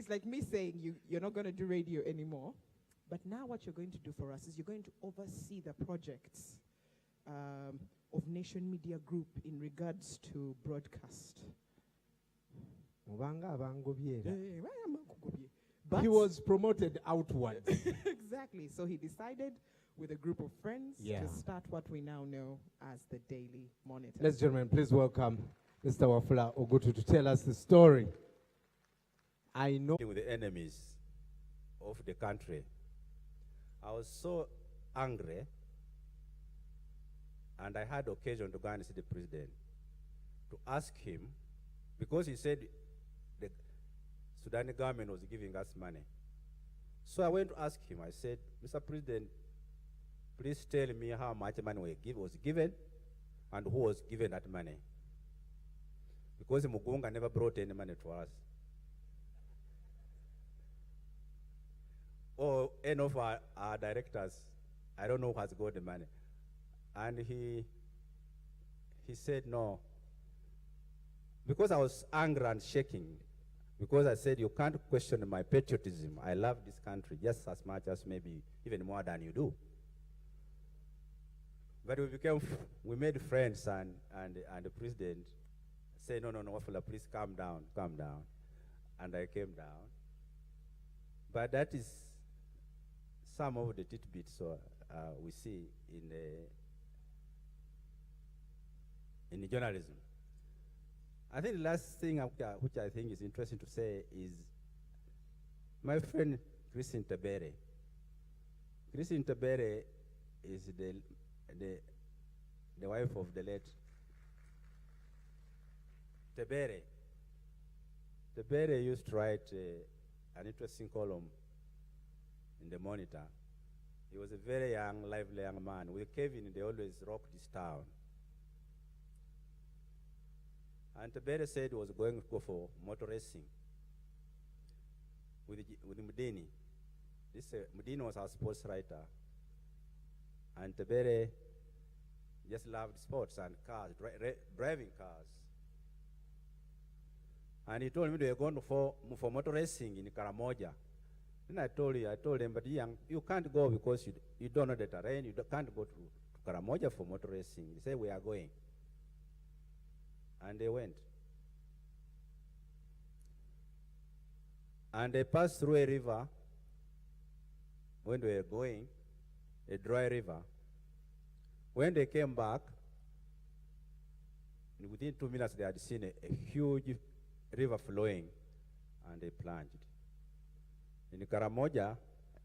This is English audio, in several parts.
it's like me saying you're not going to do radio anymore, but now what you're going to do for us is you're going to oversee the projects of Nation Media Group in regards to broadcast. But He was promoted outwards. exactly. So he decided with a group of friends to start what we now know as the Daily Monitor. Ladies and gentlemen, please welcome Mr. Wafula Ogutu to tell us the story. I know with the enemies of the country. I was so angry, and I had occasion to go and see the president to ask him, because he said the Sudan government was giving us money. So I went to ask him. I said, Mr. President, please tell me how much money was given and who was given that money. Because Mugunga never brought any money to us. Or any of our directors, I don't know who has got the money. And he said no. Because I was angry and shaking, because I said, you can't question my patriotism. I love this country just as much as maybe even more than you do. But we made friends, and the president said, no, Wafula, please calm down. And I came down. But that is some of the tidbits we see in the journalism. I think the last thing which I think is interesting to say is my friend Christine Tabere. Christine Tabere is the wife of the late Tabere. Tabere used to write an interesting column in the Monitor. He was a very young, lively young man. With Kevin, they always rocked this town. And Tabere said he was going to go for motor racing with Mudini. Mudini was our sports writer. And Tabere just loved sports and cars, driving cars. And he told me they were going for motor racing in Karamoja. Then I told him, but you can't go because you don't know the terrain. You can't go to Karamoja for motor racing. He said, we are going. And they went. And they passed through a river when they were going, a dry river. When they came back, within 2 minutes they had seen a huge river flowing, and they plunged. In Karamoja,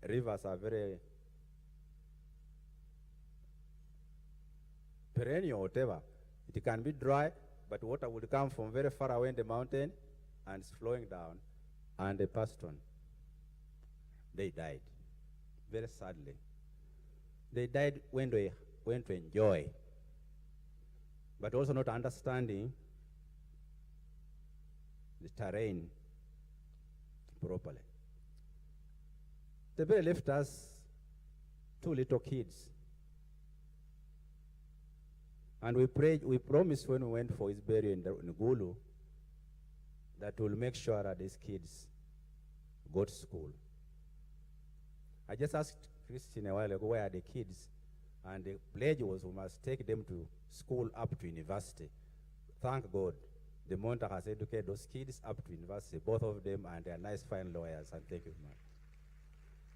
rivers are very perennial, whatever. It can be dry, but water would come from very far away in the mountain, and it's flowing down, and they passed on. They died, very sadly. They died when they went to enjoy, but also not understanding the terrain properly. The bear left us 2 little kids. And we promised when we went for his burial in Gulu that we'll make sure that these kids go to school. I just asked Christine a while ago, where are the kids? And the pledge was we must take them to school up to university. Thank God, the Monitor has educated those kids up to university, both of them, and they are nice, fine lawyers, and thank you very much.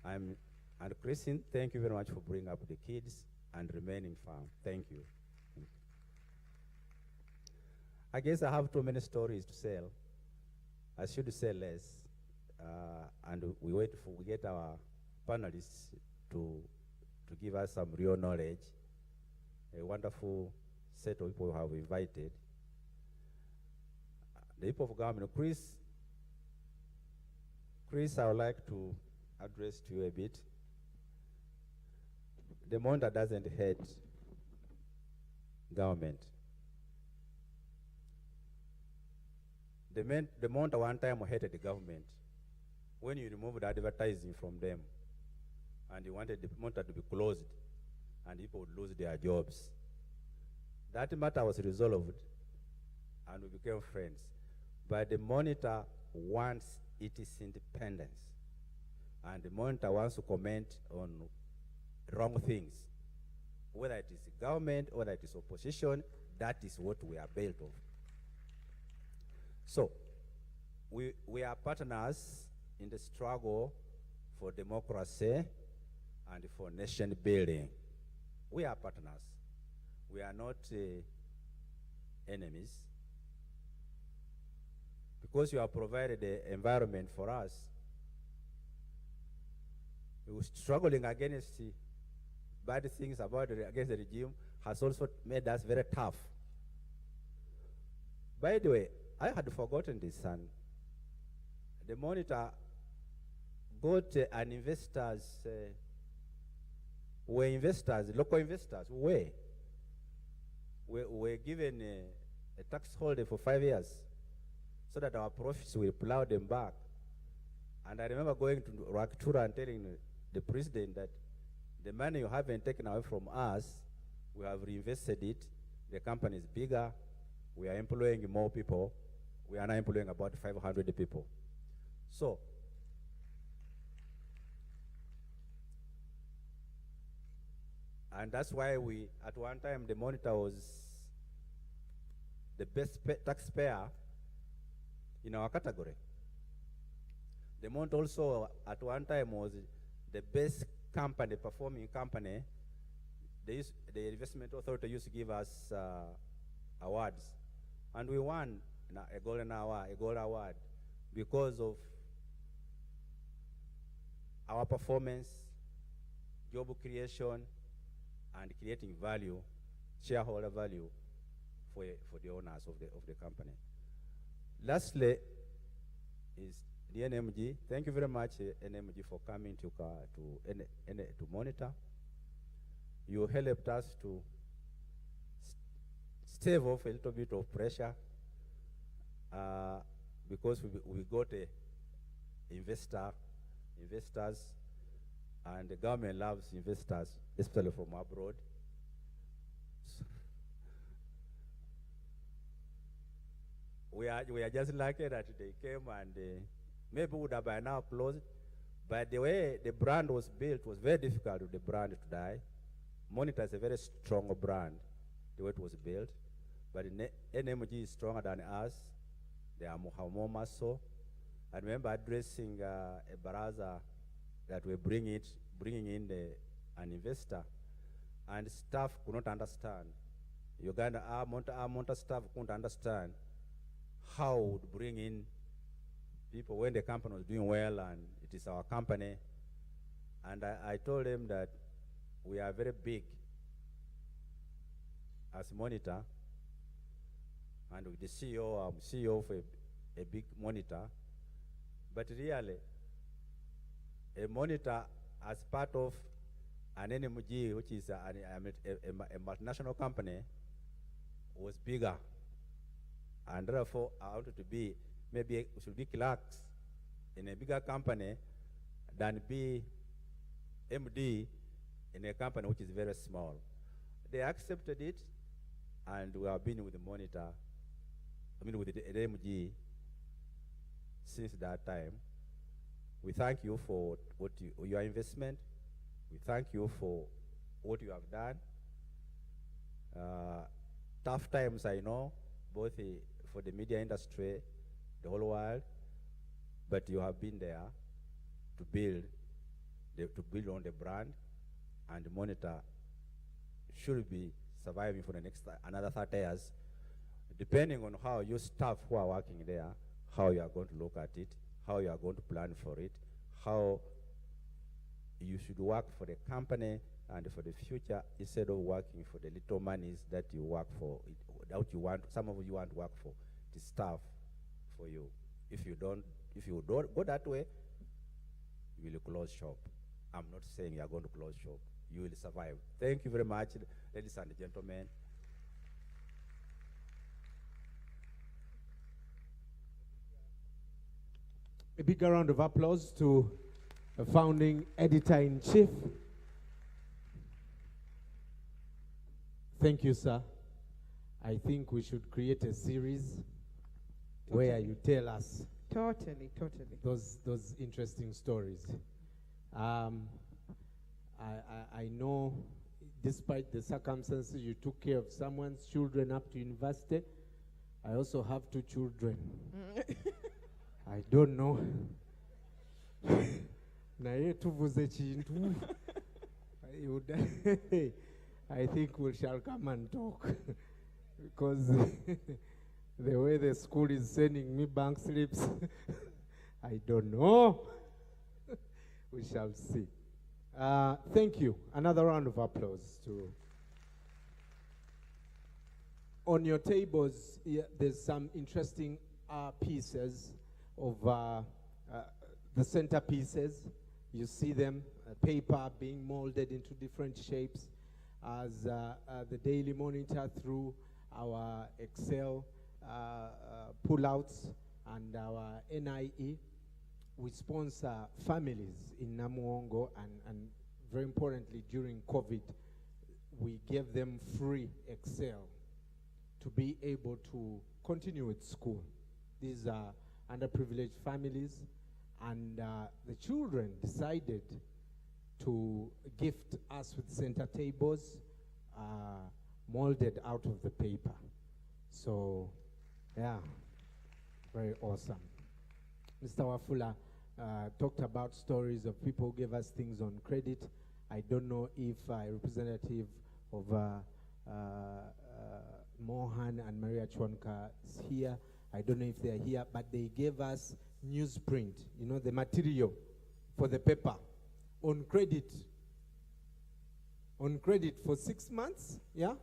And Christine, thank you very much for bringing up the kids and remaining firm. Thank you. I guess I have too many stories to sell. I should say less. And we get our panelists to give us some real knowledge. A wonderful set of people who have invited. The people of government, Chris, I would like to address to you a bit. The Monitor doesn't hate government. The Monitor one time hated the government when you removed advertising from them, and you wanted the Monitor to be closed, and people would lose their jobs. That matter was resolved, and we became friends. But the Monitor wants it is independence. And the monitor wants to comment on wrong things, whether it is government, whether it is opposition, that is what we are built of. So, we are partners in the struggle for democracy and for nation building. We are partners. We are not enemies. Because you have provided the environment for us, struggling against bad things against the regime has also made us very tough. By the way, I had forgotten this, son. The monitor got an investors, local investors, were given a tax holiday for 5 years so that our profits will plow them back. And I remember going to Raktura and telling the president that the money you haven't taken away from us, we have reinvested it. The company is bigger. We are employing more people. We are now employing about 500 people. So, and that's why we, at one time, the monitor was the best taxpayer in our category. The monitor also, at one time, was the best company, performing company. The investment authority used to give us awards. And we won a gold award because of our performance, job creation, and creating value, shareholder value for the owners of the company. Lastly is the NMG. Thank you very much, NMG, for coming to monitor. You helped us to stave off a little bit of pressure because we got investors, and the government loves investors, especially from abroad. We are just lucky that they came, and maybe would have by now closed. But the way the brand was built was very difficult for the brand to die. Monitor is a very strong brand, the way it was built. But NMG is stronger than us. They have more muscle. I remember addressing a baraza that we're bringing in an investor, and staff could not understand. Uganda, our Monta staff couldn't understand how we would bring in people when the company was doing well and it is our company. And I told them that we are very big as Monitor, and with the CEO, I'm CEO of a big Monitor. But really, a Monitor as part of an NMG, which is a multinational company, was bigger. And therefore, I wanted to be, maybe we should be clerks in a bigger company than be MD in a company which is very small. They accepted it, and we have been with the Monitor, with the NMG since that time. We thank you for your investment. We thank you for what you have done. Tough times, I know, both for the media industry, the whole world, but you have been there to build on the brand, and the Monitor should be surviving for the next another 30 years, depending on how your staff who are working there, how you are going to look at it, how you are going to plan for it, how you should work for the company and for the future instead of working for the little monies that you work for, that you want. Some of you want to work for. It is tough for you. If you don't go that way, you will close shop. I'm not saying you are going to close shop. You will survive. Thank you very much, ladies and gentlemen. A big round of applause to a founding editor-in-chief. Thank you, sir. I think we should create a series where you tell us Totally. those interesting stories. Um, I know, despite the circumstances, you took care of someone's children up to university. I also have 2 children. I don't know. Naye tuvuze chintu. I think we shall come and talk because the way the school is sending me bank slips, I don't know. We shall see. Thank you. Another round of applause to. On your tables, there's some interesting pieces of the centerpieces. You see them, paper being molded into different shapes as the Daily Monitor through our Excel pullouts and our NIE. We sponsor families in Namuongo and very importantly during COVID, we gave them free Excel to be able to continue with school. These are underprivileged families, and the children decided to gift us with center tables molded out of the paper. So, yeah, very awesome. Mr. Wafula talked about stories of people who gave us things on credit. I don't know if a representative of Mohan and Maria Chwanka is here. I don't know if they're here, but they gave us newsprint, you know, the material for the paper on credit for 6 months, yeah?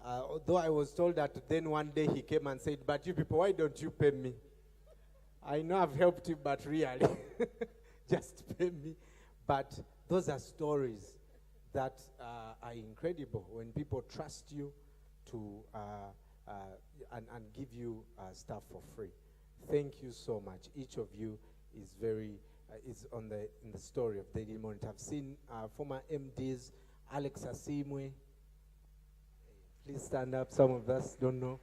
Although I was told that then one day he came and said, but you people, why don't you pay me? I know I've helped you, but really, just pay me. But those are stories that are incredible when people trust you to and give you stuff for free. Thank you so much. Each of you is very is in the story of Daily Monitor. I've seen former MDs, Alex Asimwe. Please stand up. Some of us don't know.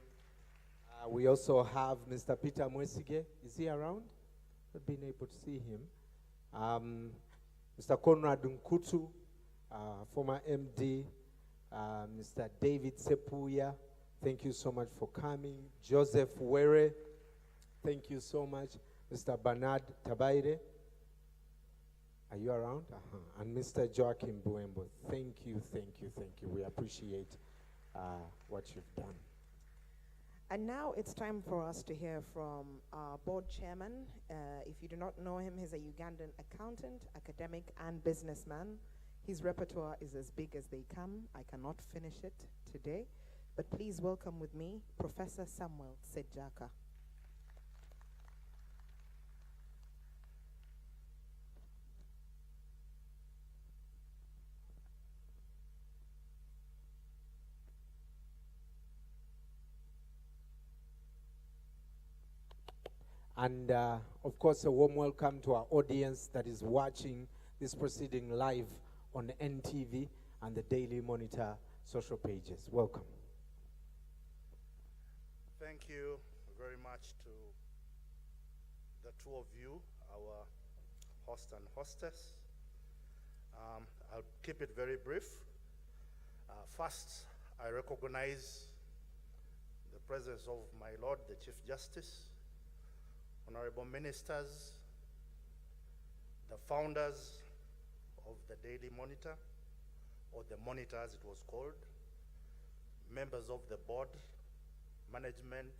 We also have Mr. Peter Mwesige. Is he around? I've been able to see him. Mr. Conrad Nkutu, former MD. Mr. David Sepuya, thank you so much for coming. Joseph Were, thank you so much. Mr. Bernard Tabaire, are you around? And Mr. Joachim Buembo, thank you. We appreciate what you've done. And now it's time for us to hear from our board chairman. If you do not know him, he's a Ugandan accountant, academic, and businessman. His repertoire is as big as they come. I cannot finish it today. But please welcome with me Professor Samuel Sejaka. And of course, a warm welcome to our audience that is watching this proceeding live on NTV and the Daily Monitor social pages. Welcome. Thank you very much to the two of you, our host and hostess. I'll keep it very brief. First, I recognize the presence of my Lord, the Chief Justice, honorable ministers, the founders of the Daily Monitor, or the Monitor as it was called, members of the board, management,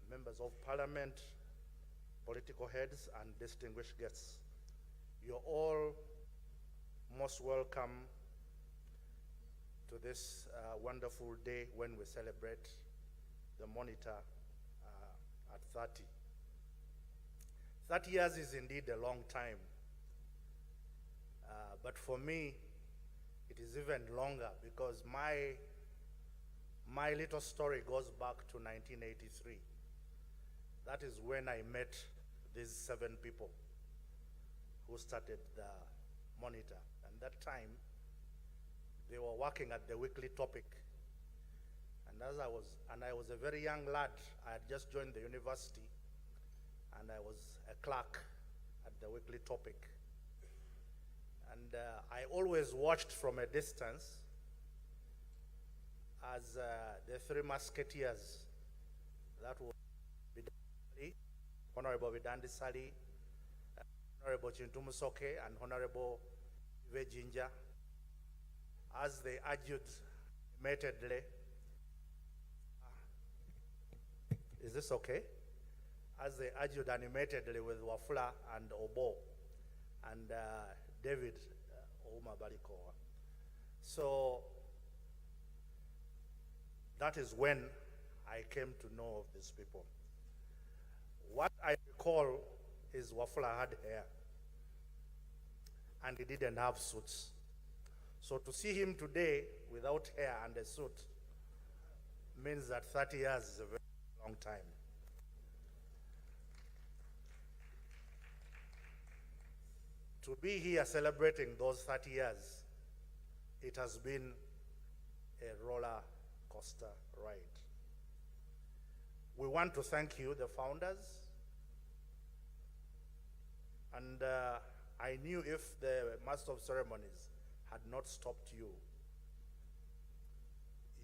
members of parliament, political heads, and distinguished guests. You're all most welcome to this wonderful day when we celebrate the Monitor at 30. 30 years is indeed a long time. But for me, it is even longer because my little story goes back to 1983. That is when I met these 7 people who started the Monitor. And that time, they were working at the weekly topic. And I was a very young lad. I had just joined the university. and I was a clerk at the weekly topic. And I always watched from a distance as the three musketeers, that was Honorable Bidandi Sali, Honorable Chintumu and Honorable Vejinja, as they argued animatedly. Is this okay? As they argued animatedly with Wafula and Obo and David Ouma Balikoa. So that is when I came to know of these people. What I recall is Wafula had hair and he didn't have suits. So to see him today without hair and a suit means that 30 years is a very long time. To be here celebrating those 30 years, it has been a roller coaster ride. We want to thank you, the founders, and I knew if the Master of Ceremonies had not stopped you,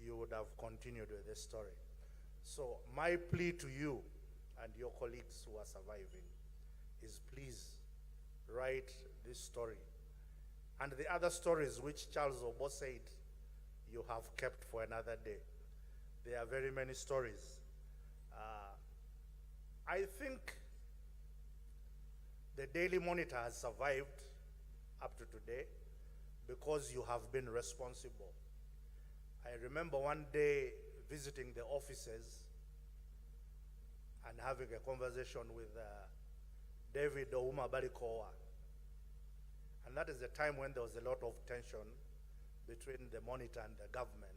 you would have continued with this story. So my plea to you and your colleagues who are surviving is please write this story. And the other stories which Charles Obo said you have kept for another day. There are very many stories. I think the Daily Monitor has survived up to today because you have been responsible. I remember one day visiting the offices and having a conversation with David Ouma Balikoa. And that is the time when there was a lot of tension between the Monitor and the government.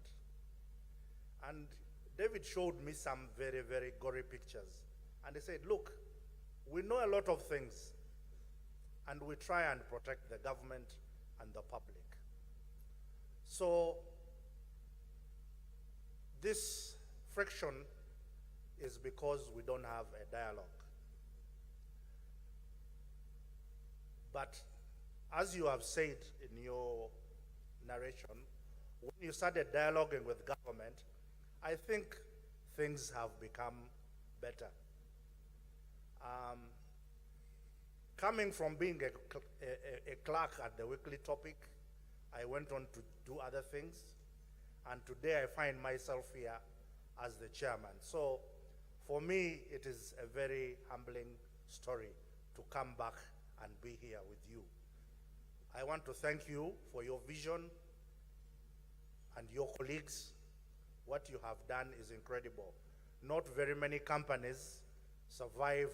And David showed me some very, very gory pictures. And he said, look, we know a lot of things, and we try and protect the government and the public. So this friction is because we don't have a dialogue. But as you have said in your narration, when you started dialoguing with government, I think things have become better. Coming from being a clerk at the weekly topic, I went on to do other things, and today I find myself here as the chairman. So for me, it is a very humbling story to come back and be here with you. I want to thank you for your vision and your colleagues. What you have done is incredible. Not very many companies survive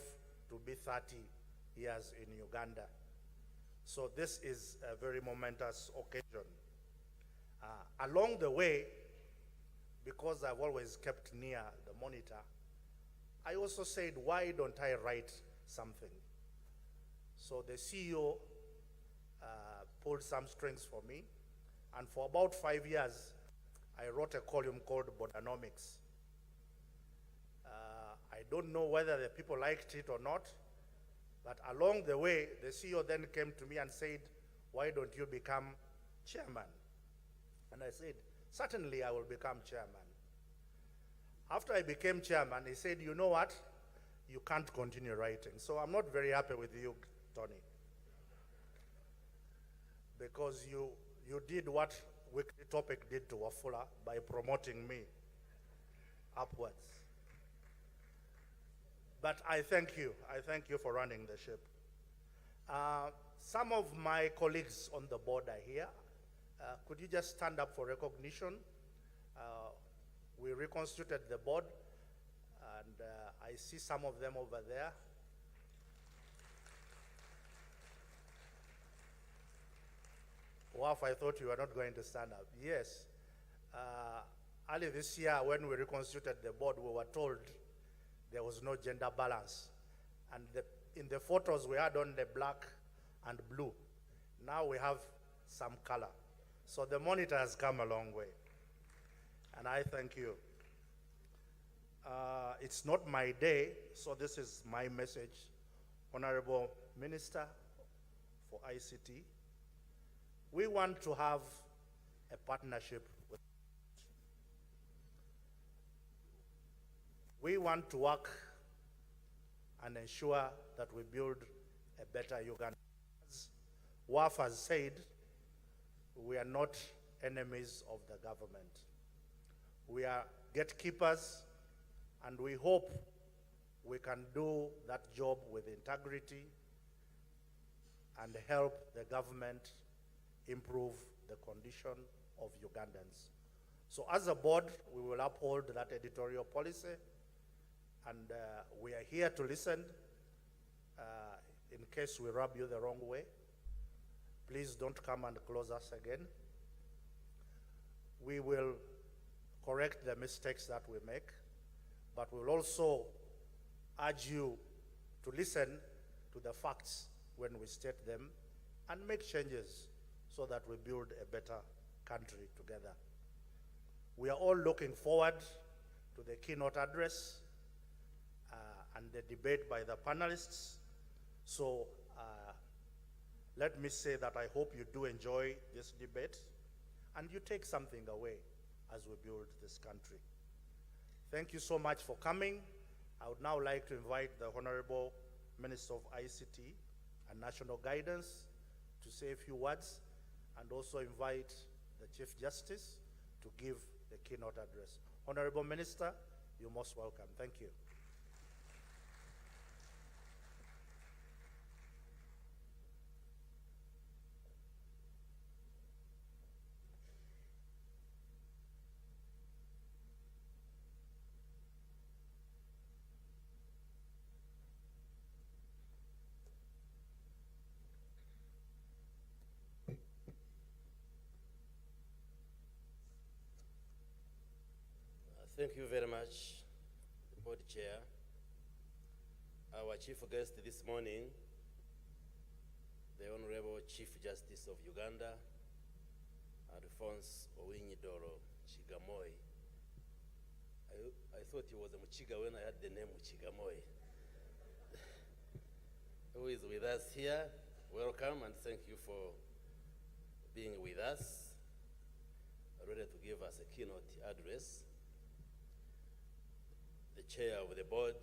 to be 30 years in Uganda. So this is a very momentous occasion. Along the way, because I've always kept near the Monitor, I also said, why don't I write something? So the CEO pulled some strings for me, and for about 5 years, I wrote a column called Bodanomics. I don't know whether the people liked it or not, but along the way, the CEO then came to me and said, why don't you become chairman? And I said, certainly I will become chairman. After I became chairman, he said, you know what? You can't continue writing. So I'm not very happy with you, Tony, because you did what Weekly Topic did to Wafula by promoting me upwards. But I thank you. I thank you for running the ship. Some of my colleagues on the board are here. Could you just stand up for recognition? We reconstituted the board, and I see some of them over there. Waf, I thought you were not going to stand up. Yes. Early this year, when we reconstituted the board, we were told there was no gender balance. And in the photos, we had on the black and blue. Now we have some color. So the Monitor has come a long way. And I thank you. It's not my day, so this is my message Honorable Minister for ICT, we want to have a partnership with. We want to work and ensure that we build a better Uganda. As WAF has said, we are not enemies of the government. We are gatekeepers, and we hope we can do that job with integrity and help the government improve the condition of Ugandans. So as a board, we will uphold that editorial policy, and we are here to listen in case we rub you the wrong way. Please don't come and close us again. We will correct the mistakes that we make, but we'll also urge you to listen to the facts when we state them and make changes so that we build a better country together. We are all looking forward to the keynote address and the debate by the panelists. So let me say that I hope you do enjoy this debate and you take something away as we build this country. Thank you so much for coming. I would now like to invite the Honorable Minister of ICT and National Guidance to say a few words, and also invite the Chief Justice to give the keynote address. Honorable Minister, you're most welcome. Thank you. Thank you very much, Board Chair. Our Chief Guest this morning, the Honorable Chief Justice of Uganda, Alphonse Owinyidoro Chigamoy. I thought he was a Muchiga when I had the name Chigamoy. Who is with us here? Welcome and thank you for being with us. Ready to give us a keynote address. The Chair of the Board,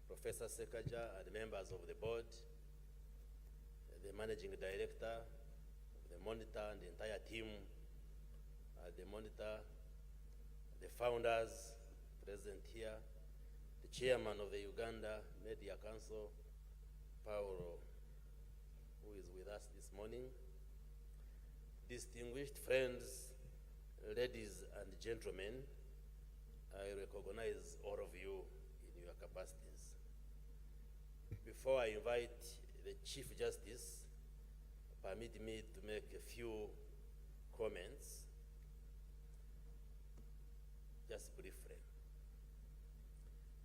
Professor Sekaja, and members of the Board, the Managing Director, the Monitor, and the entire team, the Monitor, the founders present here, the Chairman of the Uganda Media Council, Paulo, who is with us this morning, distinguished friends, ladies and gentlemen, I recognize all of you in your capacities. Before I invite the Chief Justice, permit me to make a few comments, just briefly.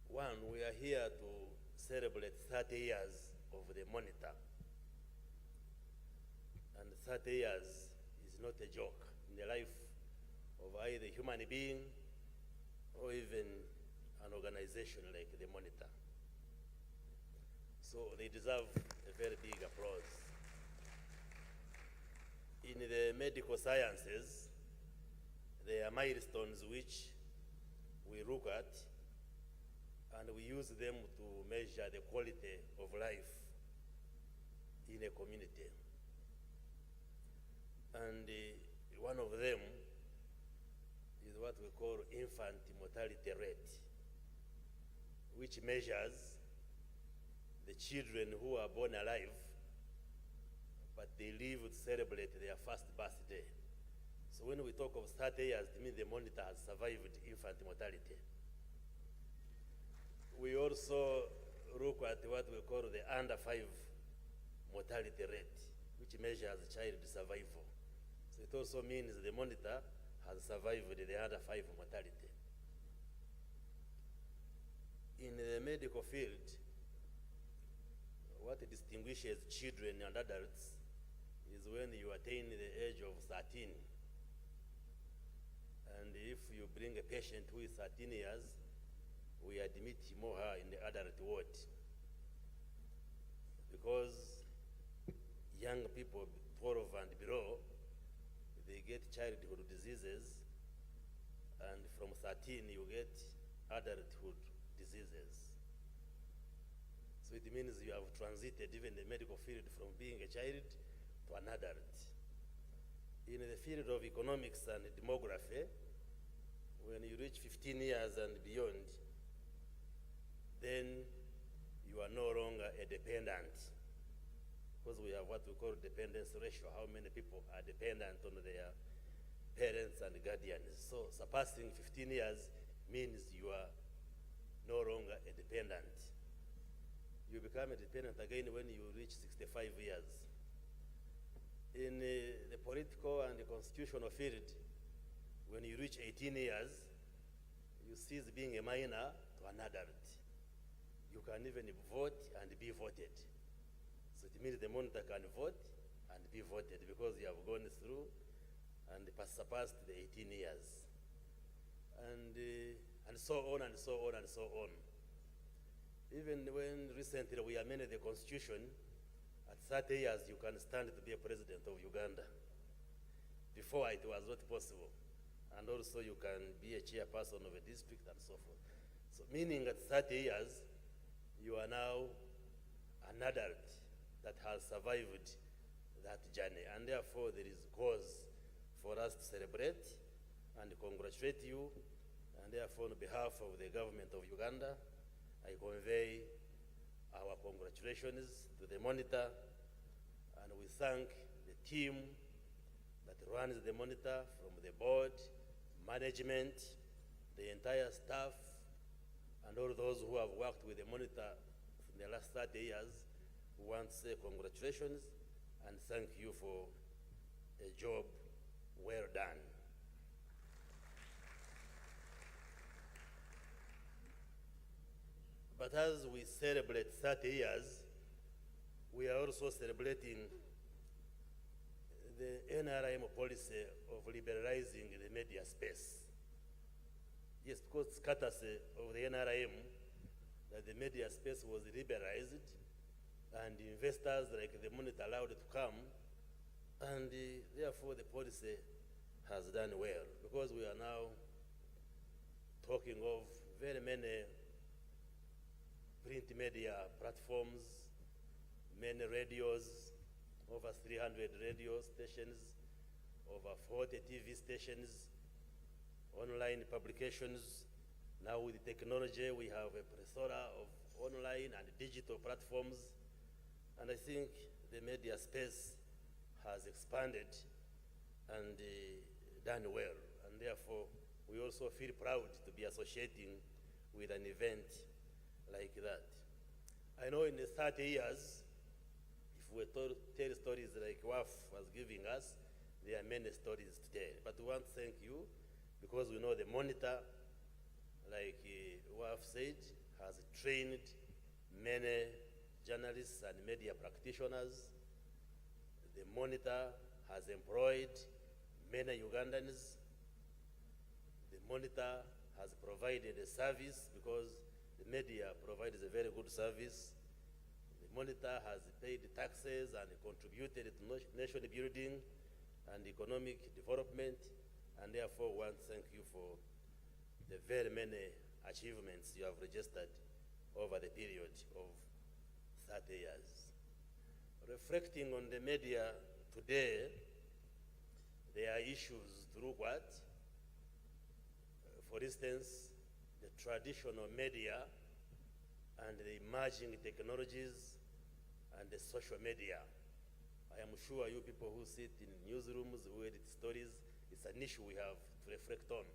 One, we are here to celebrate 30 years of the Monitor. And 30 years is not a joke in the life of either human being or even an organization like the Monitor. So they deserve a very big applause. In the medical sciences, there are milestones which we look at and we use them to measure the quality of life in a community. And one of them is what we call infant mortality rate, which measures the children who are born alive, but they live to celebrate their first birthday. So when we talk of 30 years, it means the Monitor has survived infant mortality. We also look at what we call the under 5 mortality rate, which measures child survival. So it also means the Monitor has survived the under 5 mortality. In the medical field, what distinguishes children and adults is when you attain the age of 13. And if you bring a patient who is 13 years, we admit him or her in the adult ward. young people 12 and below, they get childhood diseases, and from 13 you get adulthood diseases. So it means you have transited even the medical field from being a child to an adult. In the field of economics and demography, when you reach 15 years and beyond, then you are no longer a dependent, because we have what we call dependence ratio, how many people are dependent on their parents and guardians. So surpassing 15 years means you are no longer a dependent. You become a dependent again when you reach 65 years. In the political and the constitutional field, when you reach 18 years, you cease being a minor to an adult. You can even vote and be voted. So it means the monitor can vote and be voted because you have gone through and surpassed the 18 years. And so on and so on and so on. Even when recently we amended the constitution, at 30 years you can stand to be a president of Uganda. Before it was not possible. And also you can be a chairperson of a district and so forth. So meaning at 30 years, you are now an adult that has survived that journey. And therefore there is cause for us to celebrate and congratulate you. And therefore on behalf of the government of Uganda, I convey our congratulations to the monitor, and we thank the team that runs the monitor, from the board, management, the entire staff, and all those who have worked with the monitor in the last 30 years. We want to say congratulations and thank you for a job well done. But as we celebrate 30 years, we are also celebrating the NRM policy of liberalizing the media space. Yes, because it's courtesy of the NRM that the media space was liberalized and investors like the monitor allowed to come, and therefore the policy has done well, because we are now talking of very many print media platforms, many radios, over 300 radio stations, over 40 TV stations, online publications. Now with technology, we have a plethora of online and digital platforms. And I think the media space has expanded and done well. And therefore, we also feel proud to be associating with an event like that. I know in the 30 years, if we tell stories like WAF was giving us, there are many stories to tell. But we want to thank you because we know the monitor, like WAF said, has trained many journalists and media practitioners. The monitor has employed many Ugandans. The monitor has provided a service because the media provides a very good service. The monitor has paid taxes and contributed to nation building and economic development, and therefore want to thank you for the very many achievements you have registered over the period of 30 years. Reflecting on the media today, there are issues through what? For instance, the traditional media and the emerging technologies and the social media. I am sure you people who sit in newsrooms, who edit stories, it's an issue we have to reflect on.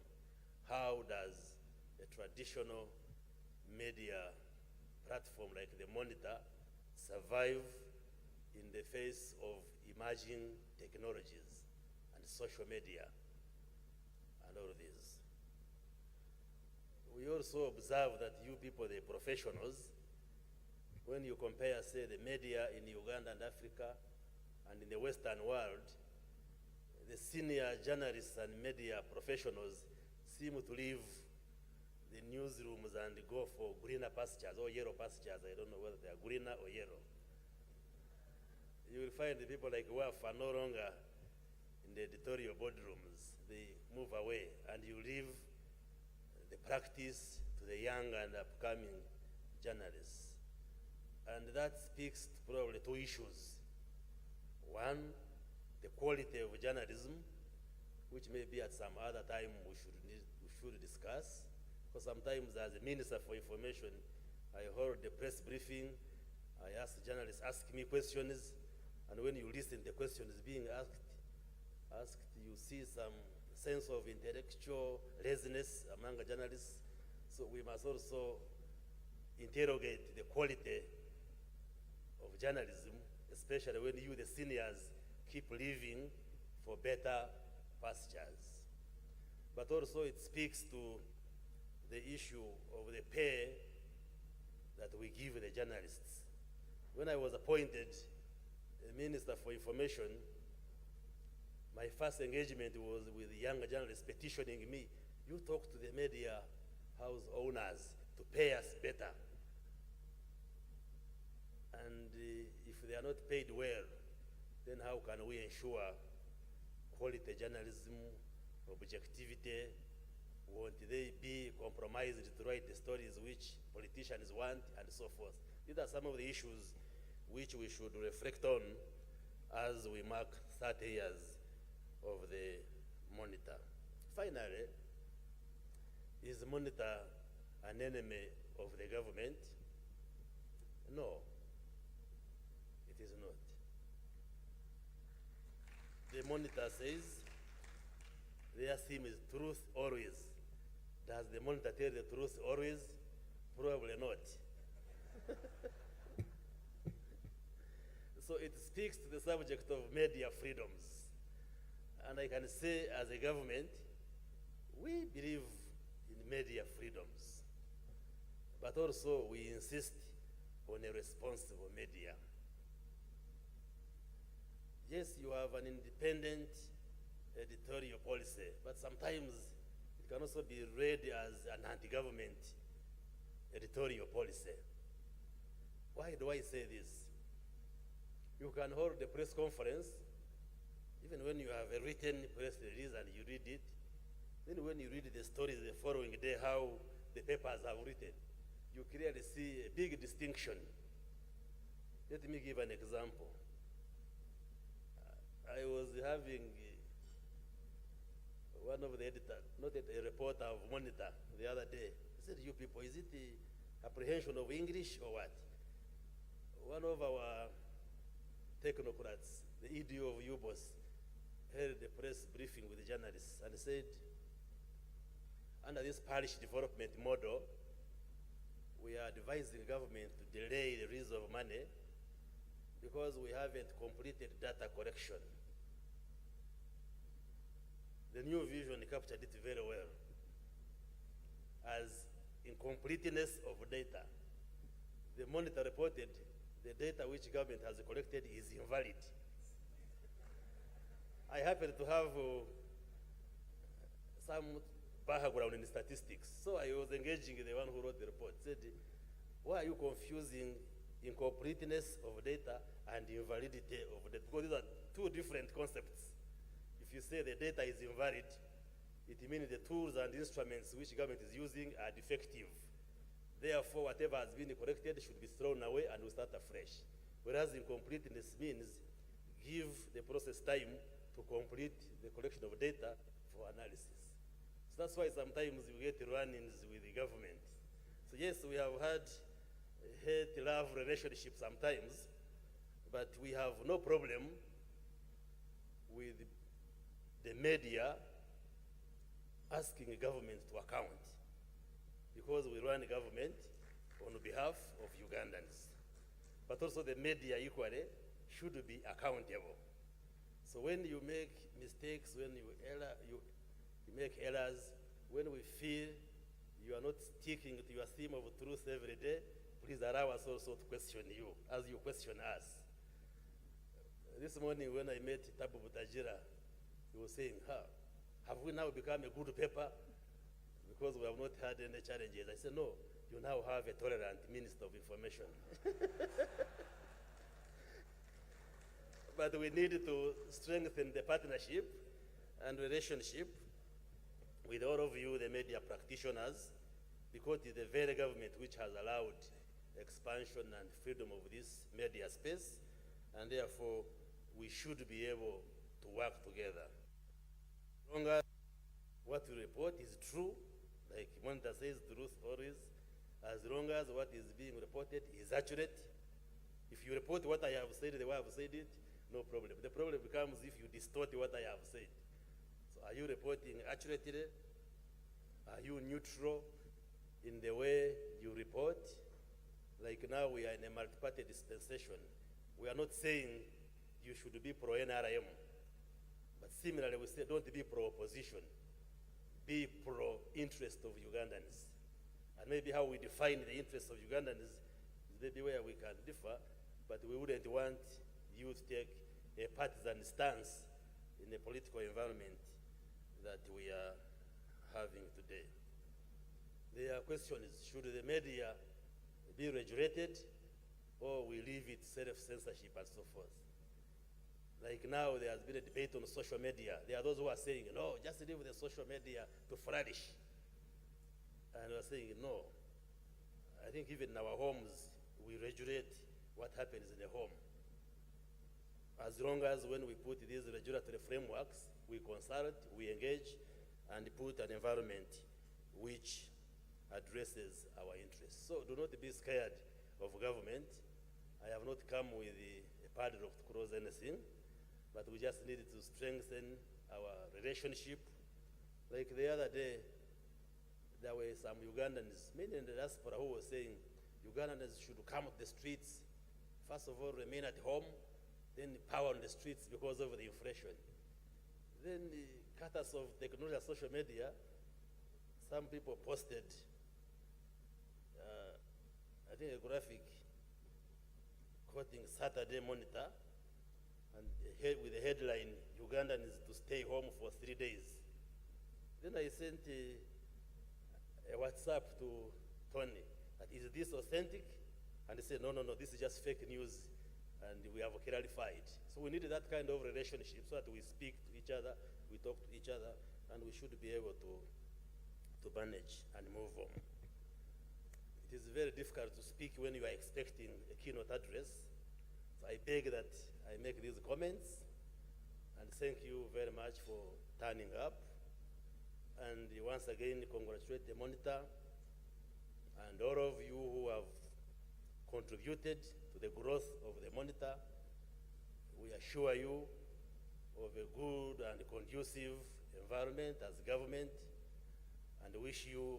How does a traditional media platform like the Monitor survive in the face of emerging technologies and social media and all this? We also observe that you people, the professionals, when you compare, say, the media in Uganda and Africa and in the Western world, the senior journalists and media professionals seem to leave the newsrooms and go for greener pastures or yellow pastures. I don't know whether they are greener or yellow. You will will find the people like WAF are no longer in the editorial boardrooms. They move away, and you leave the practice to the young and upcoming journalists. And that speaks to probably two issues. One, the quality of journalism, which maybe at some other time we should discuss. Because sometimes as a Minister for Information, I hold the press briefing, I ask journalists, ask me questions, and when you listen to the questions being asked, you see some sense of intellectual laziness among the journalists. So we must also interrogate the quality of journalism, especially when you, the seniors, keep living for better pastures. But also it speaks to the issue of the pay that we give the journalists. When I was appointed Minister for Information, my first engagement was with young journalists petitioning me, you talk to the media house owners to pay us better. And if they are not paid well, then how can we ensure quality journalism, objectivity? Won't they be compromised to write the stories which politicians want, and so forth? These are some of the issues which we should reflect on as we mark 30 years of the Monitor. Finally, is Monitor an enemy of the government? No, it is not. The Monitor says their theme is truth always. Does the Monitor tell the truth always? Probably not. So it speaks to the subject of media freedoms. And I can say as a government, we believe in media freedoms, but also we insist on a responsible media. Yes, you have an independent editorial policy, but sometimes it can also be read as an anti-government editorial policy. Why do I say this? You can hold a press conference, even when you have a written press release and you read it, then when you read the stories the following day, how the papers have written, you clearly see a big distinction. Let me give an example. I was having one of the editors, not a reporter of Monitor, the other day. He said, you people, is it the apprehension of English or what? One of our technocrats, the EDO of UBOS, held a press briefing with the journalists and said, under this parish development model, we are advising government to delay the release of money because we haven't completed data collection. The new vision captured it very well as incompleteness of data. The Monitor reported the data which government has collected is invalid. I happen to have some background in statistics, so I was engaging the one who wrote the report. Said, why are you confusing incompleteness of data and invalidity of data? Because these are two different concepts. If you say the data is invalid, it means the tools and instruments which government is using are defective. Therefore, whatever has been collected should be thrown away and we start afresh. Whereas incompleteness means give the process time to complete the collection of data for analysis. So that's why sometimes you get run-ins with the government. So yes, we have had a hate-love relationship sometimes, but we have no problem with the media asking the government to account, because we run government on behalf of Ugandans. But also the media equally should be accountable. So when you make mistakes, when you make errors, when we feel you are not sticking to your theme of truth every day, please allow us also to question you as you question us. This morning when I met Tabu Butajira, he was saying, have we now become a good paper because we have not had any challenges? I said, no, you now have a tolerant Minister of Information. but we need to strengthen the partnership and relationship with all of you, the media practitioners, because it is the very government which has allowed expansion and freedom of this media space, and therefore we should be able to work together. As long as what we report is true, like Monitor says, truth always, as long as what is being reported is accurate. If you report what I have said the way I have said it, no problem. The problem becomes if you distort what I have said. So are you reporting accurately? Are you neutral in the way you report? Like now we are in a multi-party dispensation. We are not saying you should be pro-NRM, but similarly we say don't be pro-opposition. Be pro-interest of Ugandans. And maybe how we define the interests of Ugandans is maybe where we can differ, but we wouldn't want you to take a partisan stance in the political environment that we are having today. The question is, should the media be regulated or we leave it self-censorship and so forth? Like now there has been a debate on social media. There are those who are saying, no, just leave the social media to flourish. And we are saying, no. I think even in our homes, we regulate what happens in the home. As long as when we put these regulatory frameworks, we consult, we engage, and put an environment which addresses our interests. So do not be scared of government. I have not come with a padlock to close anything, but we just need to strengthen our relationship. Like the other day, there were some Ugandans, many in the diaspora, who were saying Ugandans should come to the streets, first of all remain at home, then power on the streets because of the inflation. Then the cutters of technology and social media, some people posted, I think a graphic quoting Saturday Monitor, and with the headline, Ugandan is to stay home for 3 days. Then I sent a WhatsApp to Tony, that is this authentic? And he said, no, this is just fake news, and we have clarified. So we need that kind of relationship so that we speak to each other, we talk to each other, and we should be able to manage and move on. It is very difficult to speak when you are expecting a keynote address. So I beg that I make these comments, and thank you very much for turning up. And once again, congratulate the Monitor and all of you who have contributed to the growth of the Monitor. We assure you of a good and conducive environment as government, and wish you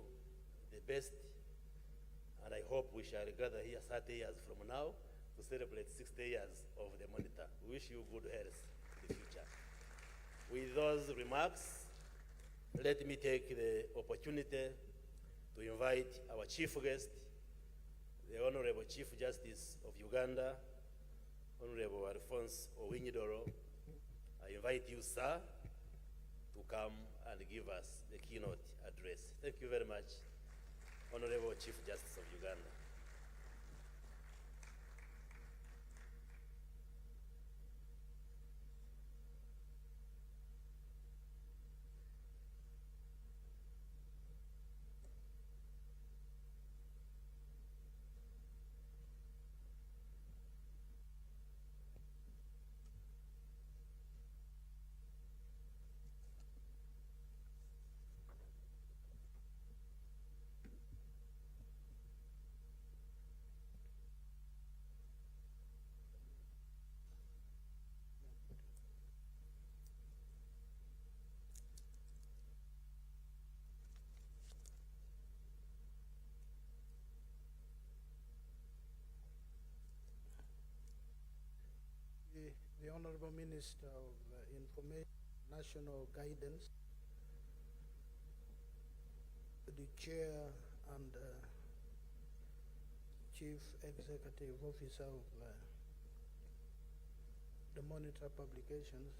the best. And I hope we shall gather here 30 years from now to celebrate 60 years of the Monitor. We wish you good health in the future. With those remarks, let me take the opportunity to invite our chief guest, the Honorable Chief Justice of Uganda, Honorable Alphonse Owinyidoro. I invite you, sir, to come and give us the keynote address. Thank you very much, Honorable Chief Justice of Uganda. The Honorable Minister of Information, National Guidance, the Chair and Chief Executive Officer of the Monitor Publications,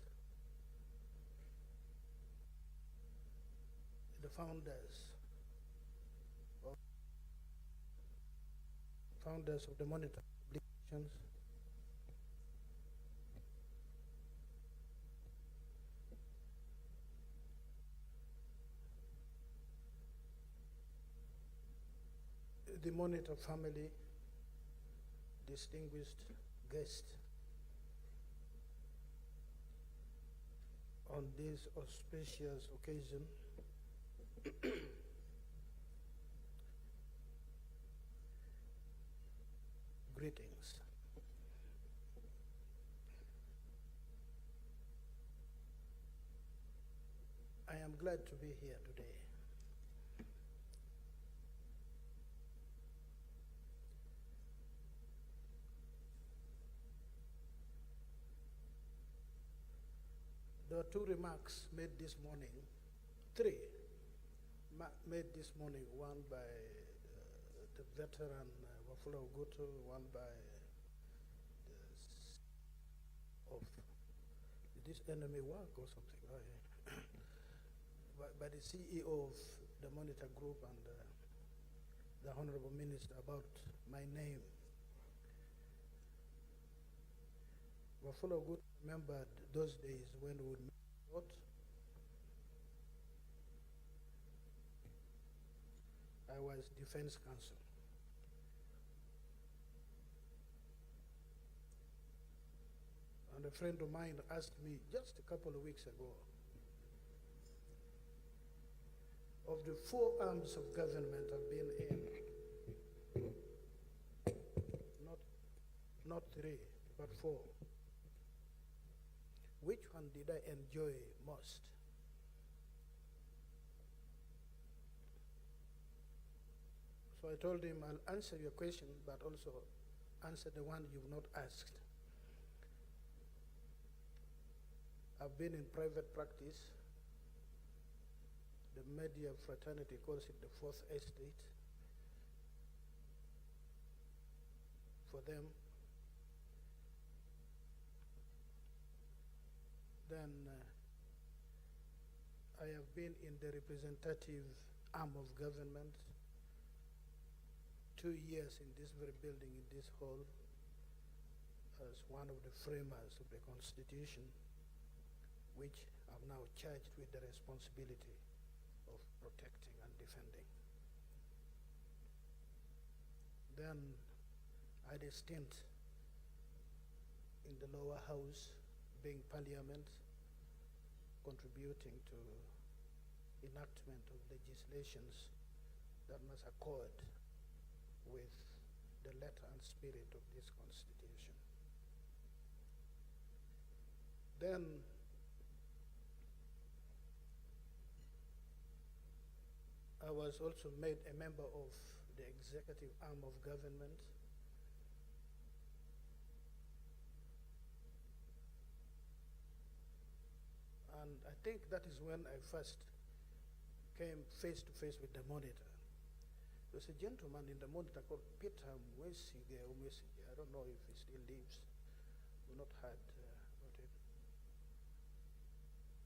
the founders of the Monitor Publications, the Monitor family, distinguished guests, on this auspicious occasion, greetings. I am glad to be here today. There are two remarks made this morning, three made this morning, one by the veteran Wafula Ogutu, one by did this enemy work or something? Oh, yeah. by the CEO of the Monitor Group and the Honorable Minister about my name. Wafula Ogutu remembered those days when we would vote. I was defense counsel. And a friend of mine asked me just a couple of weeks ago, of the 4 arms of government I've been in, not 3, but 4. Which one did I enjoy most? So I told him, I'll answer your question, but also answer the one you've not asked. I've been in private practice. The media fraternity calls it the 4th estate. For them, then I have been in the representative arm of government 2 years in this very building, in this hall, as one of the framers of the Constitution, which I'm now charged with the responsibility of protecting and defending. Then I had a stint in the lower house, being parliament, contributing to enactment of legislations that must accord with the letter and spirit of this Constitution. Then I was also made a member of the executive arm of government. And I think that is when I first came face to face with the Monitor. There was a gentleman in the Monitor called Peter Mwesige, I don't know if he still lives. We've not heard about it.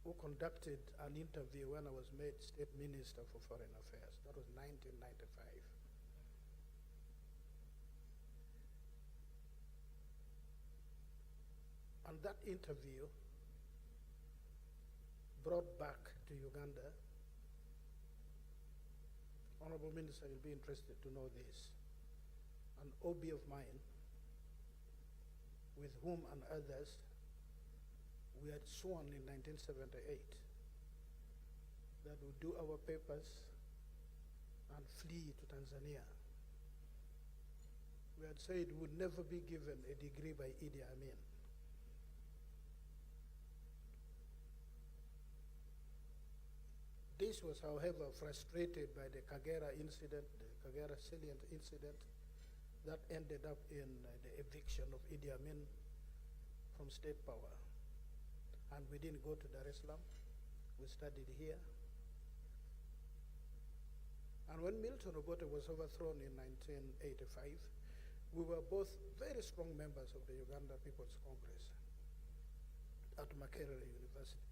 Who conducted an interview when I was made State Minister for Foreign Affairs. That was 1995. And that interview brought back to Uganda. Honorable Minister will be interested to know this. An OB of mine, with whom and others we had sworn in 1978 that we would do our papers and flee to Tanzania. We had said we would never be given a degree by Idi Amin. This was, however, frustrated by the Kagera incident, the Kagera salient incident, that ended up in the eviction of Idi Amin from state power. And we didn't go to Dar es Salaam. We studied here. And when Milton Obote was overthrown in 1985, we were both very strong members of the Uganda People's Congress at Makerere University.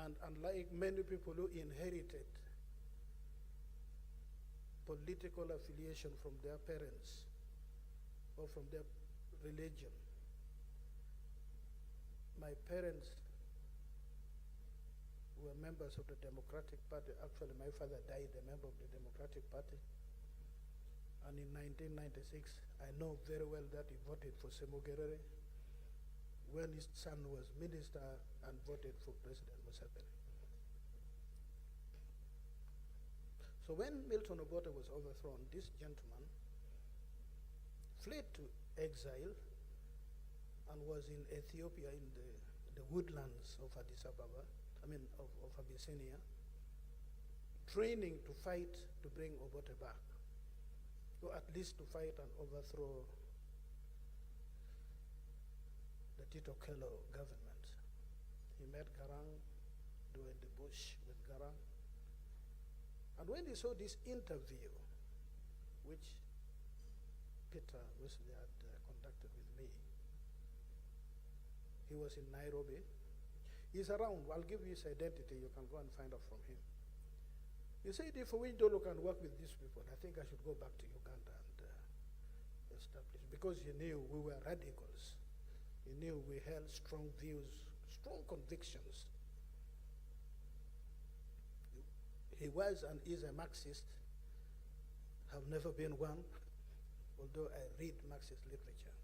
And unlike many people who inherited political affiliation from their parents or from their religion, my parents were members of the Democratic Party. Actually, my father died a member of the Democratic Party. And in 1996, I know very well that he voted for Semogerere when his son was minister and voted for President Museveni. So when Milton Obote was overthrown, this gentleman fled to exile and was in Ethiopia in the woodlands of Addis Ababa, of Abyssinia, training to fight to bring Obote back, or at least to fight and overthrow the Tito Kello government. He met Garang, they were in the bush with Garang. And when he saw this interview, which Peter Wesley had conducted with me, he was in Nairobi. He's around. I'll give you his identity. You can go and find out from him. He said, if we don't look and work with these people, I think I should go back to Uganda and establish, because he knew we were radicals. He knew we held strong views, strong convictions. He was and is a Marxist. Have never been one, although I read Marxist literature.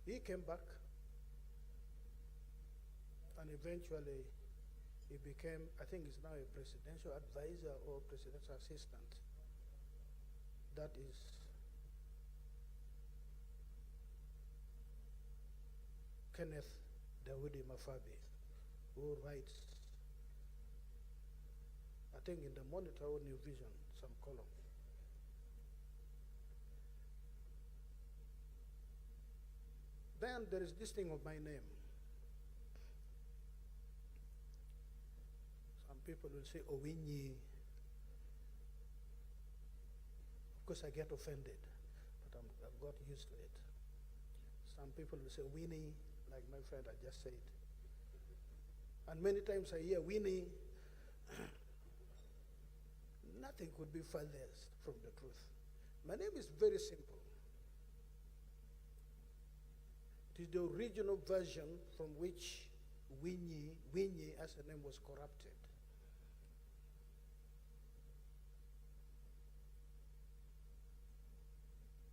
He came back, and eventually he became, I think he's now a presidential advisor or presidential assistant. That is Kenneth Daudi Mafabi, who writes, I think in the Monitor or New Vision, some column. Then there is this thing of my name. Some people will say Owinyi. Of course I get offended, but I've got used to it. Some people will say Winnie, like my friend I just said. And many times I hear Winnie. Nothing could be further from the truth. My name is very simple. It is the original version from which Winnie as a name was corrupted.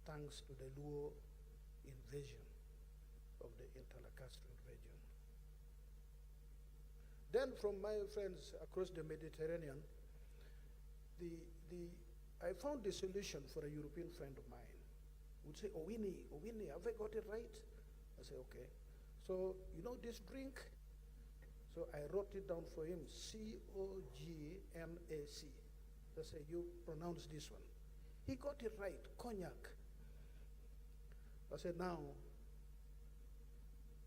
Thanks to the Luo invasion of the interlacustrine region. Then from my friends across the Mediterranean, I found the solution for a European friend of mine. Would say, Winnie, have I got it right? I say, okay. So, you know this drink? So I wrote it down for him, C-O-G-M-A-C. I say, you pronounce this one. He got it right, cognac. I said, now,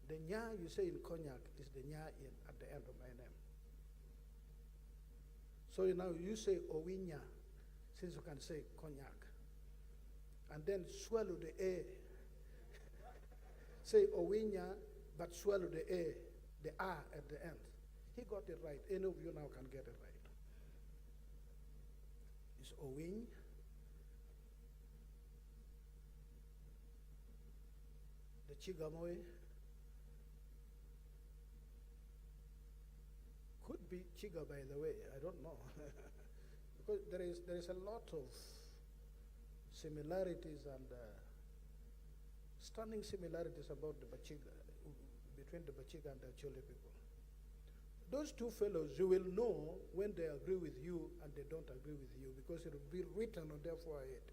the nya you say in cognac is the nya at the end of my name. So now you say Owinya, since you can say cognac. And then swallow the A. Say Owinya, but swallow the A, the R at the end. He got it right. Any of you now can get it right. It's Owin. The Chigamoy. Could be Chiga, by the way, I don't know. Because there is a lot of similarities and stunning similarities about the Bachiga, between the Bachiga and the Acholi people. Those two fellows, you will know when they agree with you and they don't agree with you, because it will be written on their forehead.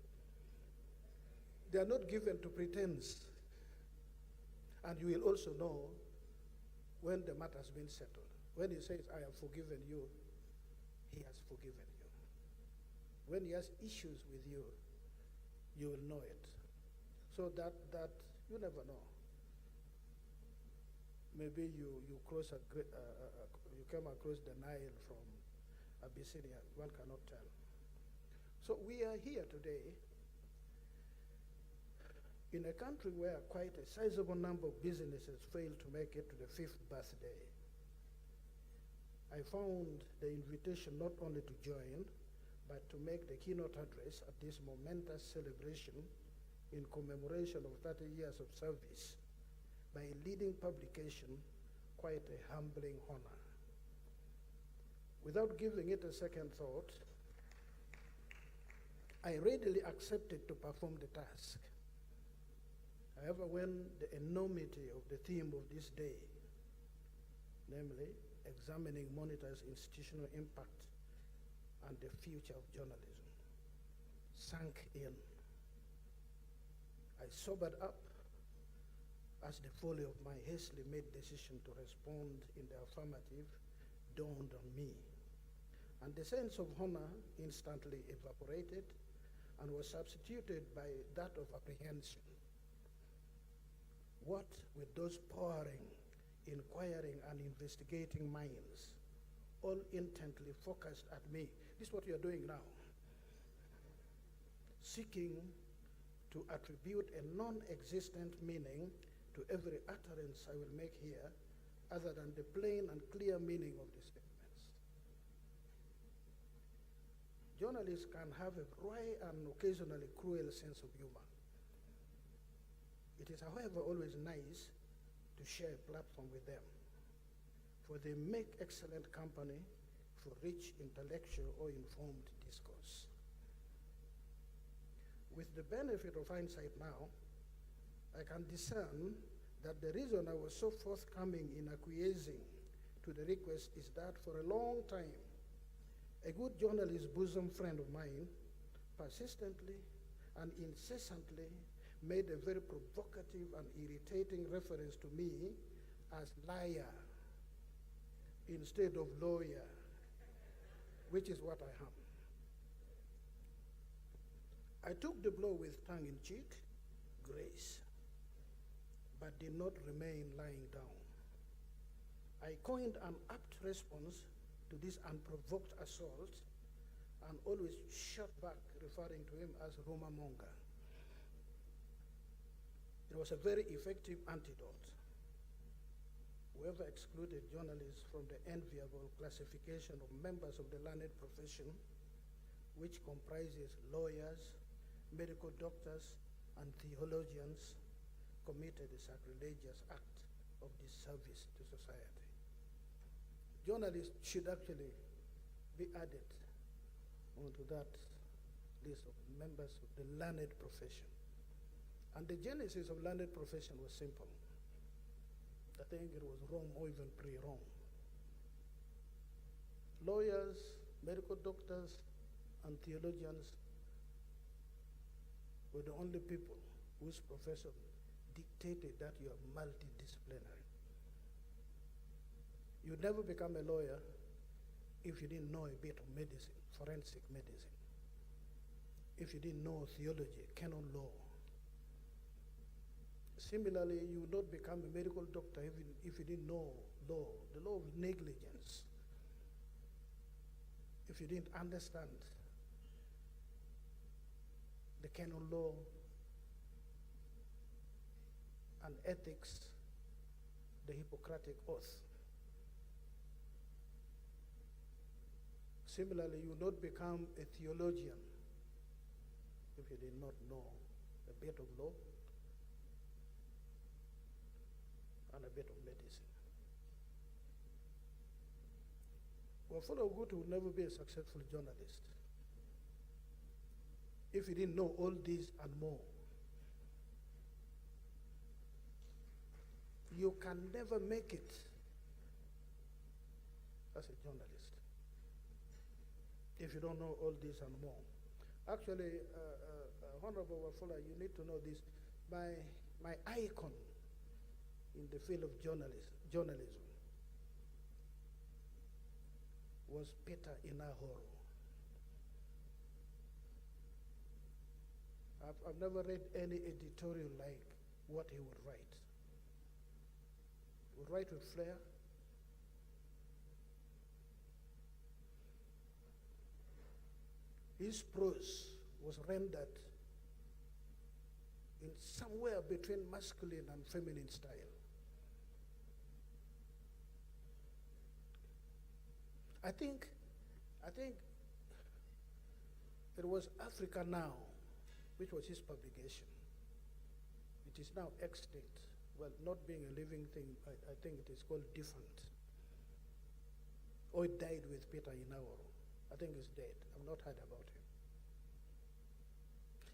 They are not given to pretense. And you will also know when the matter has been settled. When he says, I have forgiven you, he has forgiven you. When he has issues with you, you will know it. So that you never know. Maybe you cross you come across the Nile from Abyssinia. One cannot tell. So we are here today in a country where quite a sizable number of businesses failed to make it to the 5th birthday. I found the invitation not only to join, but to make the keynote address at this momentous celebration in commemoration of 30 years of service by a leading publication quite a humbling honor. Without giving it a second thought, I readily accepted to perform the task. However, when the enormity of the theme of this day, namely examining Monitor's institutional impact and the future of journalism, sank in, I sobered up as the folly of my hastily made decision to respond in the affirmative dawned on me, and the sense of honor instantly evaporated and was substituted by that of apprehension. What with those pouring, inquiring, and investigating minds, all intently focused at me? This is what you're doing now. Seeking to attribute a non-existent meaning to every utterance I will make here, other than the plain and clear meaning of the statements. Journalists can have a wry and occasionally cruel sense of humor. It is, however, always nice to share a platform with them, for they make excellent company for rich intellectual or informed discourse. With the benefit of hindsight now, I can discern that the reason I was so forthcoming in acquiescing to the request is that for a long time, a good journalist bosom friend of mine persistently and incessantly made a very provocative and irritating reference to me as liar instead of lawyer, which is what I am. I took the blow with tongue-in-cheek grace, but did not remain lying down. I coined an apt response to this unprovoked assault and always shot back, referring to him as rumor monger. It was a very effective antidote. Whoever excluded journalists from the enviable classification of members of the learned profession, which comprises lawyers, medical doctors, and theologians, committed a sacrilegious act of disservice to society. Journalists should actually be added onto that list of members of the learned profession. And the genesis of learned profession was simple. I think it was Rome or even pre-Rome. Lawyers, medical doctors, and theologians were the only people whose profession dictated that you are multidisciplinary. You'd never become a lawyer if you didn't know a bit of medicine, forensic medicine. If you didn't know theology, canon law. Similarly, you would not become a medical doctor even if you didn't know law, the law of negligence. If you didn't understand the canon law and ethics, the Hippocratic Oath. Similarly, you will not become a theologian if you did not know a bit of law and a bit of medicine. Well, Fuller Good would never be a successful journalist if he didn't know all these and more. You can never make it as a journalist if you don't know all this and more. Actually, Honorable Wafula, you need to know this. My icon in the field of journalism was Peter Inahoro. I've never read any editorial like what he would write. He would write with flair. His prose was rendered in somewhere between masculine and feminine style. I think it was Africa Now, which was his publication. It is now extinct. well, not being a living thing, I think it is called defunct. Or it died with Peter Inaoro. I think he's dead. I've not heard about him.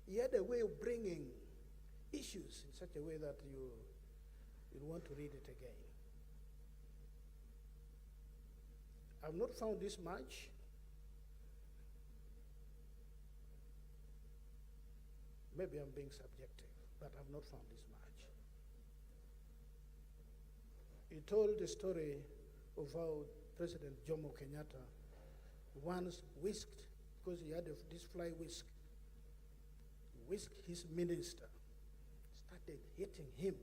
He had a way of bringing issues in such a way that you'll want to read it again. I've not found this much. Maybe I'm being subjective, but I've not found this much. He told the story of how President Jomo Kenyatta once whisked, because he had this fly whisk, whisked his minister, started hitting him,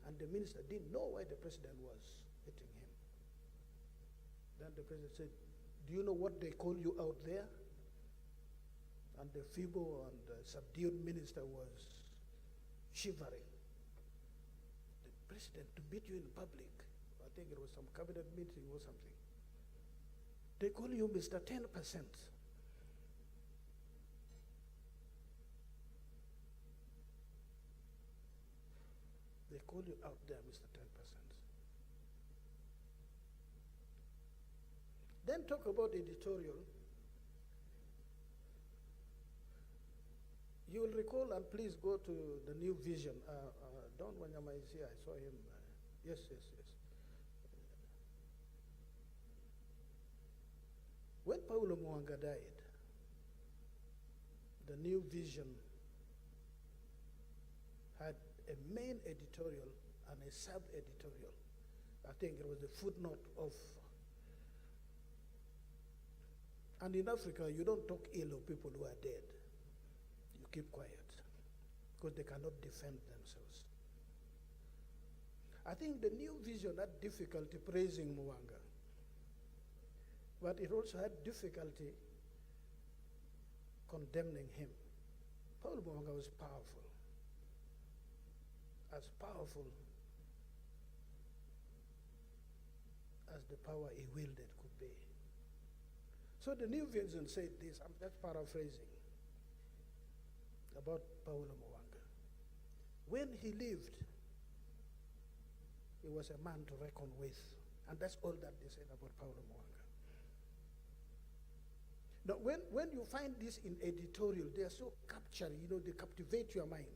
and the minister didn't know why the president was hitting him. Then the president said, "Do you know what they call you out there?" And the feeble and subdued minister was shivering. The president to meet you in public, I think it was some cabinet meeting or something. They call you Mr. 10%. They call you out there, Mr. 10%. Then talk about editorial. You will recall, and please go to the New Vision. Don Wanyama is here. I saw him. Yes. When Paulo Mwanga died, the New Vision had a main editorial and a sub-editorial. I think it was the footnote of, and in Africa, you don't talk ill of people who are dead. You keep quiet, because they cannot defend themselves. I think the New Vision had difficulty praising Mwanga, but it also had difficulty condemning him. Paul Mwanga was powerful, as powerful as the power he wielded could be. So the New Vision said this, I'm just paraphrasing, about Paulo Mwanga. When he lived, he was a man to reckon with. And that's all that they said about Paulo Mwanga. Now, when you find this in editorial, they are so capturing, they captivate your mind.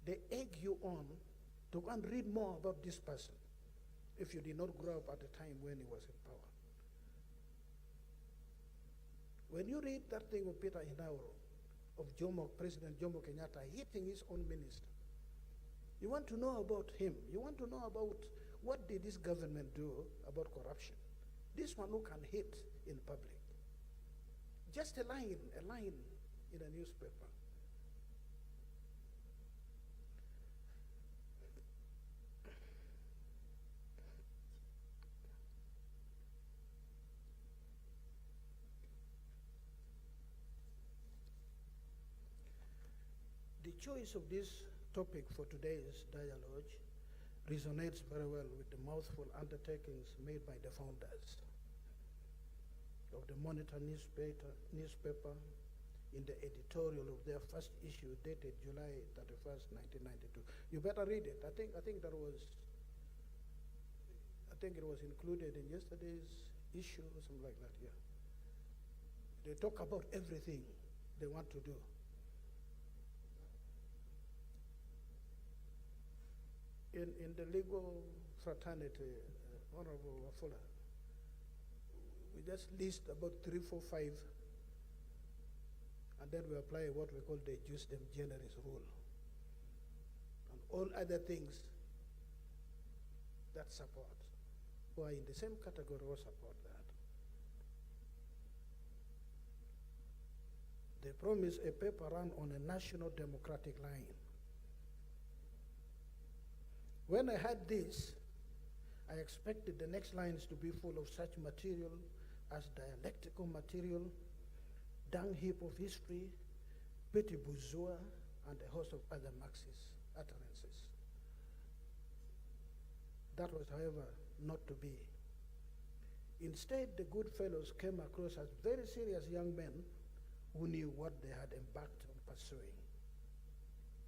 They egg you on to go and read more about this person if you did not grow up at the time when he was in power. When you read that thing of Peter Inauro, of President Jomo Kenyatta hitting his own minister, you want to know about him. You want to know about what did this government do about corruption. This one who can hit in public. Just a line in a newspaper. The choice of this topic for today's dialogue resonates very well with the mouthful undertakings made by the founders of the Monitor newspaper in the editorial of their first issue dated July 31st, 1992. You better read it. I think it was included in yesterday's issue or something like that, yeah. They talk about everything they want to do. In the legal fraternity, Honorable Wafula, we just list about 3, 4, 5, and then we apply what we call the jus dem generis rule. And all other things that support, who are in the same category, will support that. They promise a paper run on a national democratic line. When I had this, I expected the next lines to be full of such material as dialectical material, dung heap of history, petit bourgeois, and a host of other Marxist utterances. That was, however, not to be. Instead, the good fellows came across as very serious young men who knew what they had embarked on pursuing.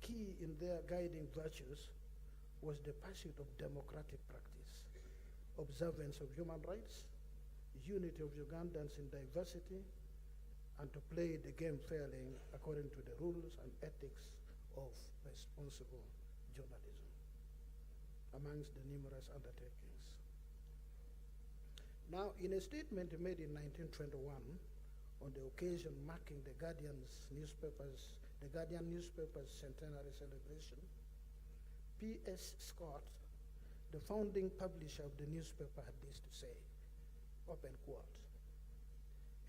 Key in their guiding virtues was the pursuit of democratic practice, observance of human rights, unity of Ugandans in diversity, and to play the game fairly according to the rules and ethics of responsible journalism, amongst the numerous undertakings. Now, in a statement made in 1921 on the occasion marking the Guardian newspaper's centenary celebration, P.S. Scott, the founding publisher of the newspaper, had this to say, open quote,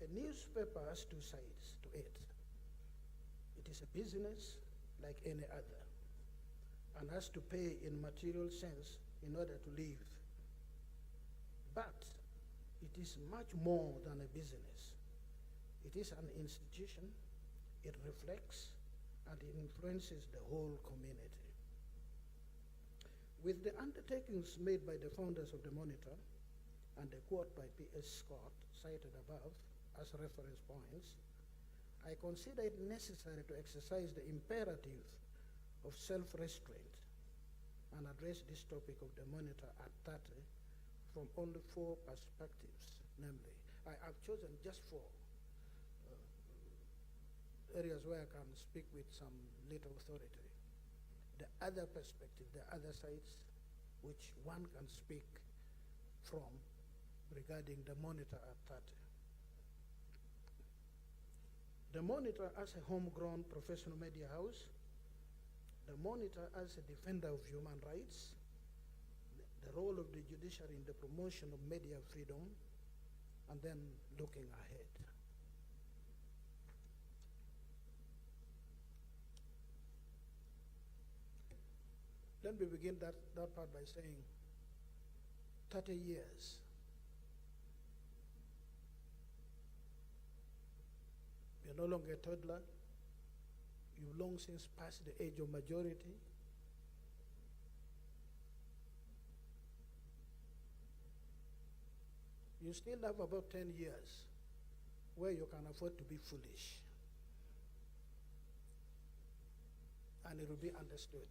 "A newspaper has two sides to it. It is a business like any other and has to pay in material sense in order to live. But it is much more than a business. It is an institution. It reflects and it influences the whole community." With the undertakings made by the founders of the Monitor and the quote by P.S. Scott cited above as reference points, I consider it necessary to exercise the imperative of self-restraint and address this topic of the Monitor at 30 from only 4 perspectives, namely, I've chosen just 4 areas where I can speak with some little authority. The other perspective, the other sides, which one can speak from regarding the Monitor at 30. The Monitor as a homegrown professional media house, the Monitor as a defender of human rights, the role of the judiciary in the promotion of media freedom, and then looking ahead. Let me begin that part by saying 30 years. You're no longer a toddler. You've long since passed the age of majority. You still have about 10 years where you can afford to be foolish. And it will be understood.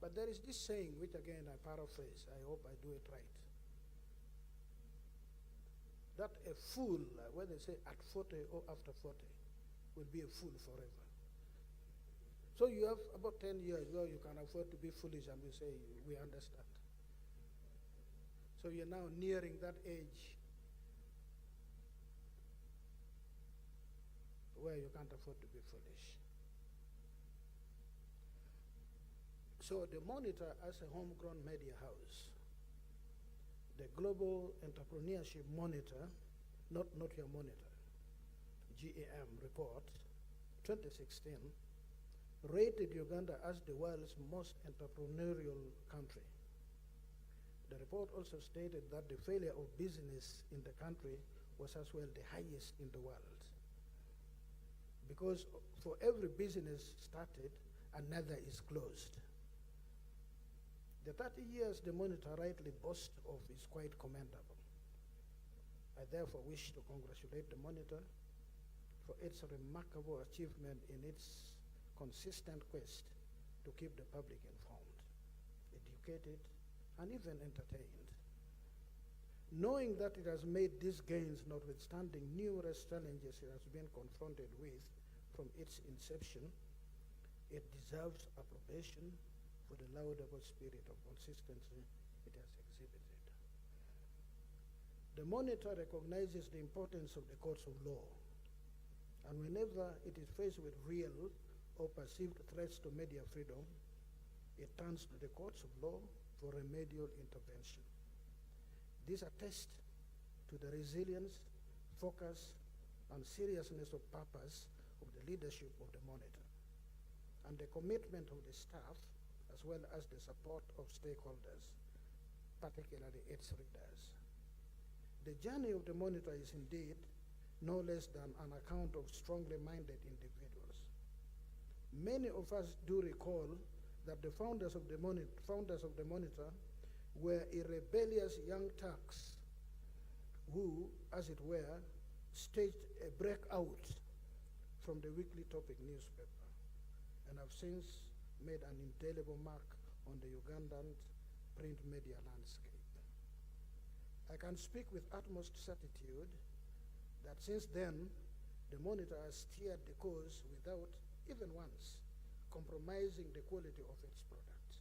But there is this saying, which again I paraphrase, I hope I do it right, that a fool, whether they say at 40 or after 40, will be a fool forever. So you have about 10 years where you can afford to be foolish and we say, we understand. So you're now nearing that age where you can't afford to be foolish. So the Monitor as a homegrown media house, the Global Entrepreneurship Monitor, not your monitor, GAM report, 2016, rated Uganda as the world's most entrepreneurial country. The report also stated that the failure of business in the country was as well the highest in the world. Because for every business started, another is closed. The 30 years the Monitor rightly boasts of is quite commendable. I therefore wish to congratulate the Monitor for its remarkable achievement in its consistent quest to keep the public informed, educated, and even entertained. Knowing that it has made these gains notwithstanding numerous challenges it has been confronted with from its inception, it deserves approbation for the laudable spirit of consistency it has exhibited. The Monitor recognizes the importance of the courts of law, and whenever it is faced with real or perceived threats to media freedom, it turns to the courts of law for remedial intervention. This attests to the resilience, focus, and seriousness of purpose of the leadership of the Monitor, and the commitment of the staff, as well as the support of stakeholders, particularly its readers. The journey of the Monitor is indeed no less than an account of strongly minded individuals. Many of us do recall that the founders of the Monitor were a rebellious young Turks who, as it were, staged a breakout from the weekly topic newspaper. and have since made an indelible mark on the Ugandan print media landscape. I can speak with utmost certitude that since then, the Monitor has steered the course without, even once, compromising the quality of its product.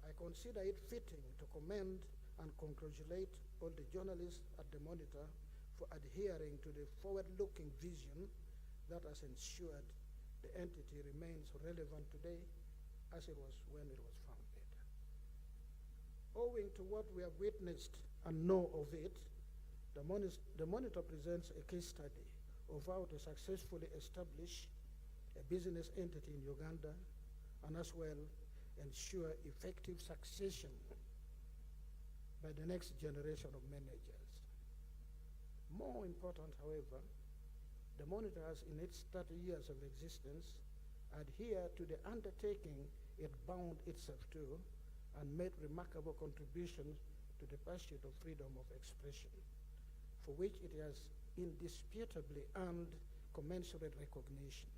I consider it fitting to commend and congratulate all the journalists at the Monitor for adhering to the forward-looking vision that has ensured the entity remains relevant today as it was when it was founded. Owing to what we have witnessed and know of it, the Monitor presents a case study of how to successfully establish a business entity in Uganda and as well ensure effective succession by the next generation of managers. More important, however, the Monitor has, in its 30 years of existence, adhered to the undertaking it bound itself to and made remarkable contributions to the pursuit of freedom of expression, for which it has indisputably earned commensurate recognition.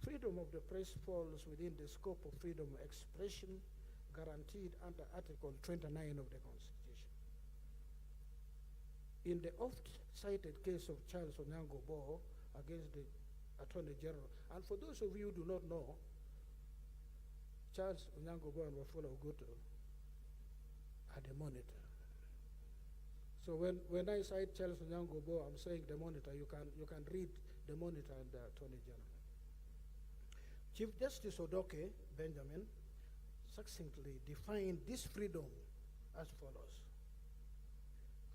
Freedom of the press falls within the scope of freedom of expression guaranteed under Article 29 of the Constitution. In the oft-cited case of Charles Onyango Bo against the Attorney General, and for those of you who do not know, Charles Onyango Bo and Wafula Ogutu are the Monitor. So when I cite Charles Onyango Bo, I'm saying the Monitor. You can read the Monitor and the Attorney General. Chief Justice Odoke Benjamin succinctly defined this freedom as follows.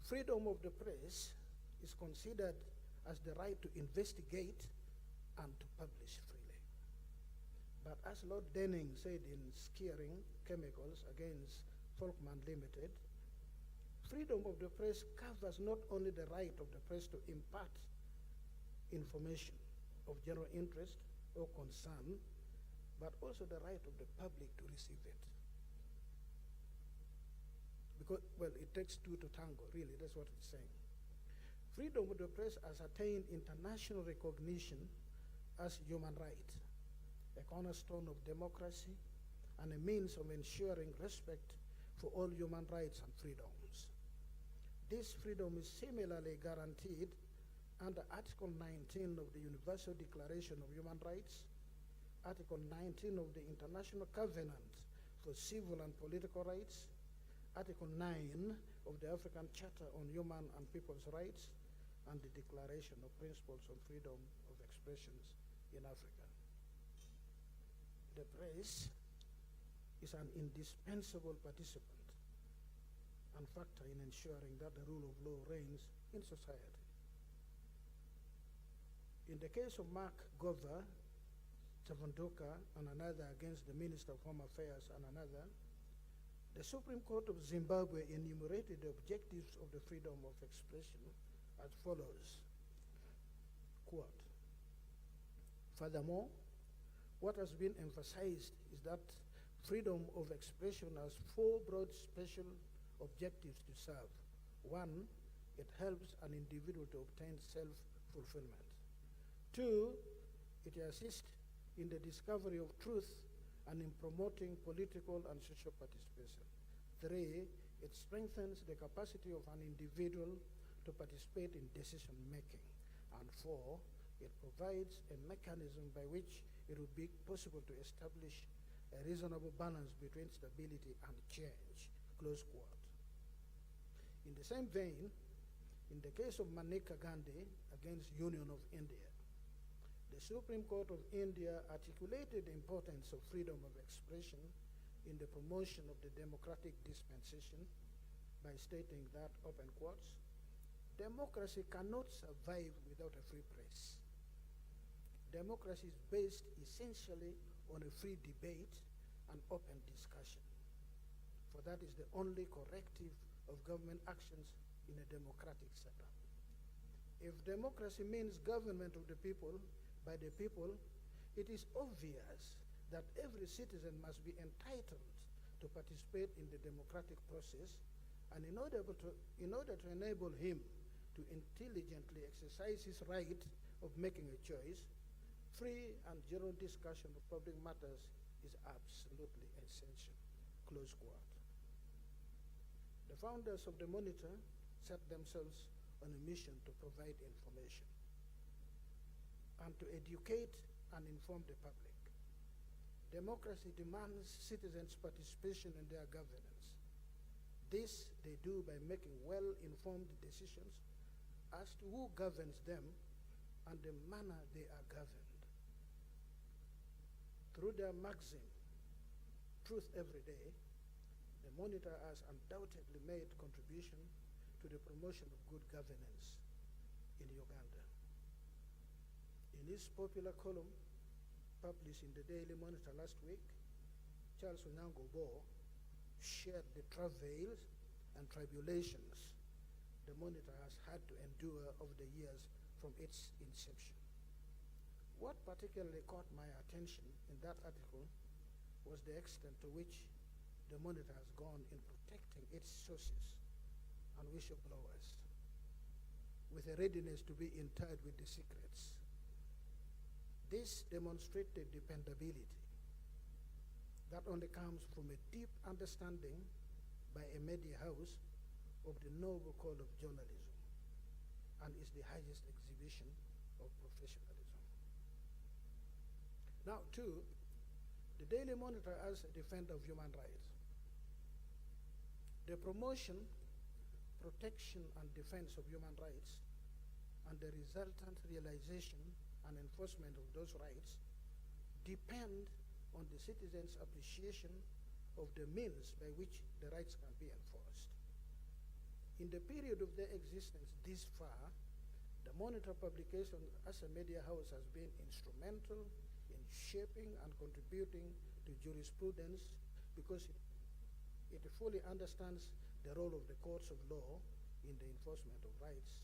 Freedom of the press is considered as the right to investigate and to publish freely. But as Lord Denning said in Skeering Chemicals against Folkman Limited, freedom of the press covers not only the right of the press to impart information of general interest or concern, but also the right of the public to receive it. Because, well, it takes two to tango, really, that's what it's saying. Freedom of the press has attained international recognition as human right, a cornerstone of democracy, and a means of ensuring respect for all human rights and freedoms. This freedom is similarly guaranteed under Article 19 of the Universal Declaration of Human Rights, Article 19 of the International Covenant for Civil and Political Rights, Article 9 of the African Charter on Human and People's Rights, and the Declaration of Principles on Freedom of Expressions in Africa. The press is an indispensable participant and factor in ensuring that the rule of law reigns in society. In the case of Mark Gover, Chavondoka, and another against the Minister of Home Affairs and another, the Supreme Court of Zimbabwe enumerated the objectives of the freedom of expression as follows, quote, furthermore, what has been emphasized is that freedom of expression has four broad special objectives to serve. One, it helps an individual to obtain self-fulfillment. Two, it assists in the discovery of truth and in promoting political and social participation. Three, it strengthens the capacity of an individual to participate in decision-making. And four, it provides a mechanism by which it would be possible to establish a reasonable balance between stability and change, close quote. In the same vein, in the case of Maneka Gandhi against Union of India, the Supreme Court of India articulated the importance of freedom of expression in the promotion of the democratic dispensation by stating that, open quotes, democracy cannot survive without a free press. Democracy is based essentially on a free debate and open discussion, for that is the only corrective of government actions in a democratic setup. If democracy means government of the people, by the people, it is obvious that every citizen must be entitled to participate in the democratic process, and in order to enable him to intelligently exercise his right of making a choice, Free and general discussion of public matters is absolutely essential. Close quote. The founders of the Monitor set themselves on a mission to provide information and to educate and inform the public. Democracy demands citizens' participation in their governance. This they do by making well-informed decisions as to who governs them and the manner they are governed. Through their maxim, Truth Every Day, the Monitor has undoubtedly made contribution to the promotion of good governance in Uganda. In his popular column, published in the Daily Monitor last week, Charles Onyango Bo shared the travails and tribulations the Monitor has had to endure over the years from its inception. What particularly caught my attention in that article was the extent to which the Monitor has gone in protecting its sources and whistleblowers with a readiness to be interred with the secrets. This demonstrated dependability that only comes from a deep understanding by a media house of the noble code of journalism and is the highest exhibition of professionalism. Now, too, the Daily Monitor as a defender of human rights. The promotion, protection, and defense of human rights and the resultant realization and enforcement of those rights depend on the citizens' appreciation of the means by which the rights can be enforced. In the period of their existence this far, the Monitor publication as a media house has been instrumental in shaping and contributing to jurisprudence because it fully understands the role of the courts of law in the enforcement of rights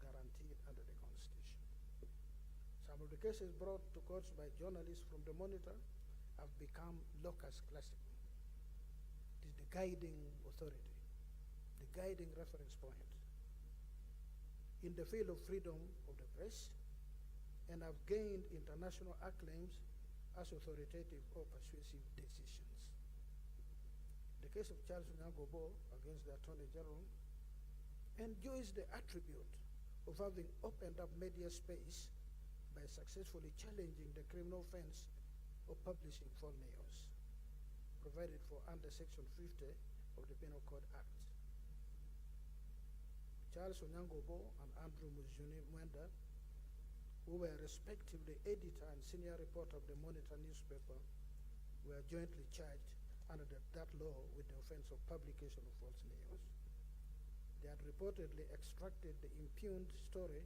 guaranteed under the Constitution. Some of the cases brought to courts by journalists from the Monitor have become locus classical. It is the guiding authority, the guiding reference point in the field of freedom of the press, and have gained international acclaims as authoritative or persuasive decisions. The case of Charles Onyango Bo against the Attorney General enjoys the attribute of having opened up media space by successfully challenging the criminal offense of publishing false news, provided for under Section 50 of the Penal Code Act. Charles Onyango Bo and Andrew Muzuni Mwenda, who were respectively editor and senior reporter of the Monitor newspaper, were jointly charged under that law with the offense of publication of false news. They had reportedly extracted the impugned story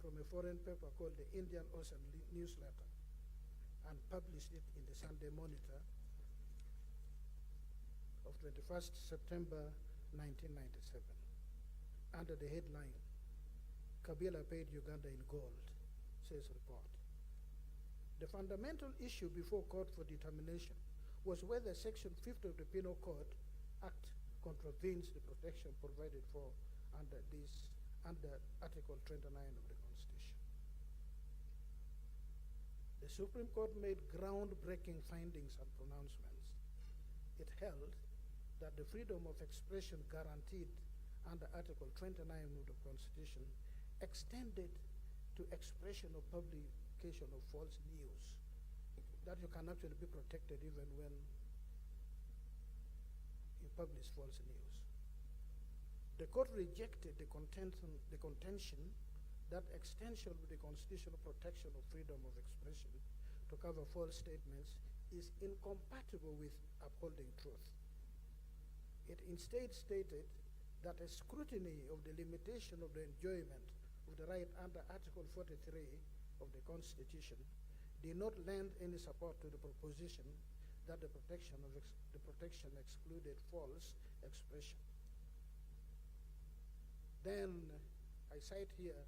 from a foreign paper called the Indian Ocean Newsletter and published it in the Sunday Monitor of 21st September 1997 under the headline, Kabila paid Uganda in gold, says report. The fundamental issue before court for determination was whether Section 50 of the Penal Code Act contravenes the protection provided for under Article 29 of the Constitution. The Supreme Court made groundbreaking findings and pronouncements. It held that the freedom of expression guaranteed under Article 29 of the Constitution extended to expression or publication of false news, that you can actually be protected even when you publish false news. The court rejected the contention that extension of the constitutional protection of freedom of expression to cover false statements is incompatible with upholding truth. It instead stated that a scrutiny of the limitation of the enjoyment of the right under Article 43 of the Constitution did not lend any support to the proposition that the protection excluded false expression. Then I cite here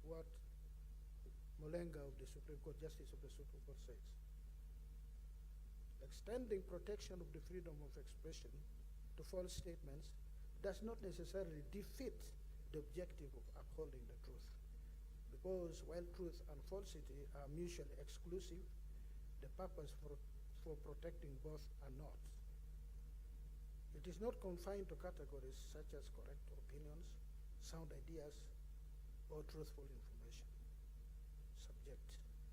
what Mulenga of the Supreme Court, Justice of the Supreme Court says. Extending protection of the freedom of expression to false statements does not necessarily defeat the objective of upholding the truth, because while truth and falsity are mutually exclusive, the purpose for protecting both are not. It is not confined to categories such as correct opinions, sound ideas, or truthful information. Subject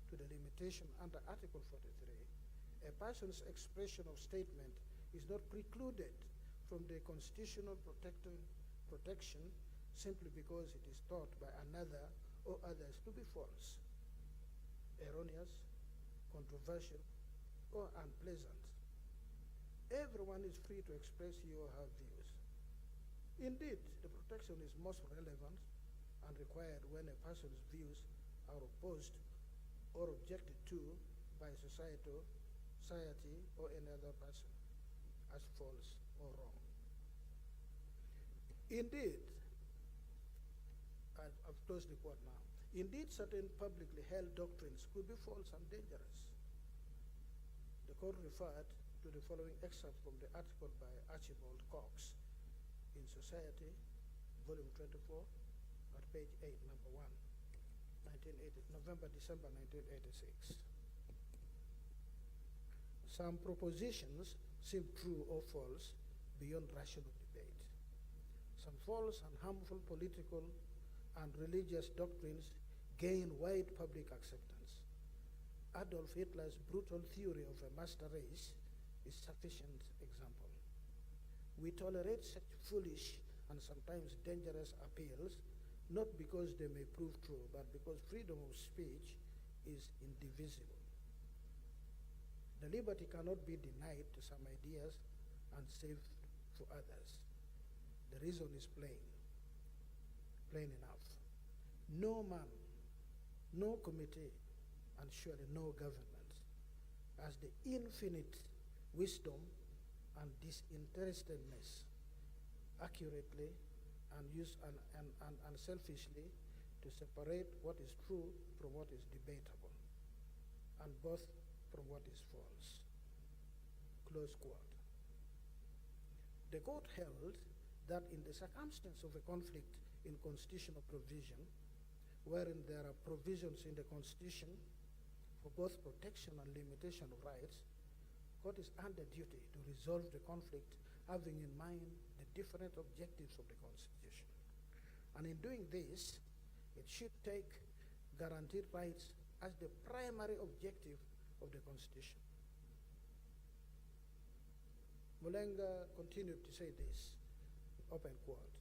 to the limitation under Article 43, a person's expression of statement is not precluded from the constitutional protection simply because it is thought by another or others to be false, erroneous, controversial, or unpleasant. Everyone is free to express your or her views. Indeed, the protection is most relevant and required when a person's views are opposed or objected to by society or any other person as false or wrong. Indeed, I've closed the quote now. Indeed, certain publicly held doctrines could be false and dangerous. The court referred to the following excerpt from the article by Archibald Cox in Society, volume 24, at page 8, number 1, December 1986. Some propositions seem true or false beyond rational debate. Some false and harmful political and religious doctrines gain wide public acceptance. Adolf Hitler's brutal theory of a master race is sufficient example. We tolerate such foolish and sometimes dangerous appeals not because they may prove true, but because freedom of speech is indivisible. The liberty cannot be denied to some ideas and saved for others. The reason is plain enough. No man, no committee, and surely no government has the infinite wisdom and disinterestedness accurately and unselfishly to separate what is true from what is debatable, and both from what is false. Close quote. The court held that in the circumstance of a conflict in constitutional provision, wherein there are provisions in the Constitution for both protection and limitation of rights, court is under duty to resolve the conflict having in mind the different objectives of the Constitution. And in doing this, it should take guaranteed rights as the primary objective of the Constitution. Mulenga continued to say this, open quote,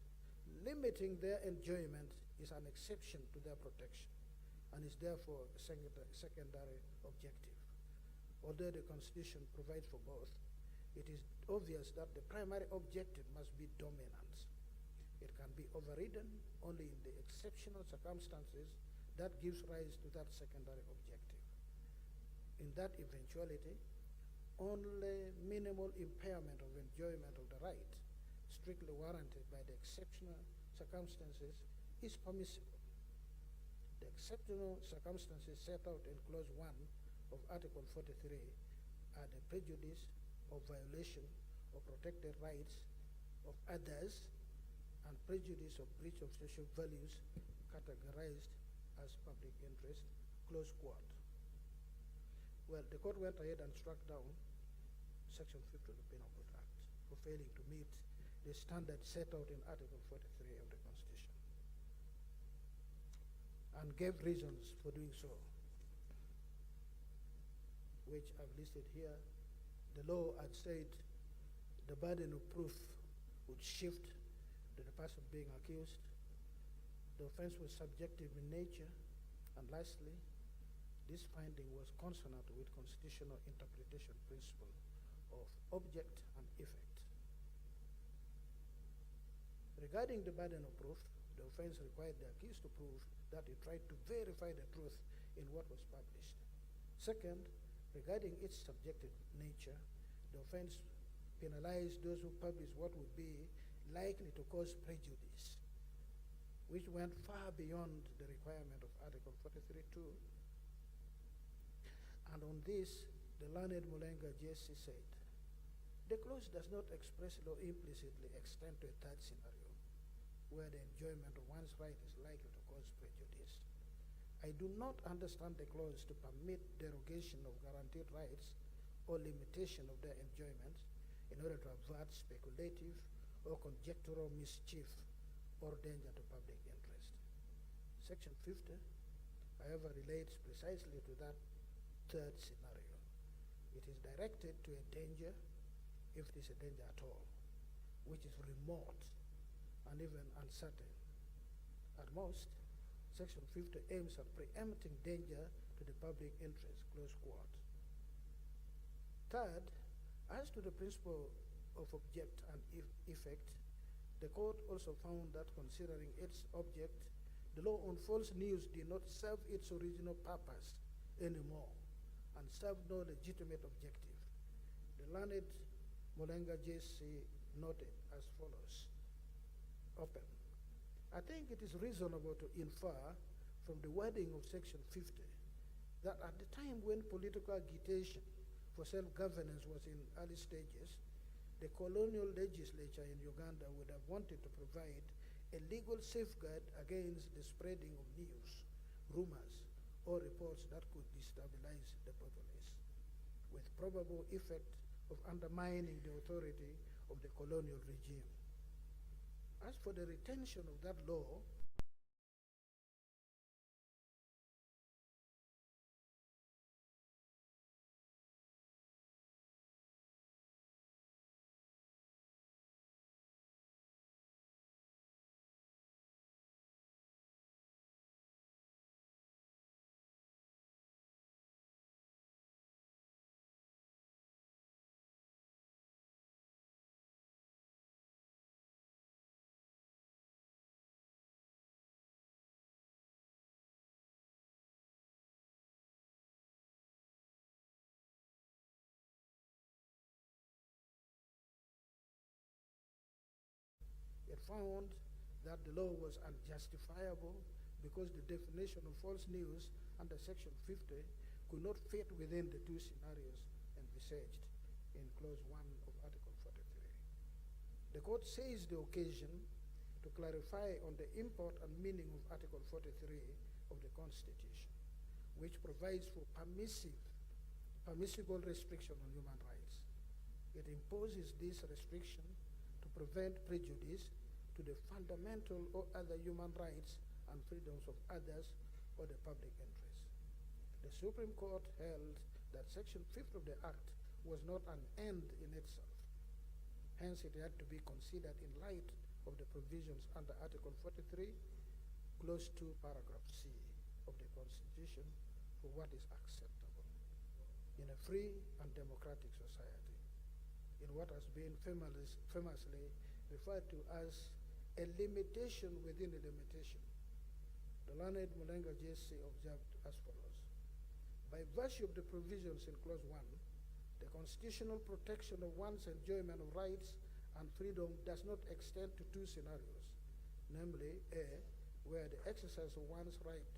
limiting their enjoyment is an exception to their protection and is therefore a secondary objective. Although the Constitution provides for both, it is obvious that the primary objective must be dominance. It can be overridden only in the exceptional circumstances that gives rise to that secondary objective. In that eventuality, only minimal impairment of enjoyment of the right, strictly warranted by the exceptional circumstances, is permissible. The exceptional circumstances set out in Clause 1 of Article 43 are the prejudice or violation of protected rights of others and prejudice of breach of social values categorized as public interest, close quote. Well, the court went ahead and struck down Section 50 of the Penal Code Act for failing to meet the standard set out in Article 43 of the Constitution, and gave reasons for doing so, which I've listed here. The law had said the burden of proof would shift to the person being accused. The offense was subjective in nature. And lastly, this finding was consonant with constitutional interpretation principle of object and effect. Regarding the burden of proof, the offense required the accused to prove that he tried to verify the truth in what was published. Second, regarding its subjective nature, the offense penalized those who publish what would be likely to cause prejudice, which went far beyond the requirement of Article 43(2). And on this, the learned Mulenga JC said, the clause does not expressly or implicitly extend to a third scenario, where the enjoyment of one's right is likely to cause prejudice. I do not understand the clause to permit derogation of guaranteed rights or limitation of their enjoyment in order to avert speculative or conjectural mischief or danger to public interest. Section 50, however, relates precisely to that third scenario. It is directed to a danger, if it is a danger at all, which is remote and even uncertain. At most, Section 50 aims at preempting danger to the public interest, close quote. Third, as to the principle of object and effect, the court also found that considering its object, the law on false news did not serve its original purpose anymore and served no legitimate objective. The learned Molenga JC noted as follows, open. I think it is reasonable to infer from the wording of Section 50 that at the time when political agitation for self-governance was in early stages, the colonial legislature in Uganda would have wanted to provide a legal safeguard against the spreading of news, rumors, or reports that could destabilize the populace, with probable effect of undermining the authority of the colonial regime. As for the retention of that law, it found that the law was unjustifiable because the definition of false news under Section 50 could not fit within the two scenarios envisaged in Clause 1 of Article 43. The court seized the occasion to clarify on the import and meaning of Article 43 of the Constitution, which provides for permissible restriction on human rights. It imposes this restriction to prevent prejudice to the fundamental or other human rights and freedoms of others or the public interest. The Supreme Court held that Section 5 of the Act was not an end in itself. Hence, it had to be considered in light of the provisions under Article 43, Clause 2, Paragraph C of the Constitution for what is acceptable in a free and democratic society, in what has been famously referred to as a limitation within a limitation. The learned Molenga JC observed as follows. By virtue of the provisions in Clause 1, the constitutional protection of one's enjoyment of rights and freedom does not extend to two scenarios, namely A, where the exercise of one's right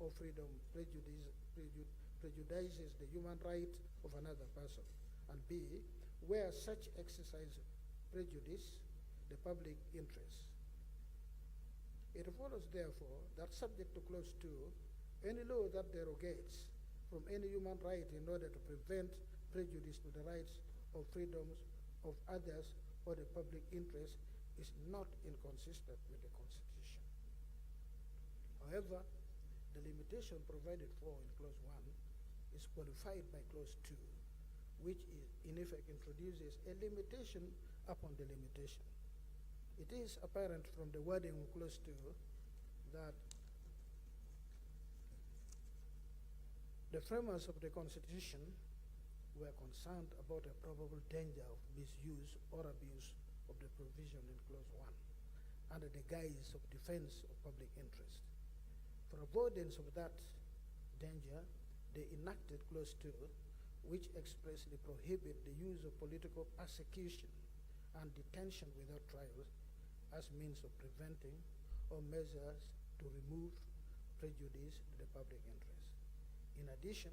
or freedom prejudices the human right of another person, and B, where such exercise prejudice the public interest. It follows, therefore, that subject to Clause 2, any law that derogates from any human right in order to prevent prejudice to the rights or freedoms of others or the public interest is not inconsistent with the Constitution. However, the limitation provided for in Clause 1 is qualified by Clause 2, which in effect introduces a limitation upon the limitation. It is apparent from the wording of Clause 2 that the framers of the Constitution were concerned about a probable danger of misuse or abuse of the provision in Clause 1 under the guise of defense of public interest. For avoidance of that danger, they enacted Clause 2, which expressly prohibit the use of political persecution and detention without trial as means of preventing or measures to remove prejudice to the public interest. In addition,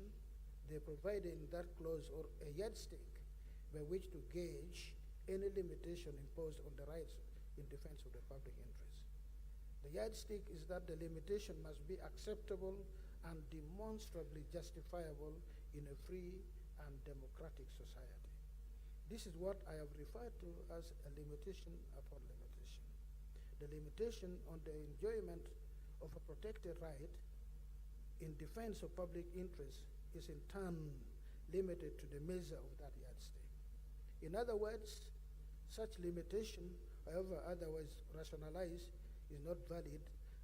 they provided in that clause or a yardstick by which to gauge any limitation imposed on the rights in defense of the public interest. The yardstick is that the limitation must be acceptable and demonstrably justifiable in a free and democratic society. This is what I have referred to as a limitation upon limitation. The limitation on the enjoyment of a protected right in defense of public interest is in turn limited to the measure of that yardstick. In other words, such limitation, however otherwise rationalized, is not valid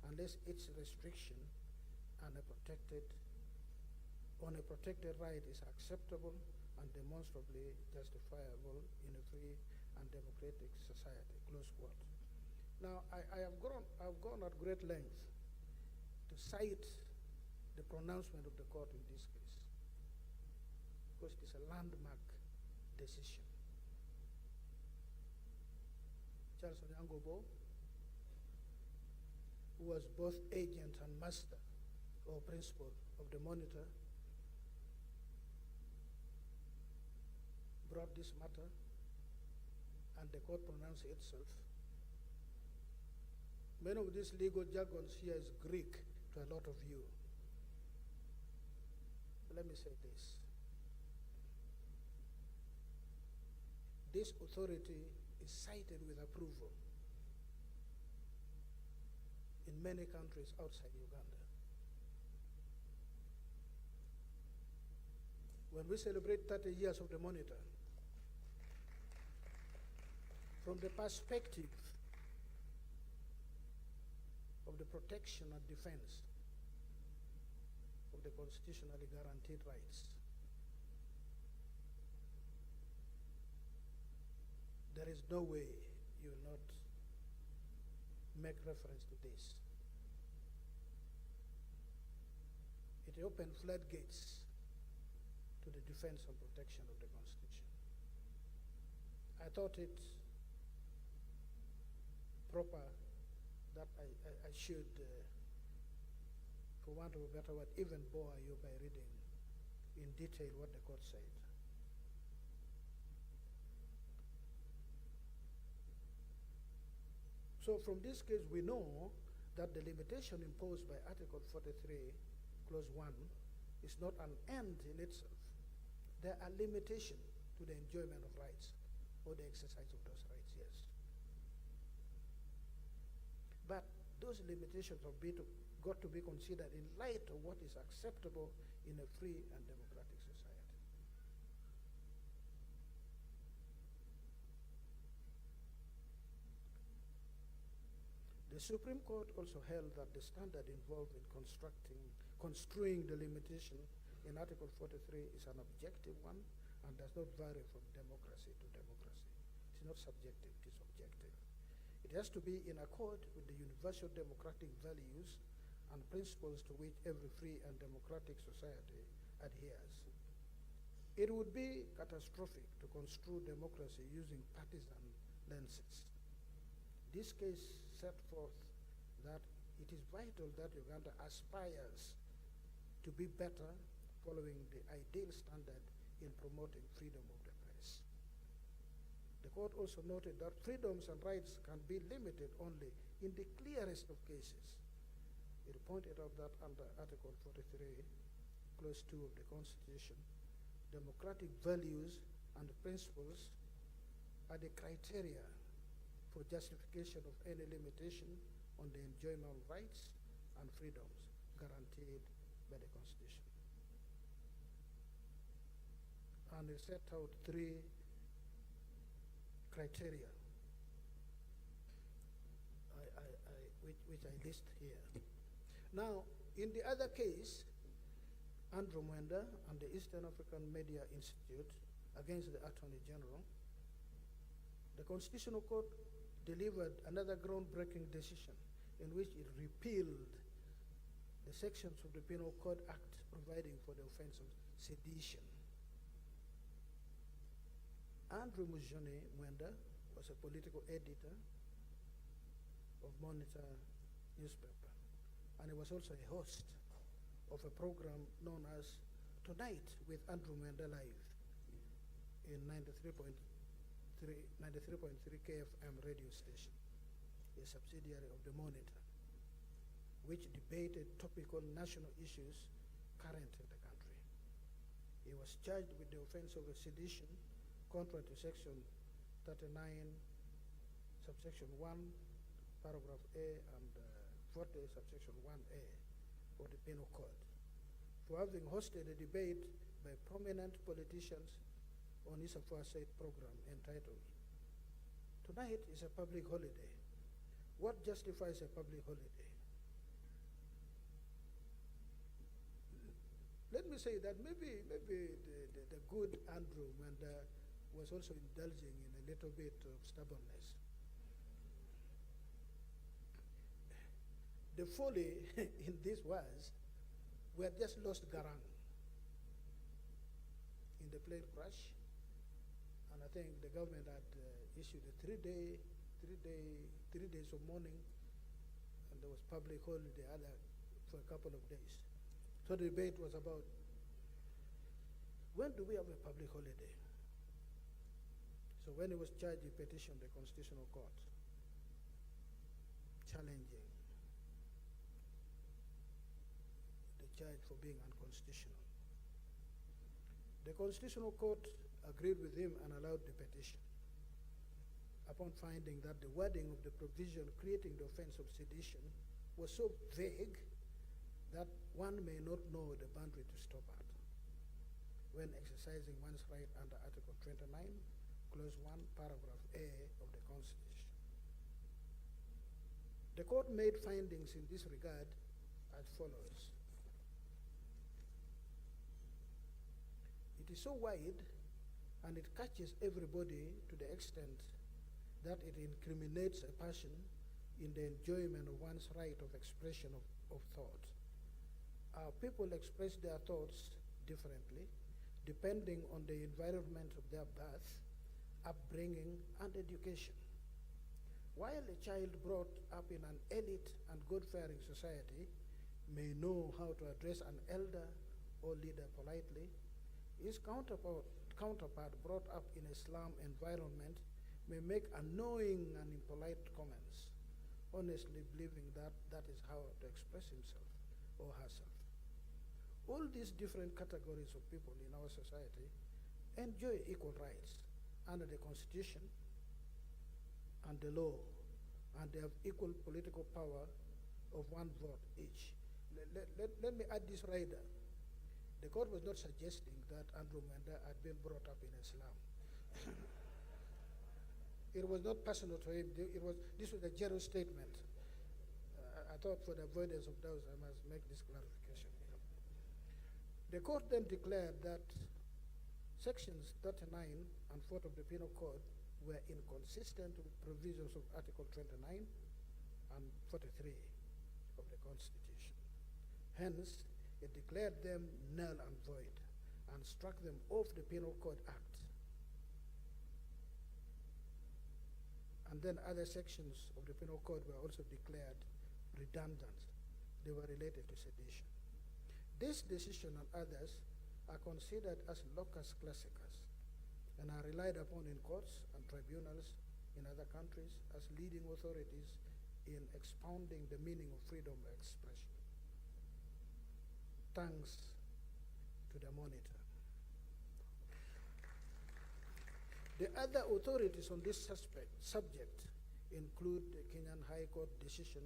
unless its restriction on a protected right is acceptable and demonstrably justifiable in a free and democratic society, close quote. Now, I've gone at great length to cite the pronouncement of the court in this case, because it is a landmark decision. Charles Onyango, who was both agent and master or principal of the Monitor, brought this matter, and the court pronounced itself. Many of these legal jargons here is Greek to a lot of you. Let me say this. This authority is cited with approval in many countries outside Uganda. When we celebrate 30 years of the Monitor, from the perspective of the protection and defense of the constitutionally guaranteed rights, there is no way you will not make reference to this. It opened floodgates to the defense and protection of the Constitution. I thought it proper that I should, for want of a better word, even bore you by reading in detail what the court said. So from this case, we know that the limitation imposed by Article 43, Clause 1, is not an end in itself. There are limitations to the enjoyment of rights or the exercise of those rights, yes. But those limitations have got to be considered in light of what is acceptable in a free and democratic society. The Supreme Court also held that the standard involved in construing the limitation in Article 43 is an objective one and does not vary from democracy to democracy. It's not subjective, it is objective. It has to be in accord with the universal democratic values and principles to which every free and democratic society adheres. It would be catastrophic to construe democracy using partisan lenses. This case set forth that it is vital that Uganda aspires to be better following the ideal standard in promoting freedom of the press. The court also noted that freedoms and rights can be limited only in the clearest of cases. It pointed out that under Article 43, Clause 2 of the Constitution, democratic values and principles are the criteria for justification of any limitation on the enjoyment of rights and freedoms guaranteed by the Constitution. And it set out 3 criteria, which I list here. Now, in the other case, Andrew Mwenda and the Eastern African Media Institute against the Attorney General, the Constitutional Court delivered another groundbreaking decision in which it repealed the sections of the Penal Code Act providing for the offense of sedition. Andrew Mwenda was a political editor of Monitor newspaper, and he was also a host of a program known as Tonight with Andrew Mwenda Live in 93.3 KFM radio station, a subsidiary of the Monitor. which debated topical national issues current in the country. He was charged with the offense of sedition, contrary to Section 39, subsection 1, paragraph A, and 40, subsection 1A of the Penal Code, for having hosted a debate by prominent politicians on his aforesaid program entitled, "Tonight is a public holiday. What justifies a public holiday?" Let me say that maybe the good Andrew Manda was also indulging in a little bit of stubbornness. The folly in this was, we had just lost Garang in the plane crash, and I think the government had issued a 3 days of mourning, and there was public holiday for a couple of days. So the debate was about, when do we have a public holiday? So when he was charged, he petitioned the Constitutional Court, challenging the charge for being unconstitutional. The Constitutional Court agreed with him and allowed the petition, upon finding that the wording of the provision creating the offense of sedition was so vague that one may not know the boundary to stop at when exercising one's right under Article 29, Clause 1, Paragraph A of the Constitution. The court made findings in this regard as follows. It is so wide and it catches everybody to the extent that it incriminates a person in the enjoyment of one's right of expression of thought. Our people express their thoughts differently depending on the environment of their birth, upbringing, and education. While a child brought up in an elite and God-fearing society may know how to address an elder or leader politely, his counterpart brought up in a slum environment may make annoying and impolite comments, honestly believing that that is how to express himself or herself. All these different categories of people in our society enjoy equal rights under the Constitution and the law, and they have equal political power of one vote each. Let me add this rider. The court was not suggesting that Andrew Manda had been brought up in a slum. It was not personal to him. This was a general statement. I thought for the avoidance of doubt, I must make this clarification. The court then declared that sections 39 and 40 of the Penal Code were inconsistent with provisions of Article 29 and 43 of the Constitution. Hence, it declared them null and void and struck them off the Penal Code Act. And then other sections of the Penal Code were also declared redundant. They were related to sedition. This decision and others are considered as locus classicus and are relied upon in courts and tribunals in other countries as leading authorities in expounding the meaning of freedom of expression. Thanks to the monitor. The other authorities on this subject include the Kenyan High Court decision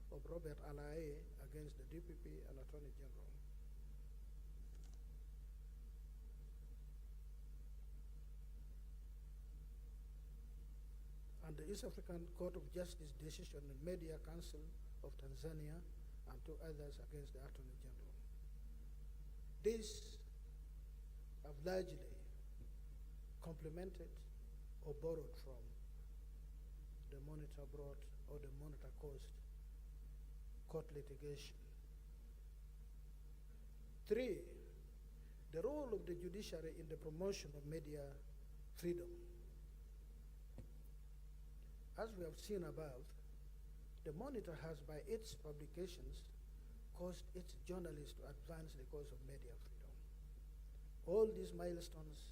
of Robert Alae against the DPP and Attorney General. And the East African Court of Justice decision in Media Council of Tanzania and two others against the Attorney General. These have largely complemented or borrowed from the monitor brought or the monitor caused court litigation. 3, the role of the judiciary in the promotion of media freedom. As we have seen above, the monitor has by its publications caused its journalists to advance the cause of media freedom. All these milestones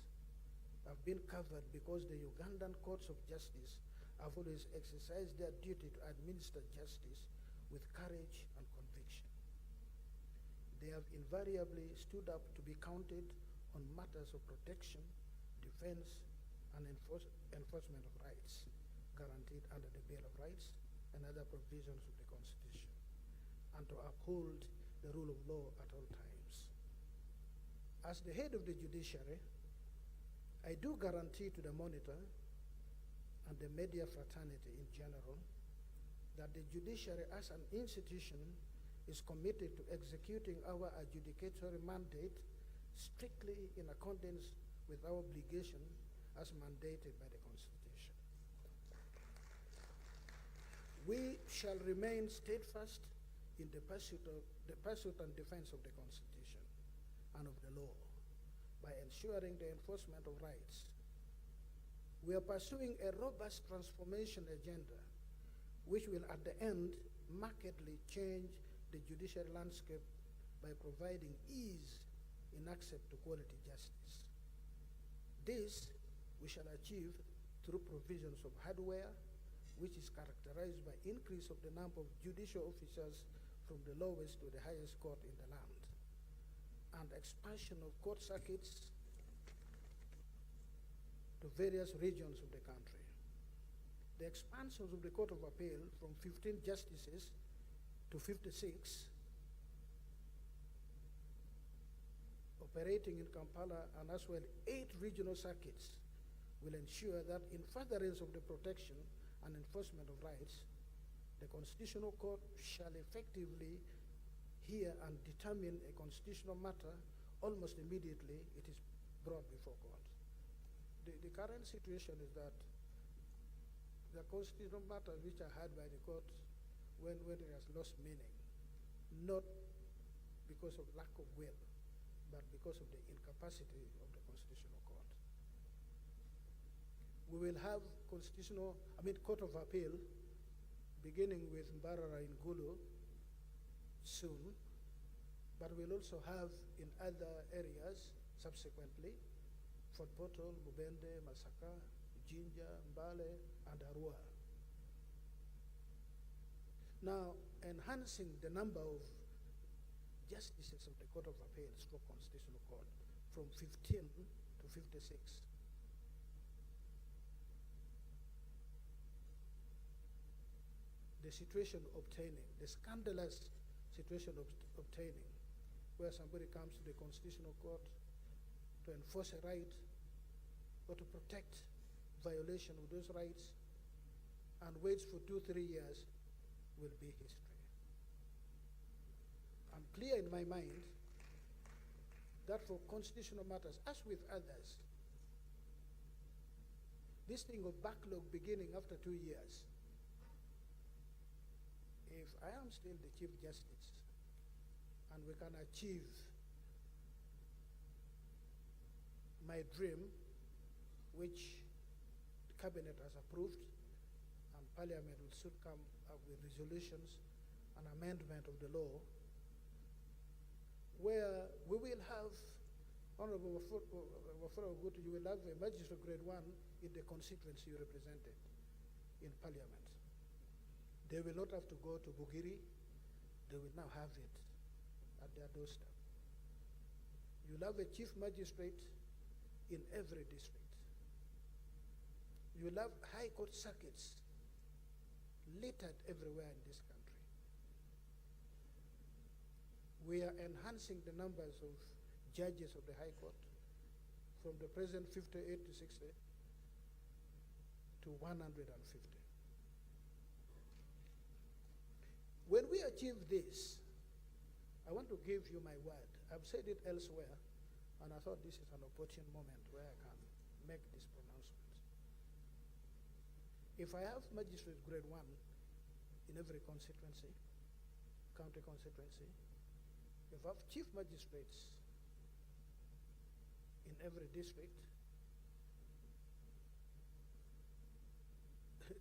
have been covered because the Ugandan courts of justice have always exercised their duty to administer justice with courage and conviction. they have invariably stood up to be counted on matters of protection, defense, and enforcement of rights guaranteed under the Bill of Rights and other provisions of the Constitution, and to uphold the rule of law at all times. As the head of the judiciary, I do guarantee to the monitor and the media fraternity in general that the judiciary as an institution is committed to executing our adjudicatory mandate strictly in accordance with our obligation as mandated by the Constitution. We shall remain steadfast in the pursuit and defense of the Constitution and of the law by ensuring the enforcement of rights. We are pursuing a robust transformation agenda which will at the end markedly change the judicial landscape by providing ease in access to quality justice. This we shall achieve through provisions of hardware, which is characterized by increase of the number of judicial officers from the lowest to the highest court in the land, and expansion of court circuits to various regions of the country. The expansion of the Court of Appeal from 15 justices to 56, operating in Kampala, and as well 8 regional circuits, will ensure that in furtherance of the protection and enforcement of rights, the Constitutional Court shall effectively hear and determine a constitutional matter almost immediately it is brought before court. The current situation is that the constitutional matters which are heard by the court when it has lost meaning, not because of lack of will, but because of the incapacity of the Constitutional Court. We will have Court of Appeal, beginning with Mbarara in Gulu soon, but we'll also have in other areas subsequently, Fort Portal, Mubende, Masaka, Jinja, Mbale, and Arua. Now, enhancing the number of justices of the Court of Appeal, stroke Constitutional Court, from 15 to 56. The situation obtaining, the scandalous situation of obtaining, where somebody comes to the Constitutional Court to enforce a right or to protect violation of those rights and waits for 2-3 years will be history. I'm clear in my mind that for constitutional matters, as with others, this thing of backlog beginning after 2 years, if I am still the Chief Justice and we can achieve my dream, which the Cabinet has approved, and Parliament will soon come up with resolutions and amendment of the law, where we will have, Honorable Wafula Ogutu, you will have a magistrate grade 1 in the constituency you represented in Parliament. They will not have to go to Bugiri, they will now have it at their doorstep. You'll have a chief magistrate in every district. You'll have high court circuits littered everywhere in this country. We are enhancing the numbers of judges of the High Court from the present 58 to 60 to 150. When we achieve this, I want to give you my word. I've said it elsewhere, and I thought this is an opportune moment where I can make this pronouncement. If I have magistrate grade 1 in every constituency, county constituency, if I have chief magistrates in every district,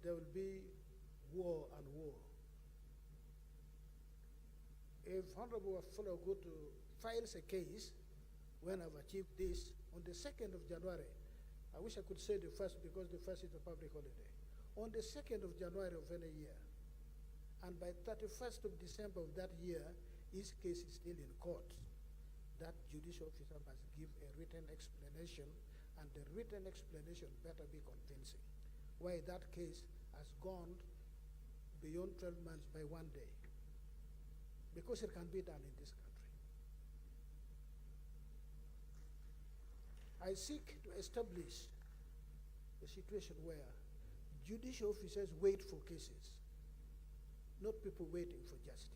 there will be war and war. If Honorable Wafula Ogutu files a case when I've achieved this on the 2nd of January, I wish I could say the 1st because the 1st is a public holiday, on the 2nd of January of any year, and by 31st of December of that year, his case is still in court, that judicial officer must give a written explanation, and the written explanation better be convincing. Why that case has gone beyond 12 months by 1 day. Because it can be done in this country. I seek to establish a situation where judicial officers wait for cases, not people waiting for justice.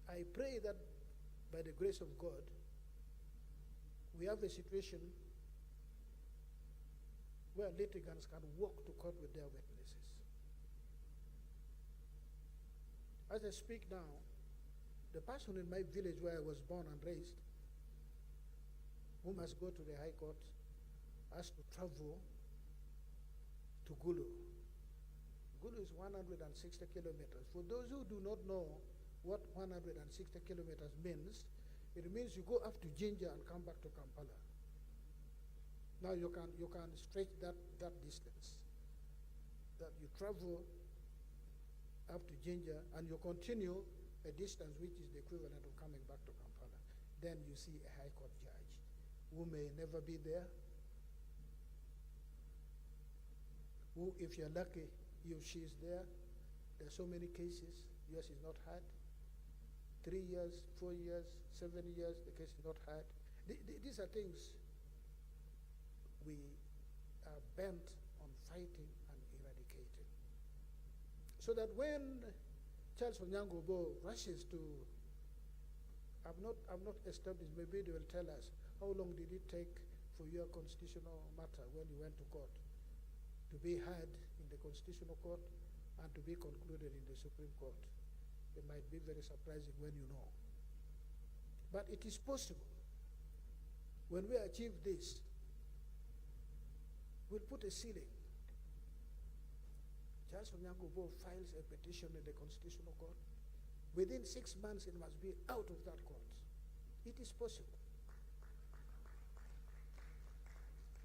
I pray that by the grace of God, we have a situation where litigants can walk to court with their witnesses. As I speak now, the person in my village where I was born and raised, who must go to the High Court, has to travel to Gulu. Gulu is 160 kilometers. For those who do not know what 160 kilometers means, it means you go up to Jinja and come back to Kampala. Now you can stretch that distance. That you travel up to Jinja and you continue a distance which is the equivalent of coming back to Kampala. Then you see a High Court judge who may never be there, who, if you're lucky, he or she is there. There are so many cases, yours is not heard. 3 years, 4 years, 7 years, the case is not heard. These are things we are bent on fighting and eradicating. So that when Charles Onyango Bo rushes to, I've not established, maybe they will tell us, how long did it take for your constitutional matter when you went to court to be heard in the Constitutional Court and to be concluded in the Supreme Court? It might be very surprising when you know. But it is possible. When we achieve this, we'll put a ceiling. Charles Onyango Bo files a petition in the Constitutional Court. Within 6 months, it must be out of that court. It is possible.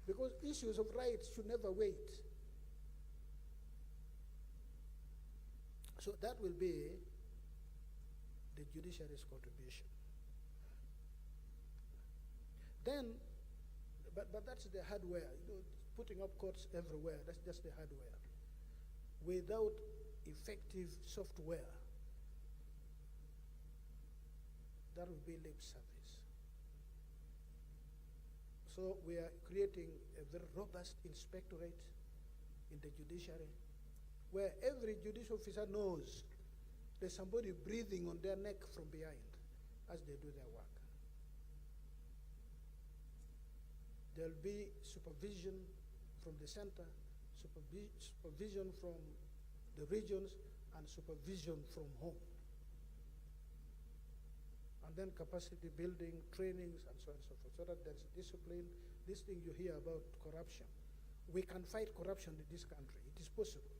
Because issues of rights should never wait. So that will be the judiciary's contribution. Then, but that's the hardware. Putting up courts everywhere, that's just the hardware. Without effective software, that will be lip service. So we are creating a very robust inspectorate in the judiciary, where every judicial officer knows there's somebody breathing on their neck from behind as they do their work. There'll be supervision from the center, supervision from the regions, and supervision from home. And then capacity building, trainings, and so on and so forth, so that there's discipline. This thing you hear about corruption, we can fight corruption in this country. It is possible.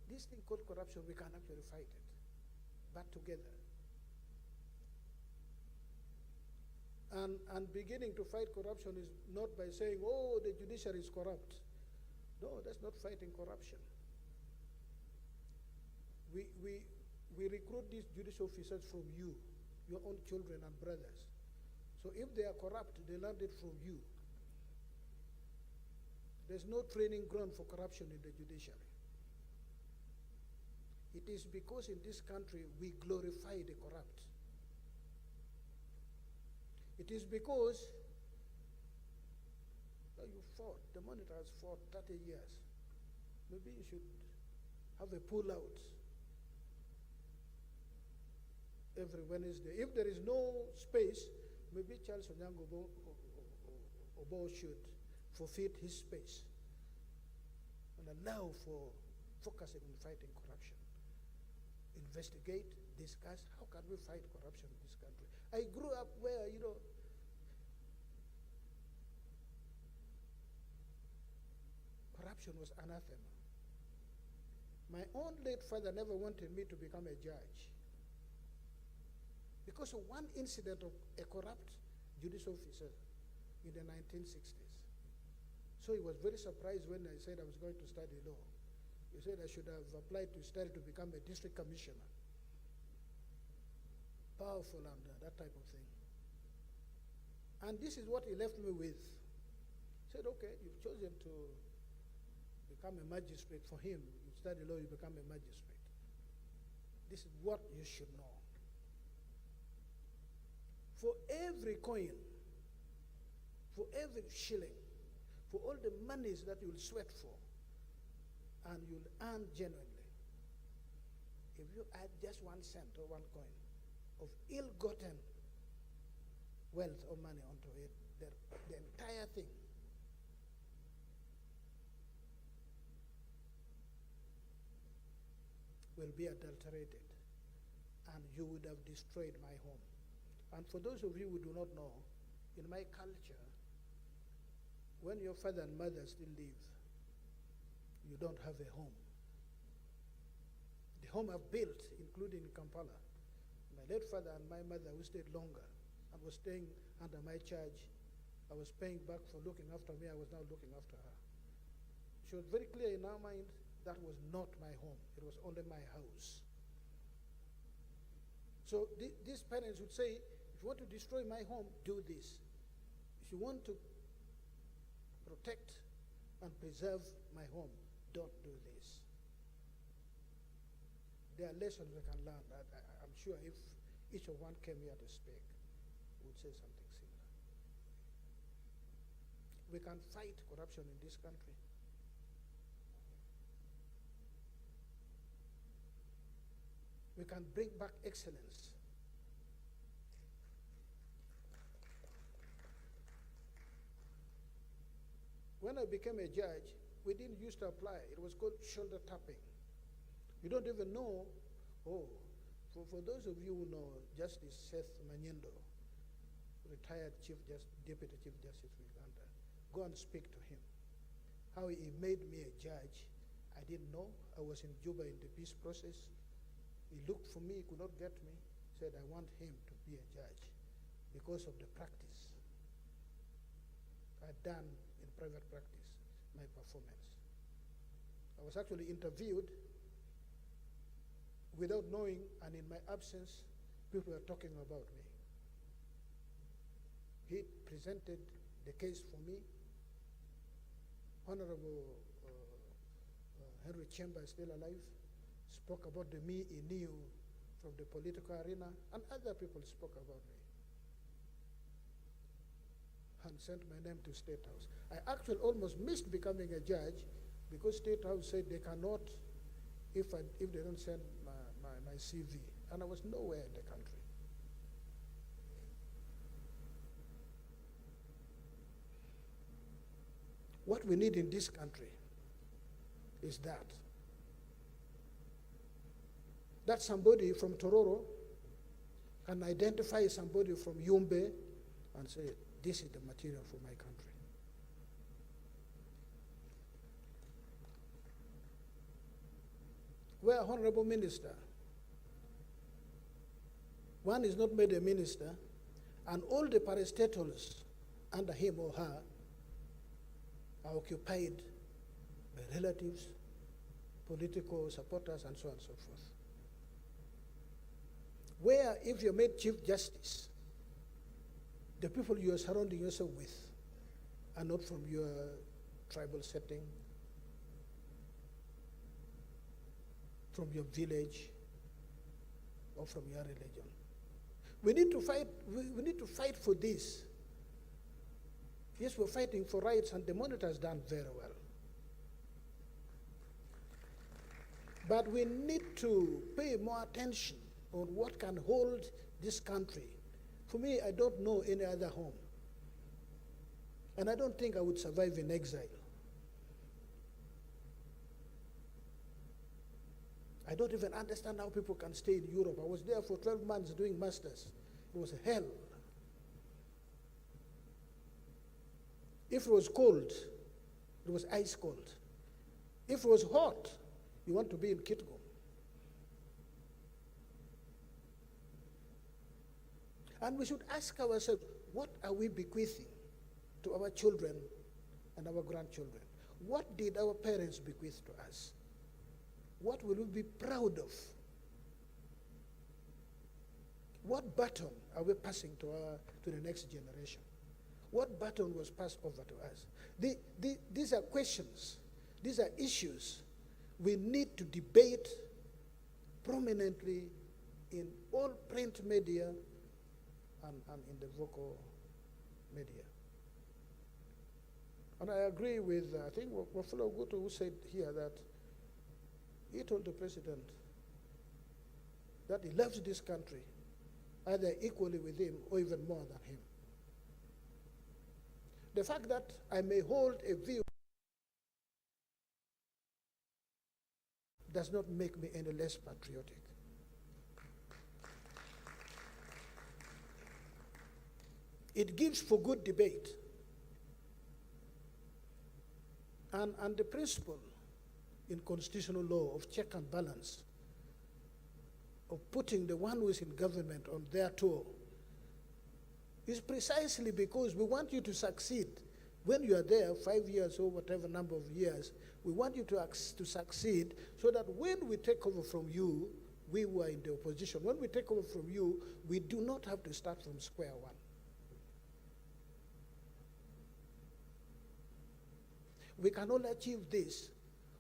This thing called corruption, we can actually fight it, but together. And beginning to fight corruption is not by saying, oh, the judiciary is corrupt. No, that's not fighting corruption. We recruit these judicial officers from you, your own children and brothers. So if they are corrupt, they learned it from you. There's no training ground for corruption in the judiciary. It is because in this country we glorify the corrupt. It is because you fought, the monitor has fought 30 years. Maybe you should have a pull-out every Wednesday. If there is no space, maybe Charles Onyango Bo should forfeit his space and allow for focusing on fighting corruption. Investigate, discuss, how can we fight corruption in this country? I grew up where, corruption was anathema. My own late father never wanted me to become a judge because of one incident of a corrupt judicial officer in the 1960s. So he was very surprised when I said I was going to study law. He said I should have applied to study to become a district commissioner. Powerful and that type of thing. And this is what he left me with. He said, okay, you've chosen to become a magistrate. For him, you study law, you become a magistrate. This is what you should know. For every coin, for every shilling, for all the monies that you'll sweat for, and you'll earn genuinely, if you add just 1 cent or 1 coin of ill-gotten wealth or money onto it, the entire thing will be adulterated, and you would have destroyed my home. And for those of you who do not know, in my culture, when your father and mother still live, you don't have a home. The home I've built, including in Kampala, my late father and my mother, who stayed longer and was staying under my charge, I was paying back for looking after me, I was now looking after her. She was very clear in our mind that was not my home, it was only my house. So these parents would say, if you want to destroy my home, do this. If you want to protect and preserve my home, don't do this. There are lessons we can learn. I'm sure if each of one came here to speak, we would say something similar. We can fight corruption in this country. We can bring back excellence. When I became a judge, we didn't used to apply. It was called shoulder tapping. You don't even know. Oh, for those of you who know Justice Seth Manyendo, retired Deputy Chief Justice of Uganda, go and speak to him. How he made me a judge, I didn't know. I was in Juba in the peace process. He looked for me, he could not get me. Said, I want him to be a judge because of the practice I'd done in private practice, my performance. I was actually interviewed without knowing, and in my absence, people were talking about me. He presented the case for me. Honorable Henry Chamber is still alive, spoke about the me he knew from the political arena, and other people spoke about me and sent my name to State House. I actually almost missed becoming a judge because State House said they cannot if they don't send my CV, and I was nowhere in the country. What we need in this country is that somebody from Tororo can identify somebody from Yumbe and say, this is the material for my country. Where Honorable Minister, one is not made a minister, and all the parastatals under him or her are occupied by relatives, political supporters, and so on and so forth. Where if you're made Chief Justice, the people you are surrounding yourself with are not from your tribal setting, from your village, or from your religion. We need to fight. We need to fight for this. Yes, we're fighting for rights, and the monitor has done very well. But we need to pay more attention on what can hold this country. For me, I don't know any other home. And I don't think I would survive in exile. I don't even understand how people can stay in Europe. I was there for 12 months doing masters. It was hell. If it was cold, it was ice cold. If it was hot, you want to be in Kitgum. And we should ask ourselves, what are we bequeathing to our children and our grandchildren. What did our parents bequeath to us? What will we be proud of? What baton are we passing to the next generation? What baton was passed over to us? These are questions. These are issues we need to debate prominently in all print media and in the vocal media. And I agree with, I think, Wafula Ogutu, who said here that he told the president that he loves this country either equally with him or even more than him. The fact that I may hold a view does not make me any less patriotic. It gives for good debate. And the principle in constitutional law of check and balance, of putting the one who is in government on their toe, is precisely because we want you to succeed. When you are there 5 years or whatever number of years, we want you to succeed so that when we take over from you, we were in the opposition. When we take over from you, we do not have to start from square one. We can only achieve this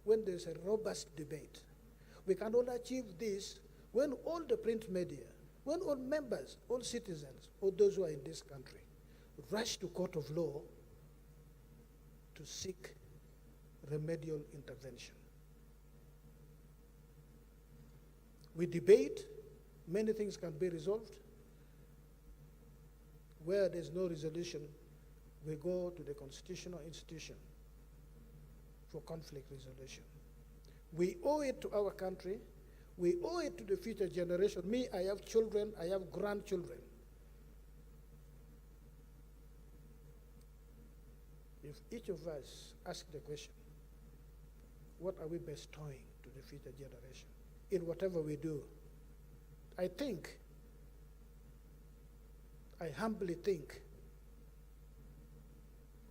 when there's a robust debate. We can only achieve this when all the print media, when all members, all citizens, all those who are in this country, rush to court of law to seek remedial intervention. We debate, many things can be resolved. Where there's no resolution, we go to the constitutional institution for conflict resolution. We owe it to our country. We owe it to the future generation. Me, I have children, I have grandchildren. If each of us ask the question, what are we bestowing to the future generation in whatever we do? I humbly think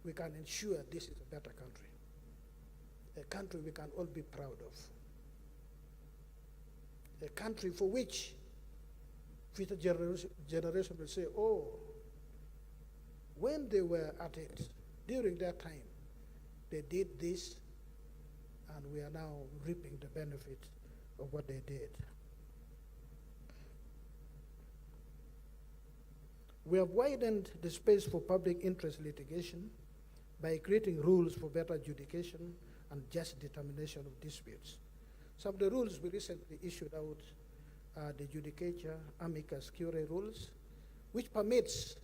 we can ensure this is a better country. A country we can all be proud of. A country for which future generation will say, oh, when they were at it, during that time, they did this, and we are now reaping the benefit of what they did. We have widened the space for public interest litigation by creating rules for better adjudication and just determination of disputes. Some of the rules we recently issued out are the judicature amicus curiae rules, which permits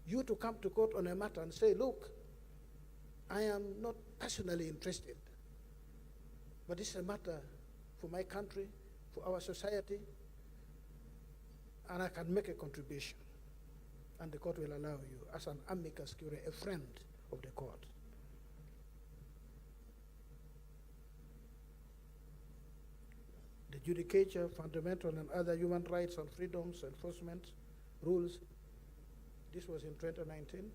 you to come to court on a matter and say, look, I am not personally interested, but this is a matter for my country, for our society, and I can make a contribution. And the court will allow you, as an amicus curiae, a friend of the court. The judicature, fundamental and other human rights and freedoms enforcement rules, this was in 2019,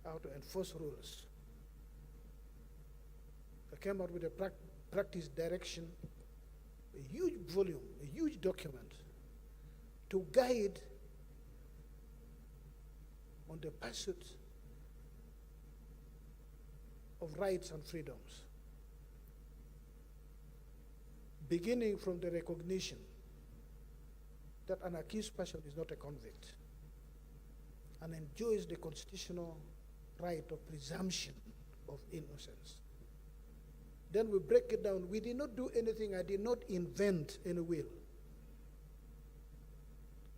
how to enforce rules. I came out with a practice direction, a huge volume, a huge document to guide on the pursuit of rights and freedoms, beginning from the recognition that an accused person is not a convict and enjoys the constitutional right of presumption of innocence. Then we break it down. We did not do anything. I did not invent any will.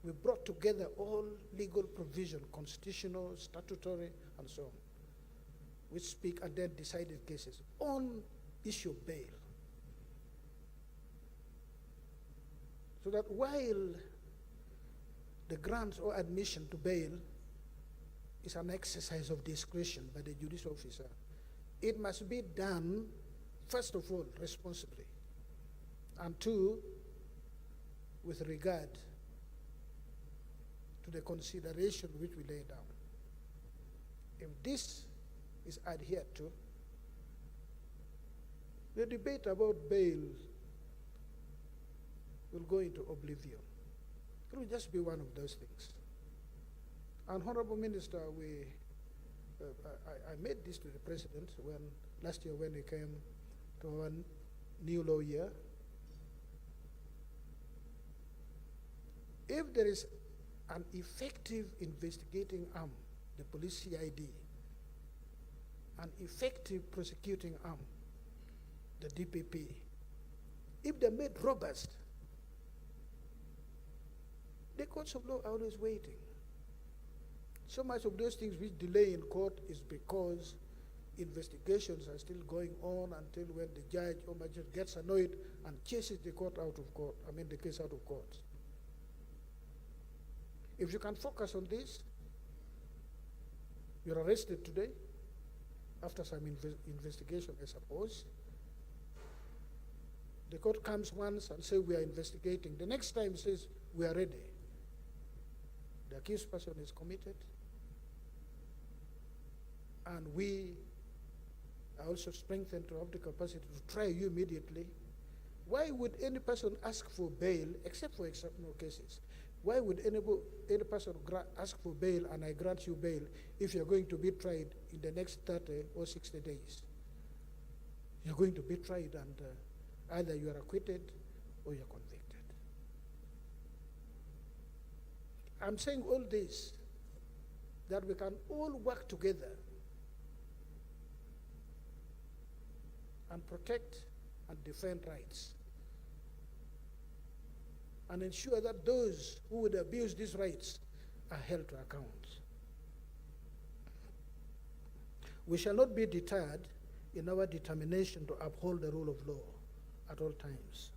We brought together all legal provision, constitutional, statutory, and so on, which speak and then decided cases on issue of bail. So that while the grant or admission to bail is an exercise of discretion by the judicial officer, it must be done, first of all, responsibly, and two, with regard to the consideration which we lay down. If this is adhered to. The debate about bail will go into oblivion. It will just be one of those things. And Honorable Minister, I made this to the President last year when he came to our new law year. If there is an effective investigating arm, the police CID, an effective prosecuting arm, the DPP, if they're made robust, the courts of law are always waiting. So much of those things which delay in court is because investigations are still going on until when the judge or magistrate gets annoyed and chases the case out of court. If you can focus on this, you're arrested today after some investigation, I suppose. The court comes once and says, we are investigating. The next time says, we are ready. The accused person is committed. And we are also strengthened to have the capacity to try you immediately. Why would any person ask for bail, except for exceptional cases? Why would any person ask for bail and I grant you bail if you're going to be tried in the next 30 or 60 days? You're going to be tried and either you are acquitted or you're convicted. I'm saying all this, that we can all work together and protect and defend rights and ensure that those who would abuse these rights are held to account. We shall not be deterred in our determination to uphold the rule of law at all times,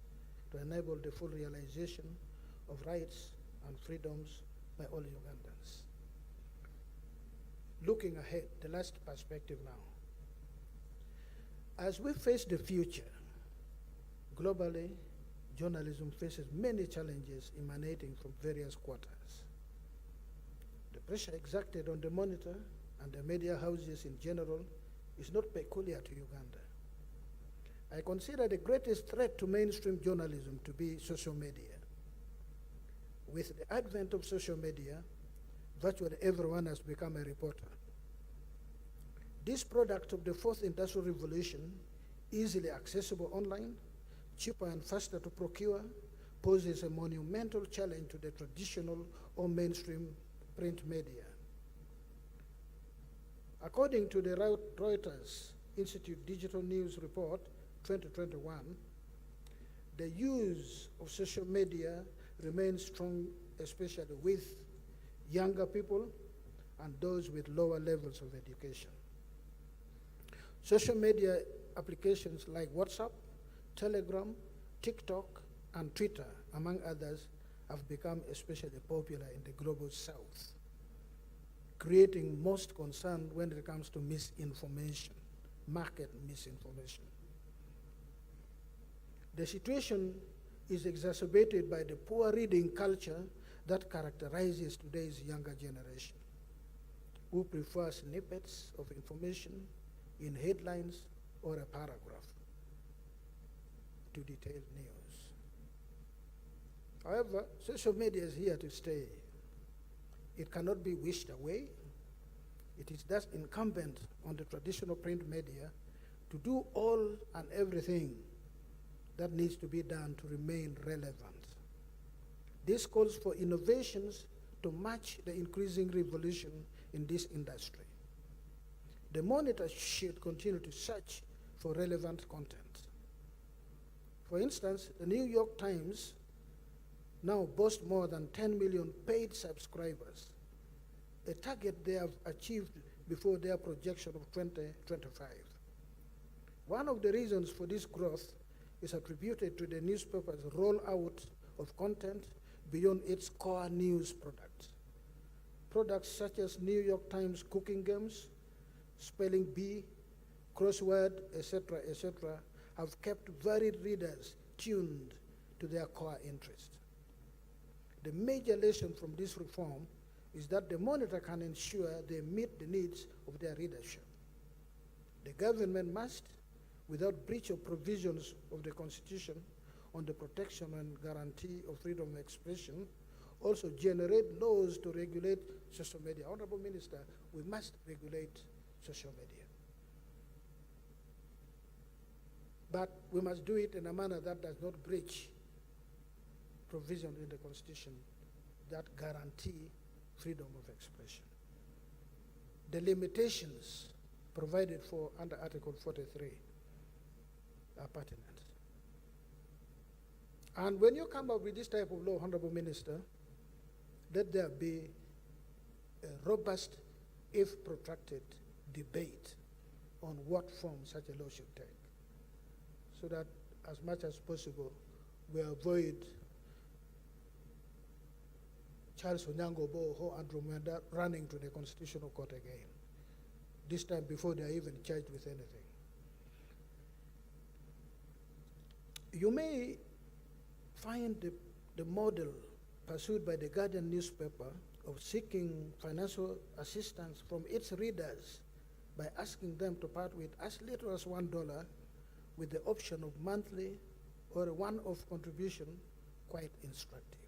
to enable the full realization of rights and freedoms by all Ugandans. Looking ahead, the last perspective now. As we face the future, globally, journalism faces many challenges emanating from various quarters. The pressure exerted on the Monitor and the media houses in general is not peculiar to Uganda. I consider the greatest threat to mainstream journalism to be social media. With the advent of social media, virtually everyone has become a reporter. This product of the fourth industrial revolution, easily accessible online, cheaper and faster to procure, poses a monumental challenge to the traditional or mainstream print media. According to the Reuters Institute Digital News Report 2021, the use of social media remains strong, especially with younger people and those with lower levels of education. Social media applications like WhatsApp, Telegram, TikTok, and Twitter, among others, have become especially popular in the global south, creating most concern when it comes to misinformation, market misinformation. The situation is exacerbated by the poor reading culture that characterizes today's younger generation, who prefer snippets of information in headlines or a paragraph to detailed news. However, social media is here to stay. It cannot be wished away. It is thus incumbent on the traditional print media to do all and everything that needs to be done to remain relevant. This calls for innovations to match the increasing revolution in this industry. The Monitor should continue to search for relevant content. For instance, the New York Times now boasts more than 10 million paid subscribers, a target they have achieved before their projection of 2025. One of the reasons for this growth is attributed to the newspaper's rollout of content beyond its core news products. Products such as New York Times cooking games, spelling bee, crossword, etc., have kept varied readers tuned to their core interest. The major lesson from this reform is that the Monitor can ensure they meet the needs of their readership. The government must, without breach of provisions of the Constitution on the protection and guarantee of freedom of expression, also generate laws to regulate social media. Honorable Minister, we must regulate social media. But we must do it in a manner that does not breach provisions in the Constitution that guarantee freedom of expression. The limitations provided for under Article 43 are pertinent. And when you come up with this type of law, Honorable Minister, let there be a robust, if protracted, debate on what form such a law should take, so that as much as possible we avoid Charles Onyango Boho and Romanda running to the Constitutional Court again, this time before they are even charged with anything. You may find the model pursued by the Guardian newspaper of seeking financial assistance from its readers by asking them to part with as little as $1 with the option of monthly or a one-off contribution quite instructive.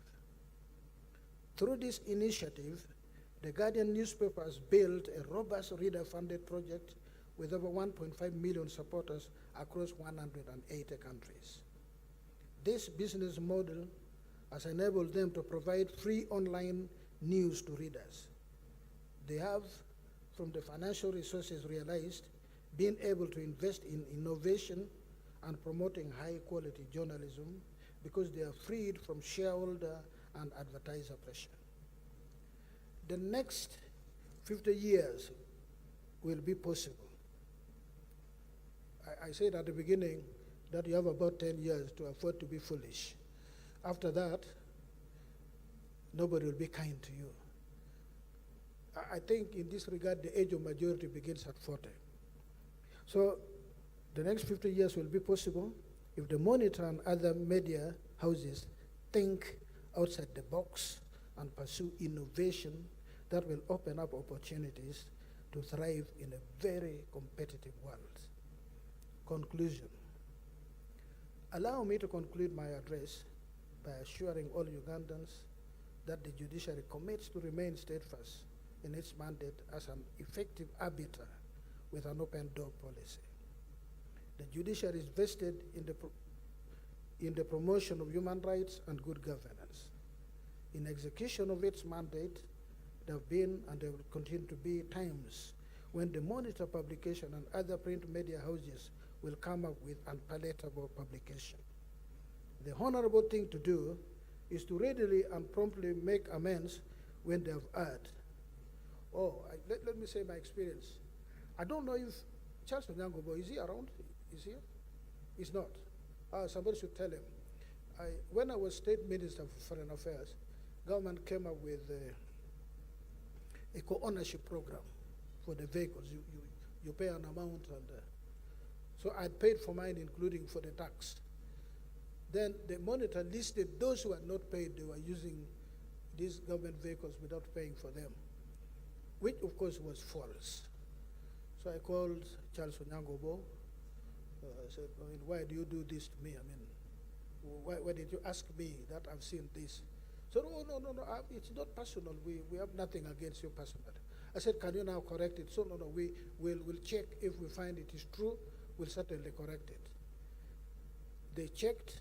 Through this initiative, the Guardian newspaper has built a robust reader-funded project with over 1.5 million supporters across 180 countries. This business model has enabled them to provide free online news to readers. They have, from the financial resources realized, been able to invest in innovation and promoting high-quality journalism because they are freed from shareholder and advertiser pressure. The next 50 years will be possible. I said at the beginning that you have about 10 years to afford to be foolish. After that, nobody will be kind to you. I think in this regard, the age of majority begins at 40. So the next 50 years will be possible if the Monitor and other media houses think outside the box and pursue innovation that will open up opportunities to thrive in a very competitive world. Conclusion. Allow me to conclude my address by assuring all Ugandans that the judiciary commits to remain steadfast in its mandate as an effective arbiter with an open door policy. The judiciary is vested in the promotion of human rights and good governance. In execution of its mandate, there have been and there will continue to be times when the Monitor publication and other print media houses will come up with unpalatable publication. The honorable thing to do is to readily and promptly make amends when they have erred. Let me say my experience. I don't know if Charles Onyango, is he around? Is he here? He's not. Somebody should tell him. When I was State Minister for Foreign Affairs, government came up with a co-ownership program for the vehicles. You pay an amount, and so I paid for mine, including for the tax. Then the Monitor listed those who had not paid. They were using these government vehicles without paying for them, which of course was false. So I called Charles Onyango. I said, why do you do this to me? Why did you ask me that I've seen this? So no, it's not personal. We have nothing against you personally. I said, can you now correct it? So no, we'll check. If we find it is true, we'll certainly correct it. They checked,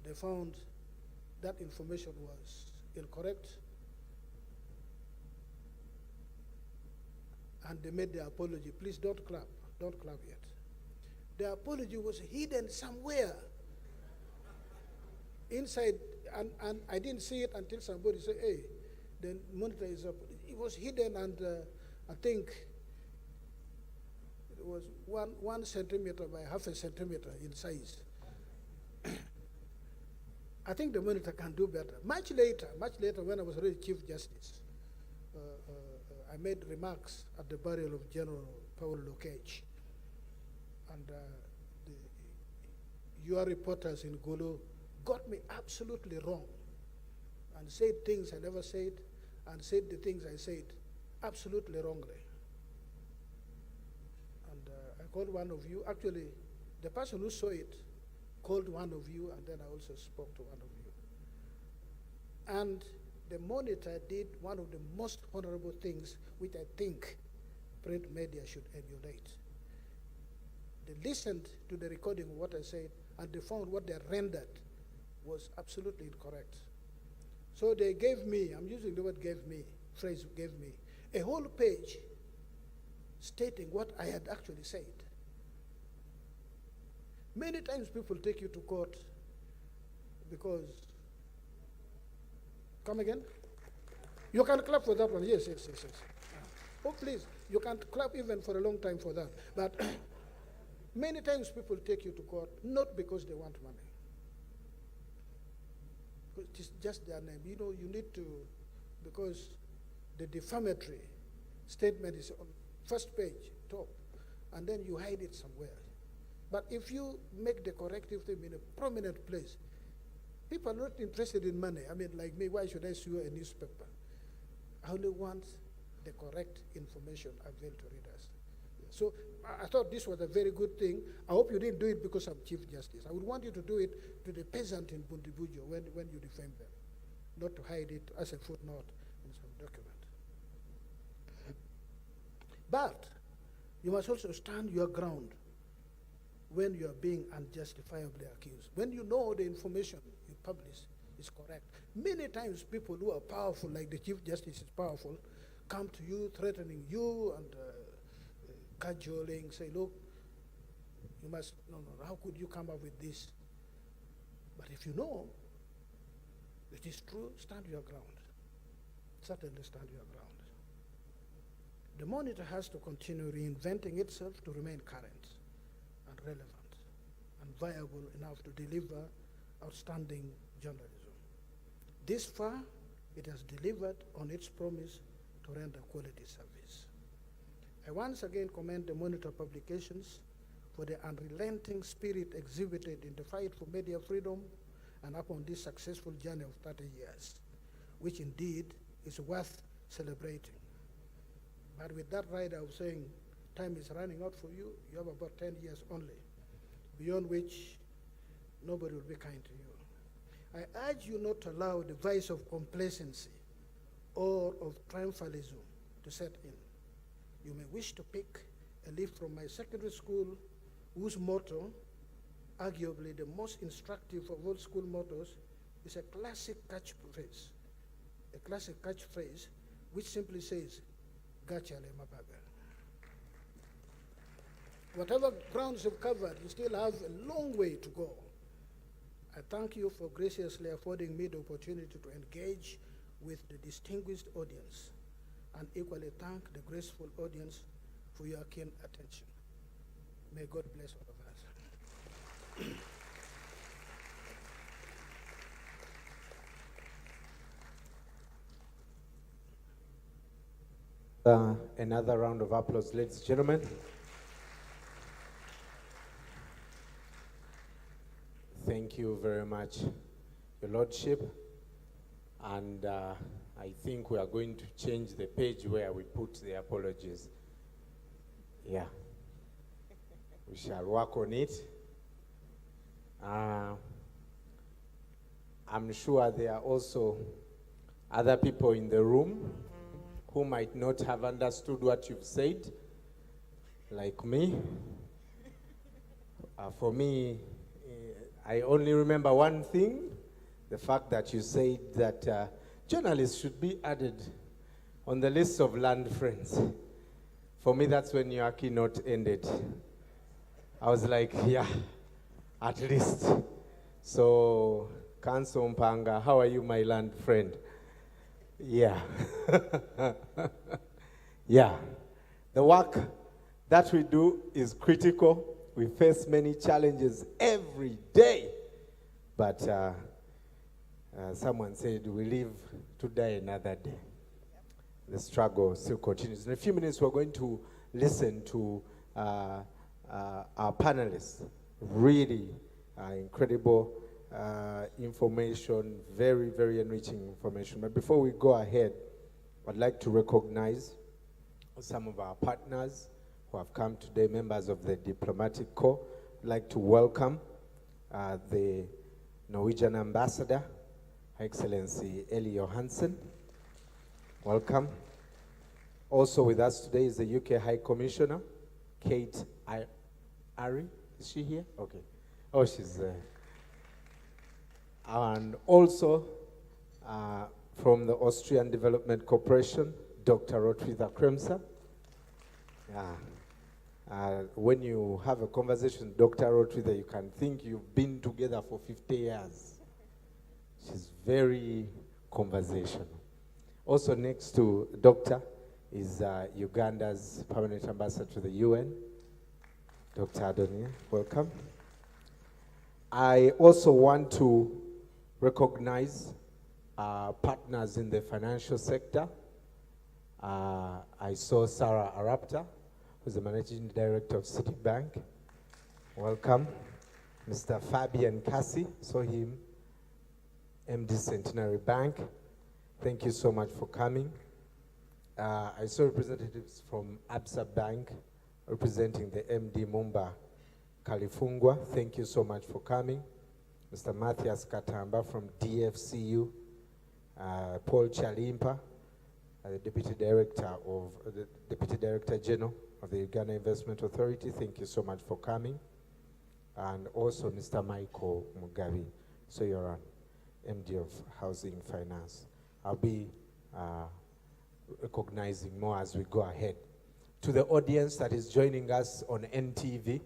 they found that information was incorrect, and they made their apology. Please don't clap yet. The apology was hidden somewhere inside, and I didn't see it until somebody said, hey, the Monitor is up. It was hidden, and I think it was 1 centimeter by half a centimeter in size. I think the Monitor can do better. Much later, when I was already Chief Justice, I made remarks at the burial of General Paul Lokech. And your reporters in Gulu got me absolutely wrong and said things I never said and said the things I said absolutely wrongly. And I called one of you. Actually, the person who saw it called one of you, and then I also spoke to one of you. And the monitor did one of the most honorable things, which I think print media should emulate. They listened to the recording of what I said, and they found what they rendered was absolutely incorrect. So they gave me, I'm using the word phrase gave me, a whole page stating what I had actually said. Many times people take you to court because, come again? You can clap for that one, yes. Oh, please, you can clap even for a long time for that. But many times people take you to court not because they want money. It's just their name. You know, you need to, because the defamatory statement is on first page, top, and then you hide it somewhere. But if you make the corrective thing in a prominent place, people are not interested in money. I mean, like me, why should I sue a newspaper? I only want the correct information available to readers. So I thought this was a very good thing. I hope you didn't do it because I'm Chief Justice. I would want you to do it to the peasant in Bundibujo when you defame them, not to hide it as a footnote in some document. But you must also stand your ground when you are being unjustifiably accused. When you know the information you publish is correct. Many times people who are powerful, like the Chief Justice is powerful, come to you threatening you and cajoling, say, look, you must, no, how could you come up with this? But if you know it is true, stand your ground. Certainly stand your ground. The Monitor has to continue reinventing itself to remain current and relevant and viable enough to deliver outstanding journalism. This far, it has delivered on its promise to render quality service. I once again commend the Monitor publications for the unrelenting spirit exhibited in the fight for media freedom and upon this successful journey of 30 years, which indeed is worth celebrating. But with that right, I was saying, time is running out for you. You have about 10 years only, beyond which nobody will be kind to you. I urge you not to allow the vice of complacency or of triumphalism to set in. You may wish to pick a leaf from my secondary school, whose motto, arguably the most instructive of all school mottos, is a classic catchphrase. A classic catchphrase which simply says, Gachale Mabaga. Whatever grounds you've covered, you still have a long way to go. I thank you for graciously affording me the opportunity to engage with the distinguished audience, and equally thank the graceful audience for your keen attention. May God bless all of us. Another round of applause, ladies and gentlemen. Thank you very much, Your Lordship. And I think we are going to change the page where we put the apologies. Yeah. We shall work on it. I'm sure there are also other people in the room who might not have understood what you've said, like me. For me, I only remember one thing, the fact that you said that journalists should be added on the list of land friends. For me, that's when your keynote ended. I was like, yeah, at least. So, Council Mpanga, how are you, my land friend? Yeah. Yeah. The work that we do is critical. We face many challenges every day. But someone said we live to die another day. The struggle still continues. In a few minutes, we're going to listen to our panelists. Really incredible information, very, very enriching information. But before we go ahead, I'd like to recognize some of our partners who have come today, members of the diplomatic corps. I'd like to welcome the Norwegian ambassador, Her Excellency Eli Johansen. Welcome. Also with us today is the UK High Commissioner, Kate Ari. Is she here? Okay. Oh, she's there. And also from the Austrian Development Corporation, Dr. Rotwitha Kremser. When you have a conversation with Dr. Rotwitha, you can think you've been together for 50 years. She's very conversational. Also next to Doctor is Uganda's permanent ambassador to the UN, Dr. Adonia. Welcome. I also want to recognize partners in the financial sector. I saw Sarah Arapta, who's the managing director of Citibank. Welcome. Mr. Fabian Cassi, saw him, MD Centenary Bank. Thank you so much for coming. I saw representatives from Absa Bank representing the MD Mumba Kalifungwa. Thank you so much for coming. Mr. Matthias Katamba from DFCU. Paul Chalimpa, the Deputy Director General of the Uganda Investment Authority. Thank you so much for coming. And also Mr. Michael Mugabe. So you're an MD of Housing Finance. I'll be recognizing more as we go ahead. To the audience that is joining us on NTV,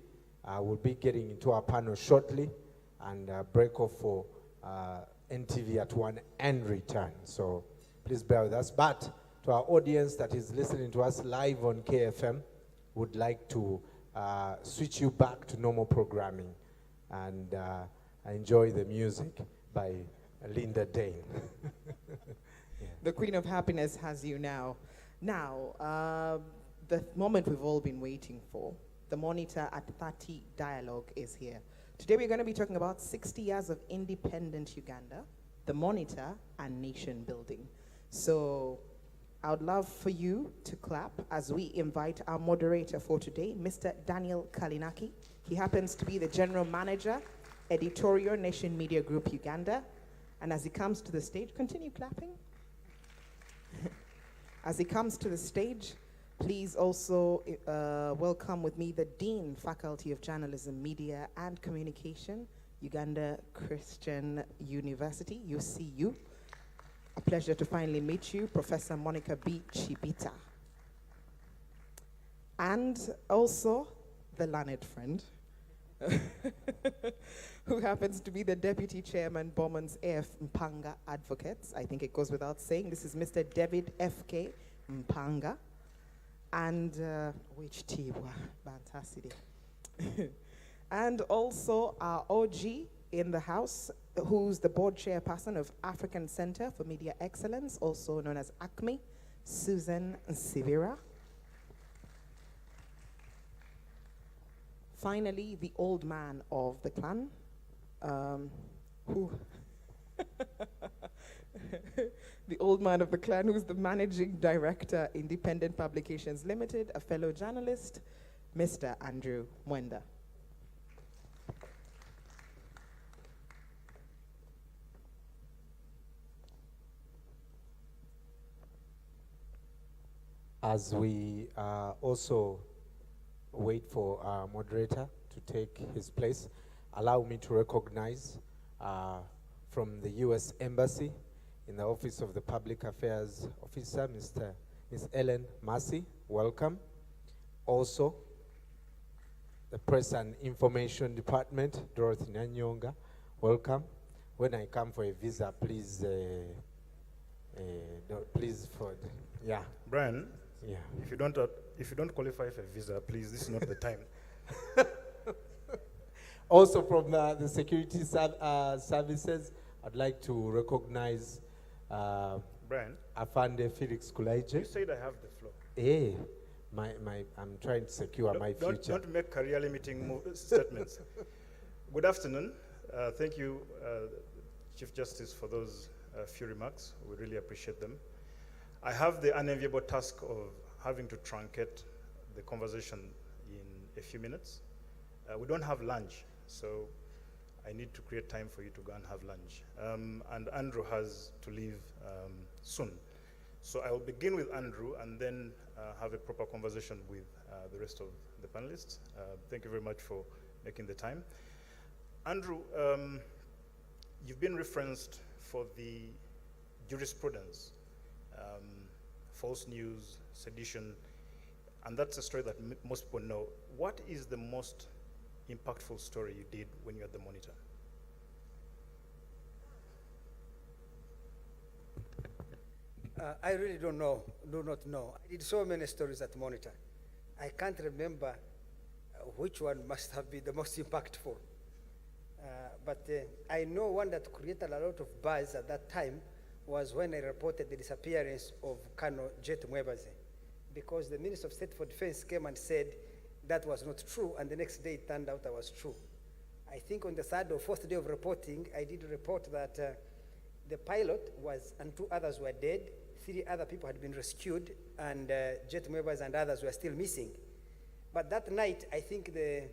we'll be getting into our panel shortly and break off for NTV at 1 and return. So please bear with us. But to our audience that is listening to us live on KFM, would like to switch you back to normal programming and enjoy the music by Linda Dane. Yeah. The Queen of Happiness has you now. Now, the moment we've all been waiting for, the Monitor at 30 dialogue is here. Today we're going to be talking about 60 years of independent Uganda, the Monitor, and nation building. So I would love for you to clap as we invite our moderator for today, Mr. Daniel Kalinaki. He happens to be the General Manager, Editorial Nation Media Group Uganda. And as he comes to the stage, continue clapping. As he comes to the stage, please also welcome with me the Dean, Faculty of Journalism, Media and Communication, Uganda Christian University, UCU. A pleasure to finally meet you, Professor Monica B. Chibita. And also the learned friend, who happens to be the Deputy Chairman, Bowman's AF Mpanga Advocates. I think it goes without saying, this is Mr. David F.K. Mpanga. And which Tibwa Bantasidi. And also our OG in the house, who's the board chairperson of African Center for Media Excellence, also known as ACME, Susan Sivira. Finally, the old man of the clan, the old man of the clan, who's the managing director, Independent Publications Limited, a fellow journalist, Mr. Andrew Mwenda. As we also wait for our moderator to take his place, allow me to recognize from the U.S. Embassy in the Office of the Public Affairs Officer, Ms. Ellen Massey, welcome. Also, the Press and Information Department, Dorothy Nyanyonga, welcome. When I come for a visa, please, please yeah. Brian, yeah. if you don't qualify for a visa, please, this is not the time. Also from the security services, I'd like to recognize Brian, Afande Felix Kulaije. you said I have the floor. Hey, I'm trying to secure my future. Don't make career limiting statements. Good afternoon. Thank you, Chief Justice, for those few remarks. We really appreciate them. I have the unenviable task of having to truncate the conversation in a few minutes. We don't have lunch, so I need to create time for you to go and have lunch. And Andrew has to leave soon. So I will begin with Andrew and then have a proper conversation with the rest of the panelists. Thank you very much for making the time. Andrew, you've been referenced for the jurisprudence, false news, sedition, and that's a story that most people know. What is the most impactful story you did when you were at the Monitor? I really do not know. I did so many stories at Monitor. I can't remember which one must have been the most impactful. But I know one that created a lot of buzz at that time was when I reported the disappearance of Colonel Jet Mwebaze, because the Minister of State for Defense came and said that was not true, and the next day it turned out that was true. I think on the third or fourth day of reporting, I did report that the pilot and 2 others were dead, 3 other people had been rescued, and Jet Mwebaze and others were still missing. But that night, I think the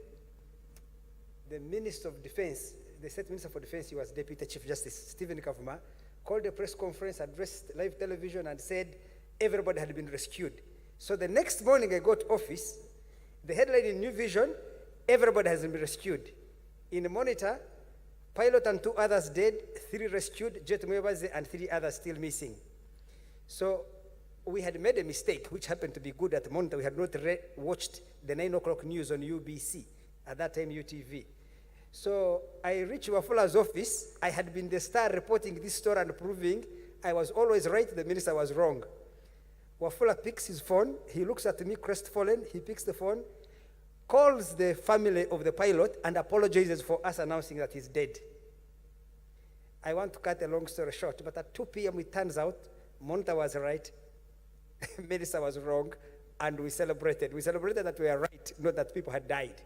Minister of Defense, the State Minister for Defense, he was Deputy Chief Justice Stephen Kavuma, called a press conference, addressed live television, and said everybody had been rescued. So the next morning I got to office, the headline in New Vision, everybody has been rescued. In the Monitor, pilot and 2 others dead, 3 rescued, Jet Mwebaze, and 3 others still missing. So we had made a mistake, which happened to be good at the Monitor. We had not watched the 9 o'clock news on UBC, at that time UTV. So I reached Wafula's office. I had been the star reporting this story and proving I was always right, the minister was wrong. Wafula picks his phone. He looks at me crestfallen. He picks the phone, calls the family of the pilot, and apologizes for us announcing that he's dead. I want to cut a long story short, but at 2 p.m. it turns out Monitor was right, minister was wrong, and we celebrated. We celebrated that we were right, not that people had died.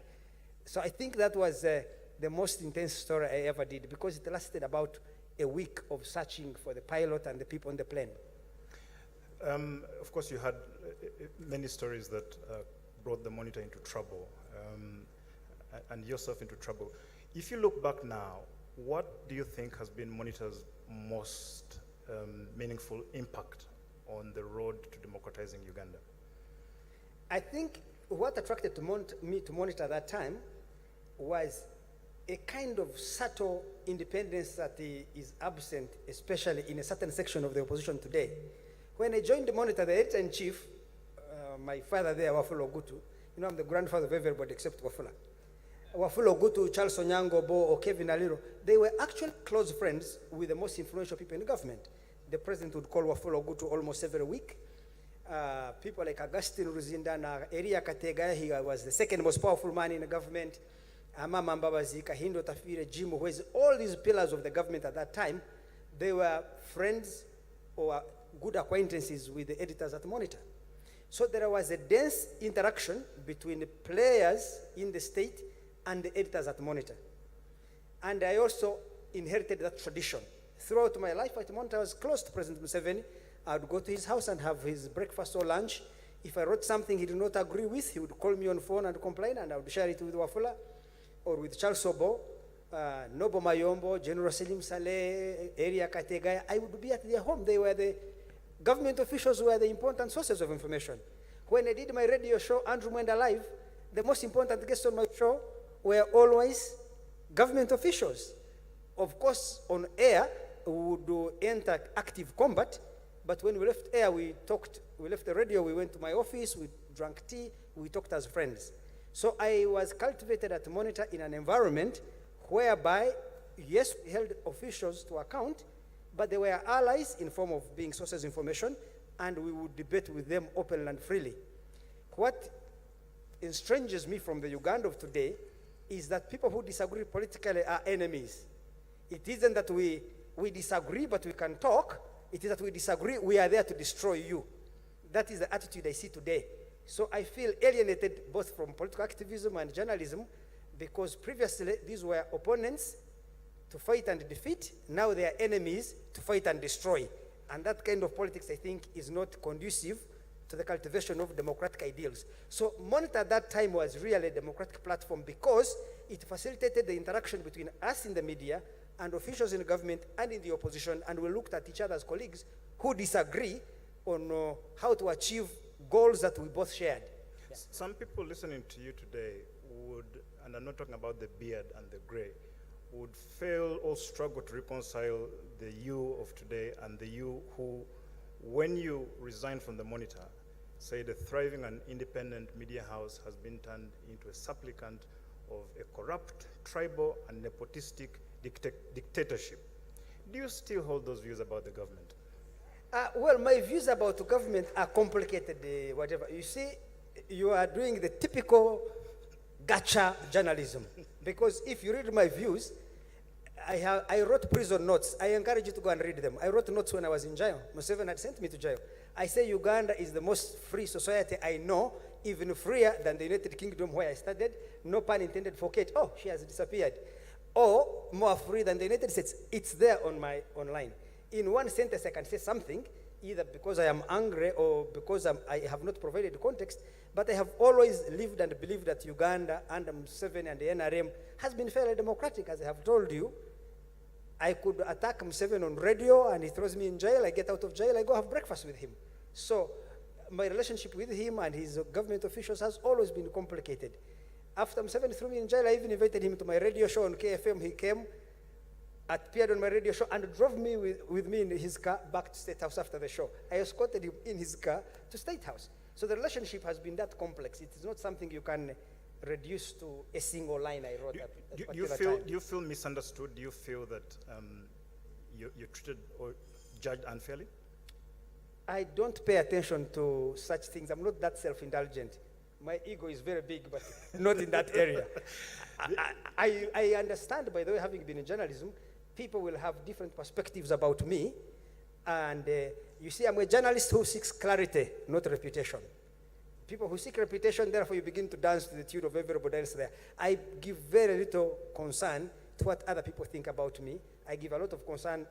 So I think that was the most intense story I ever did, because it lasted about a week of searching for the pilot and the people on the plane. Of course, you had many stories that brought the Monitor into trouble, and yourself into trouble. If you look back now, what do you think has been Monitor's most meaningful impact on the road to democratizing Uganda? I think what attracted me to Monitor at that time was a kind of subtle independence that is absent, especially in a certain section of the opposition today. When I joined the Monitor, the editor-in-chief, my father there, Wafula Ogutu, you know I'm the grandfather of everybody except Wafula. Wafula Ogutu, Charles Onyango, Bo, or Kevin Aliro, they were actually close friends with the most influential people in the government. The president would call Wafula Ogutu almost every week. People like Augustine Ruzindana, Eria Kategaya, he was the second most powerful man in the government. Amama Mbabazi, Kahindo Tafire, Jimo, who is all these pillars of the government at that time, they were friends or good acquaintances with the editors at Monitor. So there was a dense interaction between the players in the state and the editors at Monitor. And I also inherited that tradition. Throughout my life at Monitor, I was close to President Museveni. I would go to his house and have his breakfast or lunch. If I wrote something he did not agree with, he would call me on phone and complain, and I would share it with Wafula or with Charles Obo, Nobo Mayombo, General Selim Saleh, Eria Kategaya. I would be at their home. They were the government officials, were the important sources of information. When I did my radio show, Andrew Mwenda Live, the most important guests on my show were always government officials. Of course, on air, we would enter active combat, but when we left air, we left the radio, we went to my office, we drank tea, we talked as friends. So I was cultivated at Monitor in an environment whereby, yes, we held officials to account, but they were allies in form of being sources of information, and we would debate with them openly and freely. What estranges me from the Uganda of today is that people who disagree politically are enemies. It isn't that we disagree, but we can talk. It is that we disagree, we are there to destroy you. That is the attitude I see today. So I feel alienated both from political activism and journalism, because previously these were opponents to fight and defeat. Now they are enemies to fight and destroy. And that kind of politics, I think, is not conducive to the cultivation of democratic ideals. So Monitor at that time was really a democratic platform because it facilitated the interaction between us in the media and officials in the government and in the opposition, and we looked at each other as colleagues who disagree on how to achieve goals that we both shared. Yeah. Some people listening to you today would, and I'm not talking about the beard and the gray, would fail or struggle to reconcile the you of today and the you who, when you resigned from the Monitor, say the thriving and independent media house has been turned into a supplicant of a corrupt, tribal, and nepotistic dictatorship. Do you still hold those views about the government? Well, my views about the government are complicated, whatever. You see, you are doing the typical gotcha journalism. Because if you read my views, I wrote prison notes. I encourage you to go and read them. I wrote notes when I was in jail. Museveni had sent me to jail. I say Uganda is the most free society I know, even freer than the United Kingdom where I studied. No pun intended for Kate. Oh, she has disappeared. Or more free than the United States. It's there on my online. In one sentence, I can say something, either because I am angry or because I have not provided context, but I have always lived and believed that Uganda under Museveni and the NRM has been fairly democratic, as I have told you. I could attack Museveni on radio and he throws me in jail. I get out of jail, I go have breakfast with him. So my relationship with him and his government officials has always been complicated. After Museveni threw me in jail, I even invited him to my radio show on KFM. He came, appeared on my radio show and drove me with me in his car back to State House after the show. I escorted him in his car to State House. So the relationship has been that complex. It is not something you can reduce to a single line I wrote at that particular time. Do you feel misunderstood? Do you feel that you're treated or judged unfairly? I don't pay attention to such things. I'm not that self-indulgent. My ego is very big, but not in that area. I understand, by the way, having been in journalism, people will have different perspectives about me. And you see, I'm a journalist who seeks clarity, not reputation. People who seek reputation, therefore you begin to dance to the tune of everybody else there. I give very little concern to what other people think about me. I give a lot of concern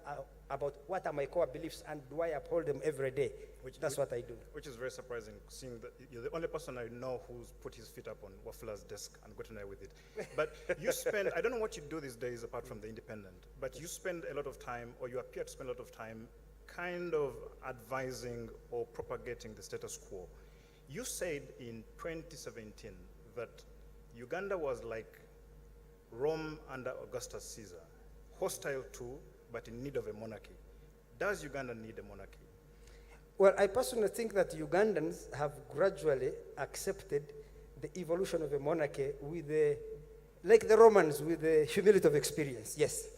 about what are my core beliefs and do I uphold them every day. That's what I do. Which is very surprising, seeing that you're the only person I know who's put his feet up on Wafula's desk and gotten away with it. But you spend, I don't know what you do these days apart from the Independent, but you spend a lot of time, or you appear to spend a lot of time, kind of advising or propagating the status quo. You said in 2017 that Uganda was like Rome under Augustus Caesar, hostile to, but in need of a monarchy. Does Uganda need a monarchy? Well, I personally think that Ugandans have gradually accepted the evolution of a monarchy with like the Romans, with the humility of experience, yes.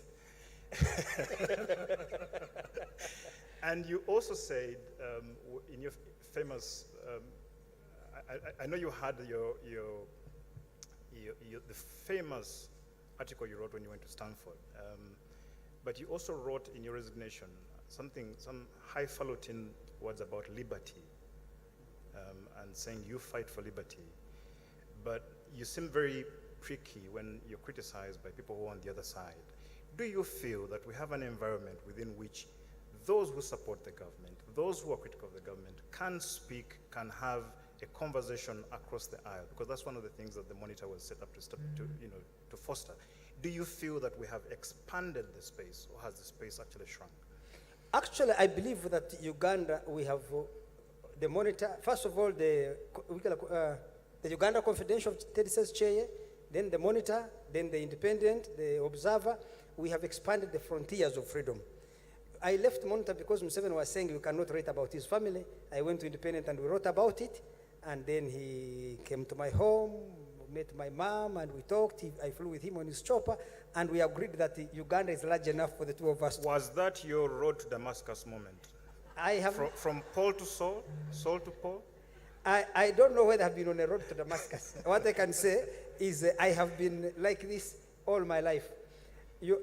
And you also said in your famous, I know you had the famous article you wrote when you went to Stanford, but you also wrote in your resignation some highfalutin words about liberty, and saying you fight for liberty. But you seem very pricky when you're criticized by people who are on the other side. Do you feel that we have an environment within which those who support the government, those who are critical of the government, can speak, can have a conversation across the aisle? Because that's one of the things that the Monitor was set up to foster. Do you feel that we have expanded the space, or has the space actually shrunk? Actually, I believe that Uganda, we have the Monitor, first of all, the Uganda Confidential Teddy Chair, then the Monitor, then the Independent, the Observer. We have expanded the frontiers of freedom. I left Monitor because Museveni was saying you cannot write about his family. I went to Independent and we wrote about it. And then he came to my home, met my mom, and we talked. I flew with him on his chopper, and we agreed that Uganda is large enough for the two of us. Was that your road to Damascus moment? I have from Paul to Saul, Saul to Paul? I don't know whether I've been on a road to Damascus. What I can say is I have been like this all my life.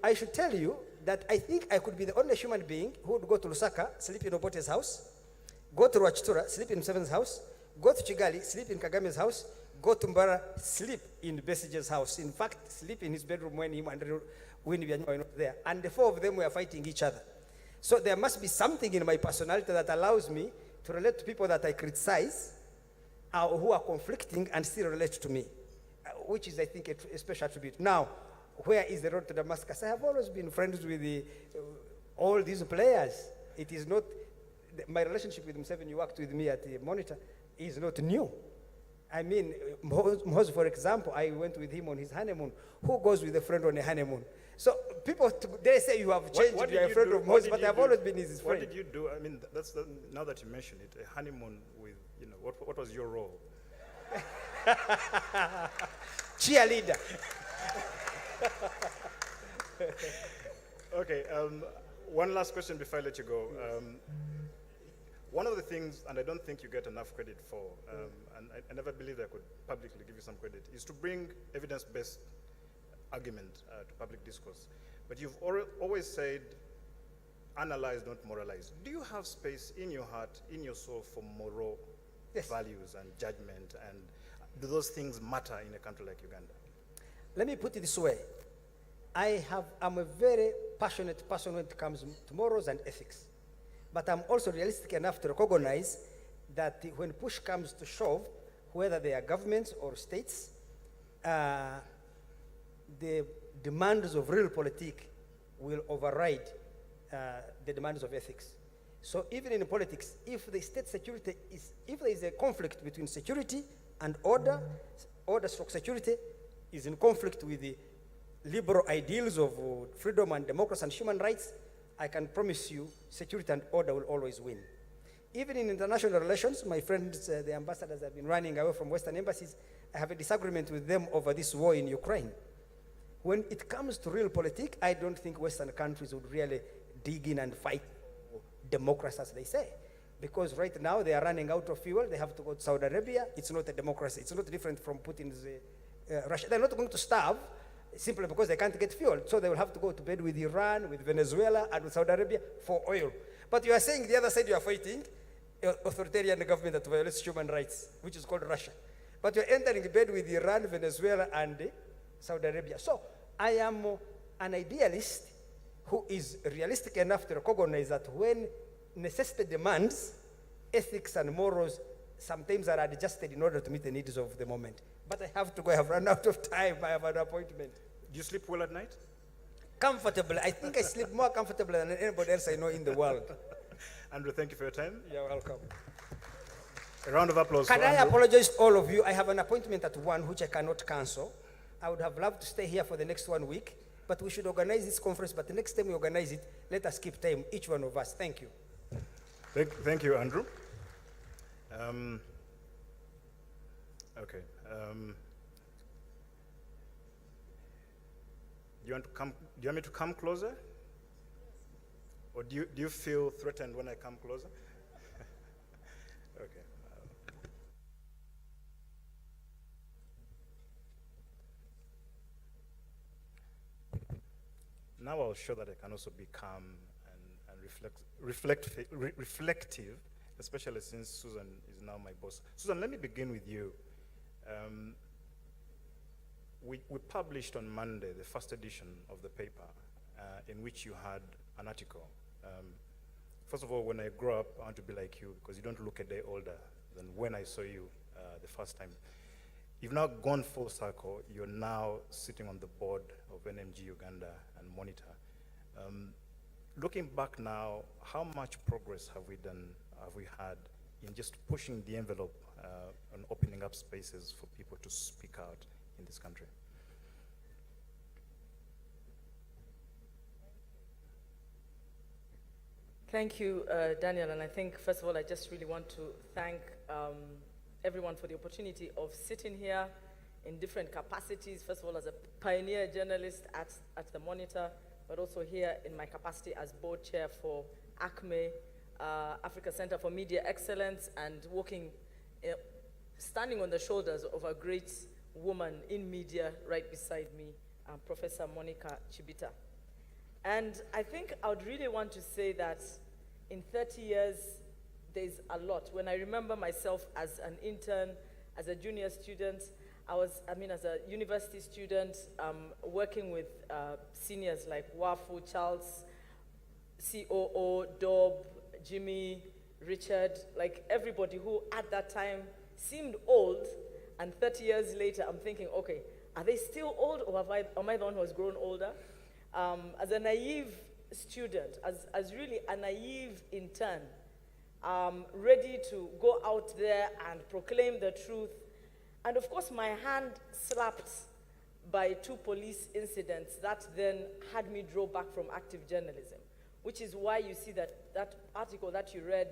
I should tell you that I think I could be the only human being who would go to Lusaka, sleep in Obote's house, go to Rwachitura, sleep in Museveni's house, go to Kigali, sleep in Kagame's house, go to Mbara, sleep in Besige's house. In fact, sleep in his bedroom when him and Winnie were not there. And the four of them were fighting each other. So there must be something in my personality that allows me to relate to people that I criticize who are conflicting and still relate to me, which is, I think, a special attribute. Now, where is the road to Damascus? I have always been friends with all these players. It is not, my relationship with Museveni, you worked with me at the Monitor, is not new. I mean, Mhoz, for example, I went with him on his honeymoon. Who goes with a friend on a honeymoon? So people, they say you have changed, What you are a friend of Mhoz, but I've always been his friend. What did you do? I mean, now that you mention it, a honeymoon with, what was your role? Cheerleader. Okay, one last question before I let you go. One of the things, and I don't think you get enough credit for, and I never believed I could publicly give you some credit, is to bring evidence-based argument to public discourse. But you've always said, analyze, not moralize. Do you have space in your heart, in your soul, for moral values and judgment? And do those things matter in a country like Uganda? Let me put it this way. I'm a very passionate person when it comes to morals and ethics. But I'm also realistic enough to recognize that when push comes to shove, whether they are governments or states, the demands of real politics will override the demands of ethics. So even in politics, if the state security if there is a conflict between security and order stroke security is in conflict with the liberal ideals of freedom and democracy and human rights, I can promise you security and order will always win. Even in international relations, my friends, the ambassadors have been running away from Western embassies. I have a disagreement with them over this war in Ukraine. When it comes to real politics, I don't think Western countries would really dig in and fight for democracy, as they say. Because right now they are running out of fuel. They have to go to Saudi Arabia. It's not a democracy. It's not different from Putin's Russia. They're not going to starve simply because they can't get fuel. So they will have to go to bed with Iran, with Venezuela, and with Saudi Arabia for oil. But you are saying the other side you are fighting authoritarian government that violates human rights, which is called Russia. But you're entering bed with Iran, Venezuela, and Saudi Arabia. So I am an idealist who is realistic enough to recognize that when necessity demands, ethics and morals sometimes are adjusted in order to meet the needs of the moment. But I have to go. I have run out of time. I have an appointment. Do you sleep well at night? Comfortably. I think I sleep more comfortably than anybody else I know in the world. Andrew, thank you for your time. You're welcome. A round of applause Can for I Andrew. apologize to all of you? I have an appointment at 1 which I cannot cancel. I would have loved to stay here for the next 1 week, but we should organize this conference. But the next time we organize it, let us keep time, each one of us. Thank you. Thank you, Andrew. Okay. Do you want me to come closer? Or do you feel threatened when I come closer? Okay. Now I'll show that I can also be calm and reflective, especially since Susan is now my boss. Susan, let me begin with you. We published on Monday the first edition of the paper in which you had an article. First of all, when I grow up, I want to be like you because you don't look a day older than when I saw you the first time. You've now gone full circle. You're now sitting on the board of NMG Uganda and Monitor. Looking back now, how much progress have we had in just pushing the envelope and opening up spaces for people to speak out in this country? Thank you, Daniel. And I think, first of all, I just really want to thank everyone for the opportunity of sitting here in different capacities. First of all, as a pioneer journalist at the Monitor, but also here in my capacity as board chair for ACME, Africa Center for Media Excellence, and standing on the shoulders of a great woman in media right beside me, Professor Monica Chibita. And I think I would really want to say that in 30 years, there's a lot. When I remember myself as an intern, as a junior student, as a university student, working with seniors like Wafu, Charles, COO, Dob, Jimmy, Richard, like everybody who at that time seemed old, and 30 years later, I'm thinking, okay, are they still old, or am I the one who has grown older? As a naive student, as really a naive intern, ready to go out there and proclaim the truth. And of course, my hand slapped by 2 police incidents that then had me draw back from active journalism, which is why you see that article that you read,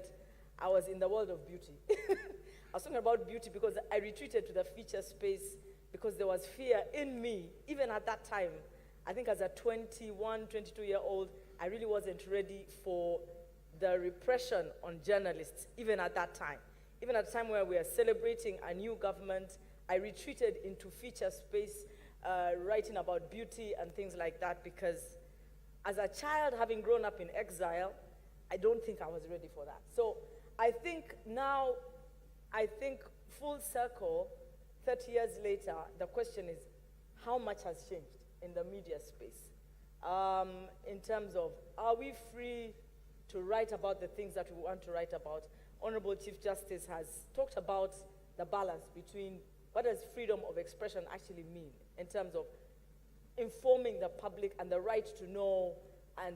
I was in the world of beauty. I was talking about beauty because I retreated to the feature space because there was fear in me, even at that time. I think as a 21, 22-year-old, I really wasn't ready for the repression on journalists, even at that time. Even at the time where we are celebrating a new government, I retreated into feature space, writing about beauty and things like that, because as a child, having grown up in exile, I don't think I was ready for that. So I think now, full circle, 30 years later, the question is, how much has changed in the media space? In terms of, are we free to write about the things that we want to write about? Honorable Chief Justice has talked about the balance between what does freedom of expression actually mean in terms of informing the public and the right to know. And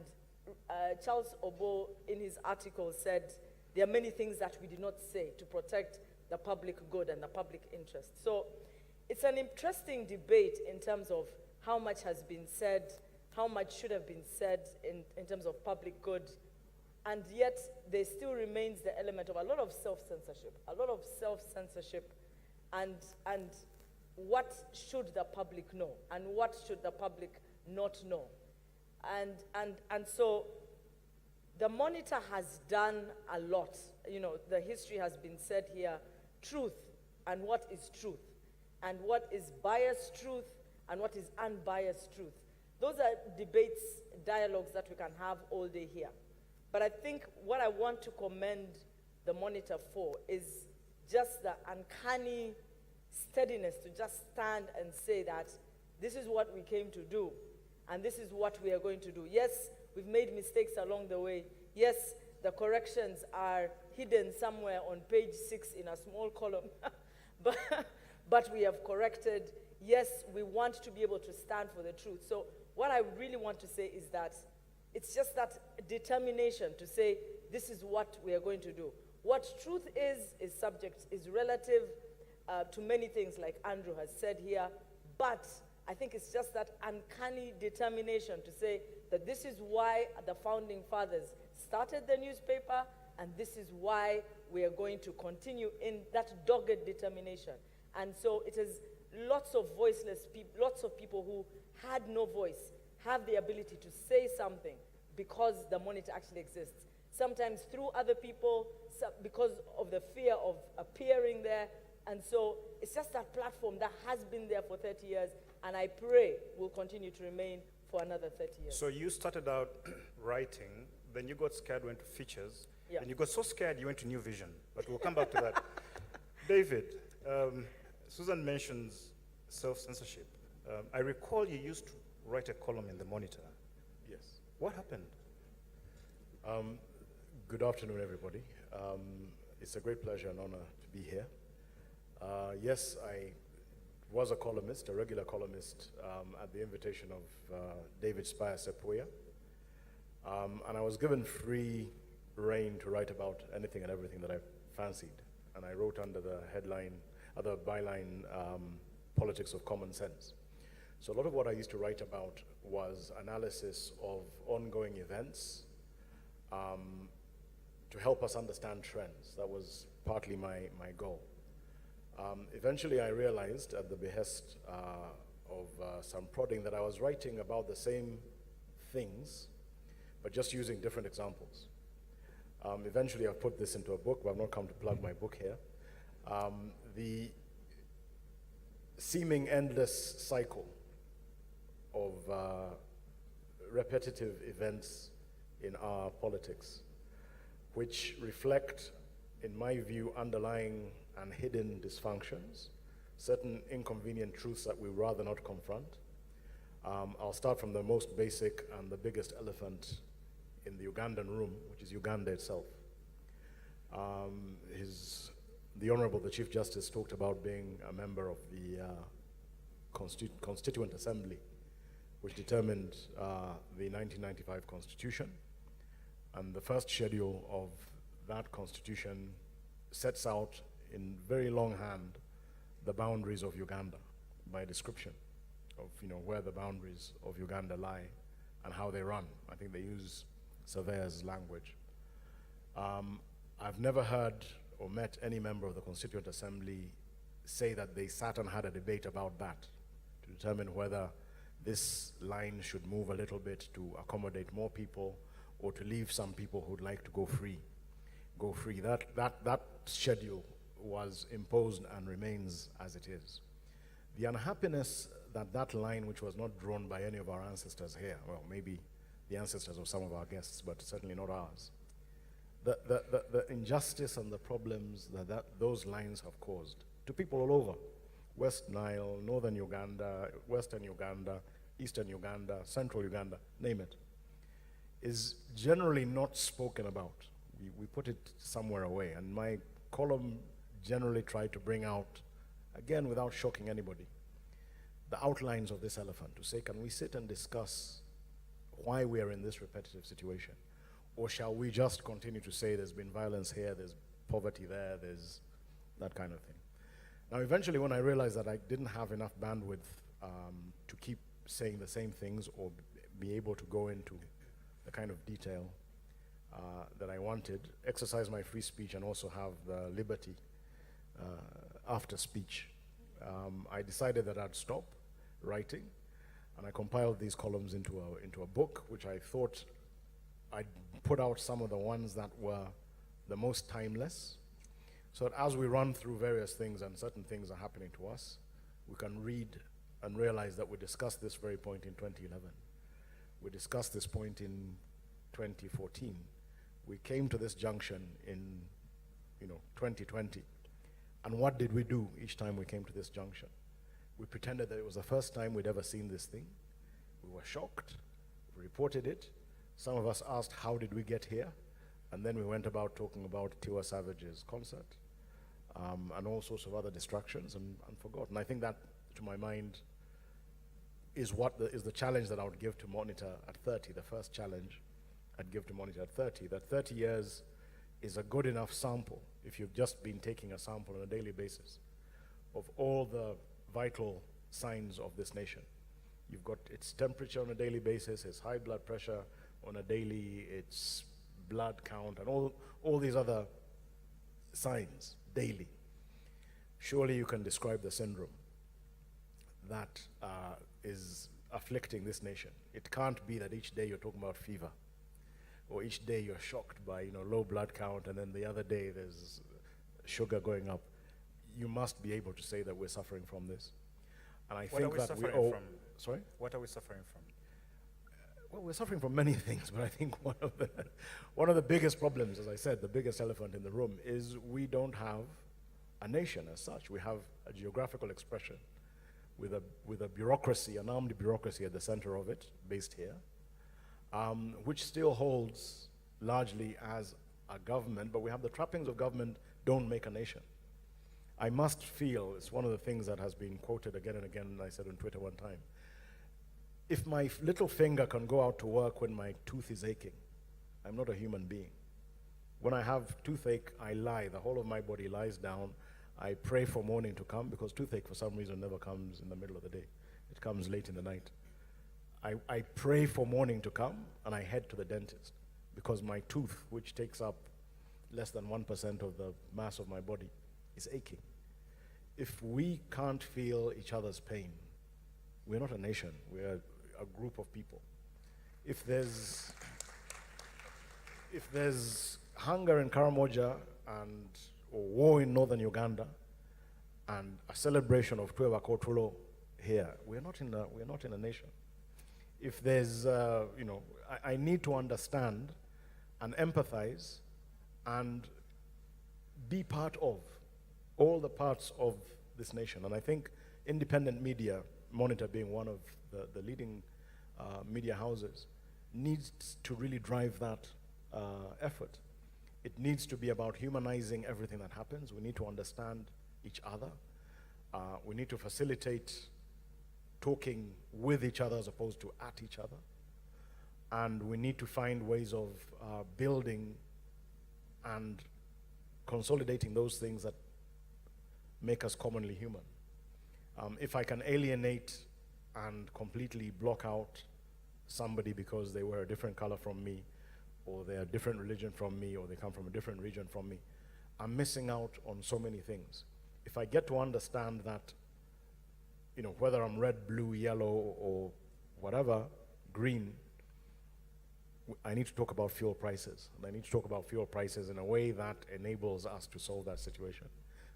Charles Obo, in his article, said there are many things that we did not say to protect the public good and the public interest. So it's an interesting debate in terms of how much has been said, how much should have been said in terms of public good, and yet there still remains the element of a lot of self-censorship, and what should the public know, and what should the public not know. And so the Monitor has done a lot. You know, the history has been said here, truth and what is truth, and what is biased truth and what is unbiased truth. Those are debates, dialogues that we can have all day here. But I think what I want to commend the Monitor for is just the uncanny steadiness to just stand and say that this is what we came to do, and this is what we are going to do. Yes, we've made mistakes along the way. Yes, the corrections are hidden somewhere on page 6 in a small column, but we have corrected. Yes, we want to be able to stand for the truth. So what I really want to say is that it's just that determination to say, this is what we are going to do. What truth is subject, is relative to many things, like Andrew has said here, but I think it's just that uncanny determination to say that this is why the founding fathers started the newspaper, and this is why we are going to continue in that dogged determination. And so it is lots of voiceless people, lots of people who had no voice, have the ability to say something because the Monitor actually exists. Sometimes through other people, because of the fear of appearing there. And so it's just that platform that has been there for 30 years, and I pray will continue to remain for another 30 years. So you started out writing, then you got scared, went to features, Yeah. and you got so scared you went to New Vision. But we'll come back to that. David, Susan mentions self-censorship. I recall you used to write a column in the Monitor. Yes. What happened? Good afternoon, everybody. It's a great pleasure and honor to be here. Yes, I was a columnist, a regular columnist, at the invitation of David Spire Sepuya. And I was given free rein to write about anything and everything that I fancied. And I wrote under the headline, other byline, politics of common sense. So a lot of what I used to write about was analysis of ongoing events to help us understand trends. That was partly my goal. Eventually I realized at the behest of some prodding that I was writing about the same things, but just using different examples. Eventually I've put this into a book, but I've not come to plug my book here. The seeming endless cycle of repetitive events in our politics, which reflect, in my view, underlying and hidden dysfunctions, certain inconvenient truths that we rather not confront. I'll start from the most basic and the biggest elephant in the Ugandan room, which is Uganda itself. The Honorable, the Chief Justice, talked about being a member of the Constituent Assembly, which determined the 1995 Constitution. And the first schedule of that Constitution sets out in very longhand the boundaries of Uganda by description of where the boundaries of Uganda lie and how they run. I think they use surveyor's language. I've never heard or met any member of the Constituent Assembly say that they sat and had a debate about that to determine whether this line should move a little bit to accommodate more people or to leave some people who'd like to go free. That schedule was imposed and remains as it is. The unhappiness that line, which was not drawn by any of our ancestors here, well, maybe the ancestors of some of our guests, but certainly not ours, the injustice and the problems that those lines have caused to people all over, West Nile, Northern Uganda, Western Uganda, Eastern Uganda, Central Uganda, name it, is generally not spoken about. We put it somewhere away, and my column generally tried to bring out, again without shocking anybody, the outlines of this elephant, to say, can we sit and discuss why we are in this repetitive situation? Or shall we just continue to say there's been violence here, there's poverty there, there's that kind of thing? Now, eventually, when I realized that I didn't have enough bandwidth to keep saying the same things or be able to go into the kind of detail that I wanted, exercise my free speech and also have the liberty after speech, I decided that I'd stop writing, and I compiled these columns into a book, which I thought I'd put out some of the ones that were the most timeless, so that as we run through various things and certain things are happening to us, we can read and realize that we discussed this very point in 2011. We discussed this point in 2014. We came to this junction in 2020. And what did we do each time we came to this junction? We pretended that it was the first time we'd ever seen this thing. We were shocked. We reported it. Some of us asked, how did we get here? And then we went about talking about Tiwa Savage's concert and all sorts of other distractions and forgot. And I think that, to my mind, is the challenge that I would give to Monitor at 30, the first challenge I'd give to Monitor at 30, that 30 years is a good enough sample, if you've just been taking a sample on a daily basis, of all the vital signs of this nation. You've got its temperature on a daily basis, its high blood pressure on a daily, its blood count, and all these other signs daily. Surely you can describe the syndrome that is afflicting this nation. It can't be that each day you're talking about fever, or each day you're shocked by low blood count, and then the other day there's sugar going up. You must be able to say that we're suffering from this. And I think that we owe... Sorry? What are we suffering from? Well, we're suffering from many things, but I think one of the biggest problems, as I said, the biggest elephant in the room, is we don't have a nation as such. We have a geographical expression with a bureaucracy, an armed bureaucracy at the center of it, based here, which still holds largely as a government, but we have the trappings of government don't make a nation. I must feel, it's one of the things that has been quoted again and again, I said on Twitter one time, if my little finger can go out to work when my tooth is aching, I'm not a human being. When I have toothache, I lie. The whole of my body lies down. I pray for morning to come, because toothache for some reason never comes in the middle of the day. It comes late in the night. I pray for morning to come, and I head to the dentist, because my tooth, which takes up less than 1% of the mass of my body, is aching. If we can't feel each other's pain, we're not a nation, we're a group of people. If there's hunger in Karamoja or war in northern Uganda and a celebration of Tweva Kotulo here, we're not in a nation. If there's, I need to understand and empathize and be part of all the parts of this nation. And I think independent media, Monitor being one of the leading media houses, needs to really drive that effort. It needs to be about humanizing everything that happens. We need to understand each other. We need to facilitate talking with each other as opposed to at each other. And we need to find ways of building and consolidating those things that make us commonly human. If I can alienate and completely block out somebody because they wear a different color from me, or they're a different religion from me, or they come from a different region from me, I'm missing out on so many things. If I get to understand that, you know, whether I'm red, blue, yellow, or whatever, green, I need to talk about fuel prices. And I need to talk about fuel prices in a way that enables us to solve that situation.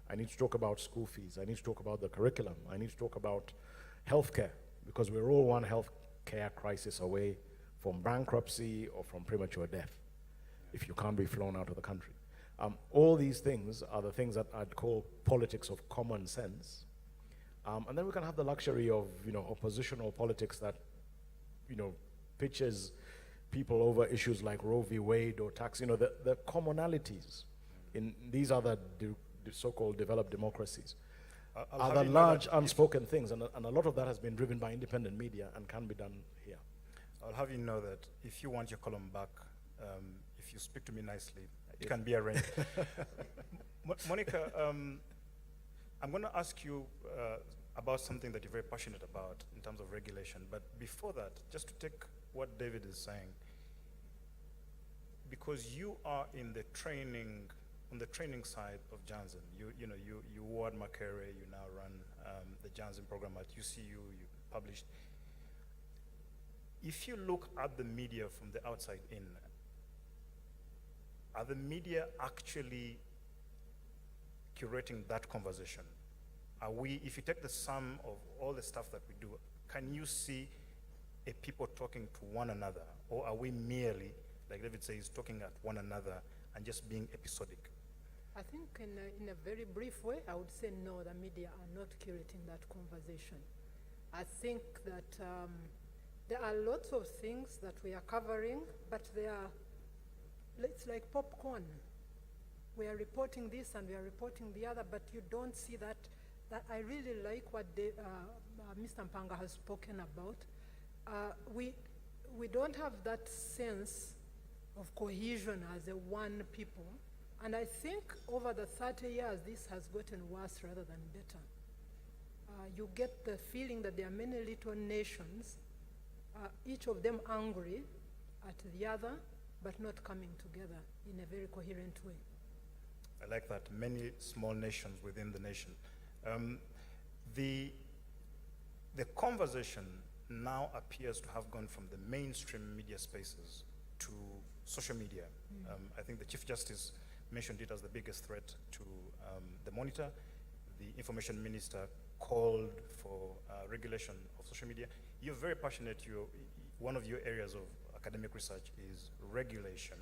I need to talk about school fees. I need to talk about the curriculum. I need to talk about healthcare, because we're all one healthcare crisis away from bankruptcy or from premature death if you can't be flown out of the country. All these things are the things that I'd call politics of common sense. And then we can have the luxury of, you know, oppositional politics that, you know, pitches people over issues like Roe v. Wade or tax. You know, the commonalities in these other so-called developed democracies are the large unspoken things, and a lot of that has been driven by independent media and can be done here. I'll have you know that if you want your column back, if you speak to me nicely, it can be arranged. Monica, I'm going to ask you about something that you're very passionate about in terms of regulation. But before that, just to take what David is saying, because you are in the training, on the training side of Jansen, you were at Makerere, you now run the Jansen program at UCU, you published. If you look at the media from the outside in, are the media actually curating that conversation? Are we, if you take the sum of all the stuff that we do, can you see a people talking to one another? Or are we merely, like David says, talking at one another and just being episodic? I think in a very brief way, I would say no, the media are not curating that conversation. I think that there are lots of things that we are covering, but they are, it's like popcorn. We are reporting this and we are reporting the other, but you don't see that. I really like what Mr. Mpanga has spoken about. We don't have that sense of cohesion as a one people. And I think over the 30 years, this has gotten worse rather than better. You get the feeling that there are many little nations, each of them angry at the other, but not coming together in a very coherent way. I like that, many small nations within the nation. The conversation now appears to have gone from the mainstream media spaces to social media. I think the Chief Justice mentioned it as the biggest threat to the Monitor. The Information Minister called for regulation of social media. You're very passionate. One of your areas of academic research is regulation.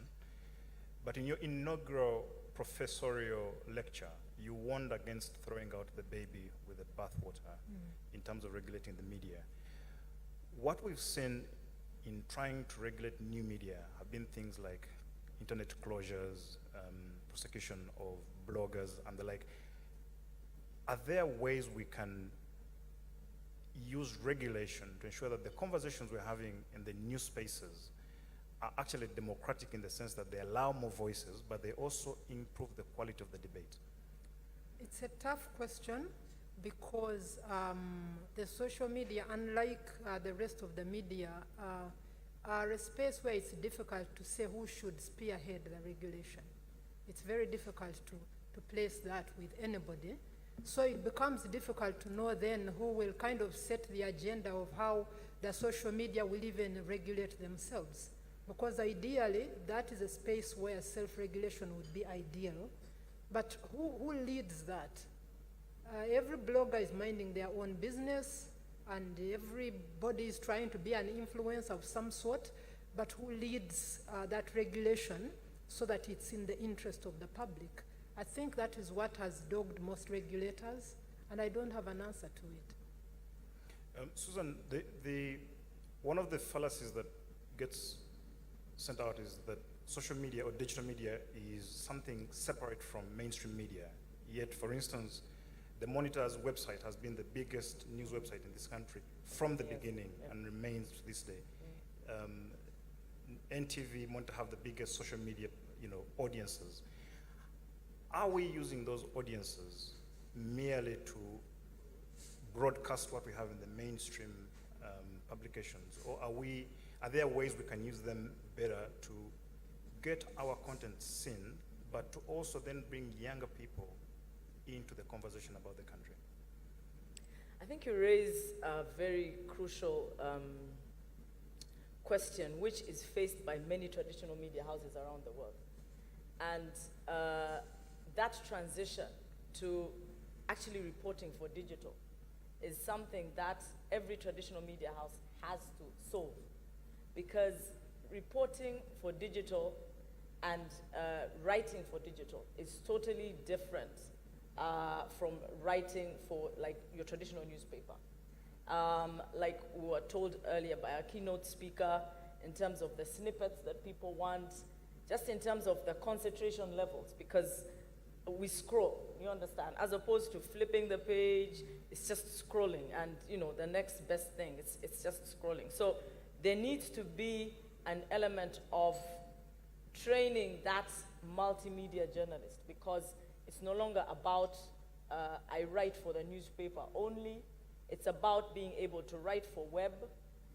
But in your inaugural professorial lecture, you warned against throwing out the baby with the bathwater in terms of regulating the media. What we've seen in trying to regulate new media have been things like internet closures, prosecution of bloggers and the like. Are there ways we can use regulation to ensure that the conversations we're having in the new spaces are actually democratic in the sense that they allow more voices, but they also improve the quality of the debate? It's a tough question because the social media, unlike the rest of the media, are a space where it's difficult to say who should spearhead the regulation. It's very difficult to place that with anybody. So it becomes difficult to know then who will kind of set the agenda of how the social media will even regulate themselves. Because ideally, that is a space where self-regulation would be ideal. But who leads that? Every blogger is minding their own business, and everybody is trying to be an influencer of some sort, but who leads that regulation so that it's in the interest of the public? I think that is what has dogged most regulators, and I don't have an answer to it. Susan, one of the fallacies that gets sent out is that social media or digital media is something separate from mainstream media. Yet, for instance, the Monitor's website has been the biggest news website in this country from the beginning and remains to this day. NTV Monitor have the biggest social media, audiences. Are we using those audiences merely to broadcast what we have in the mainstream publications, or are there ways we can use them better to get our content seen, but to also then bring younger people into the conversation about the country? I think you raise a very crucial question, which is faced by many traditional media houses around the world. And that transition to actually reporting for digital is something that every traditional media house has to solve, because reporting for digital and writing for digital is totally different from writing for your traditional newspaper. Like we were told earlier by our keynote speaker, in terms of the snippets that people want, just in terms of the concentration levels, because we scroll, you understand, as opposed to flipping the page, it's just scrolling, and the next best thing, it's just scrolling. So there needs to be an element of training that multimedia journalist, because it's no longer about I write for the newspaper only. It's about being able to write for web.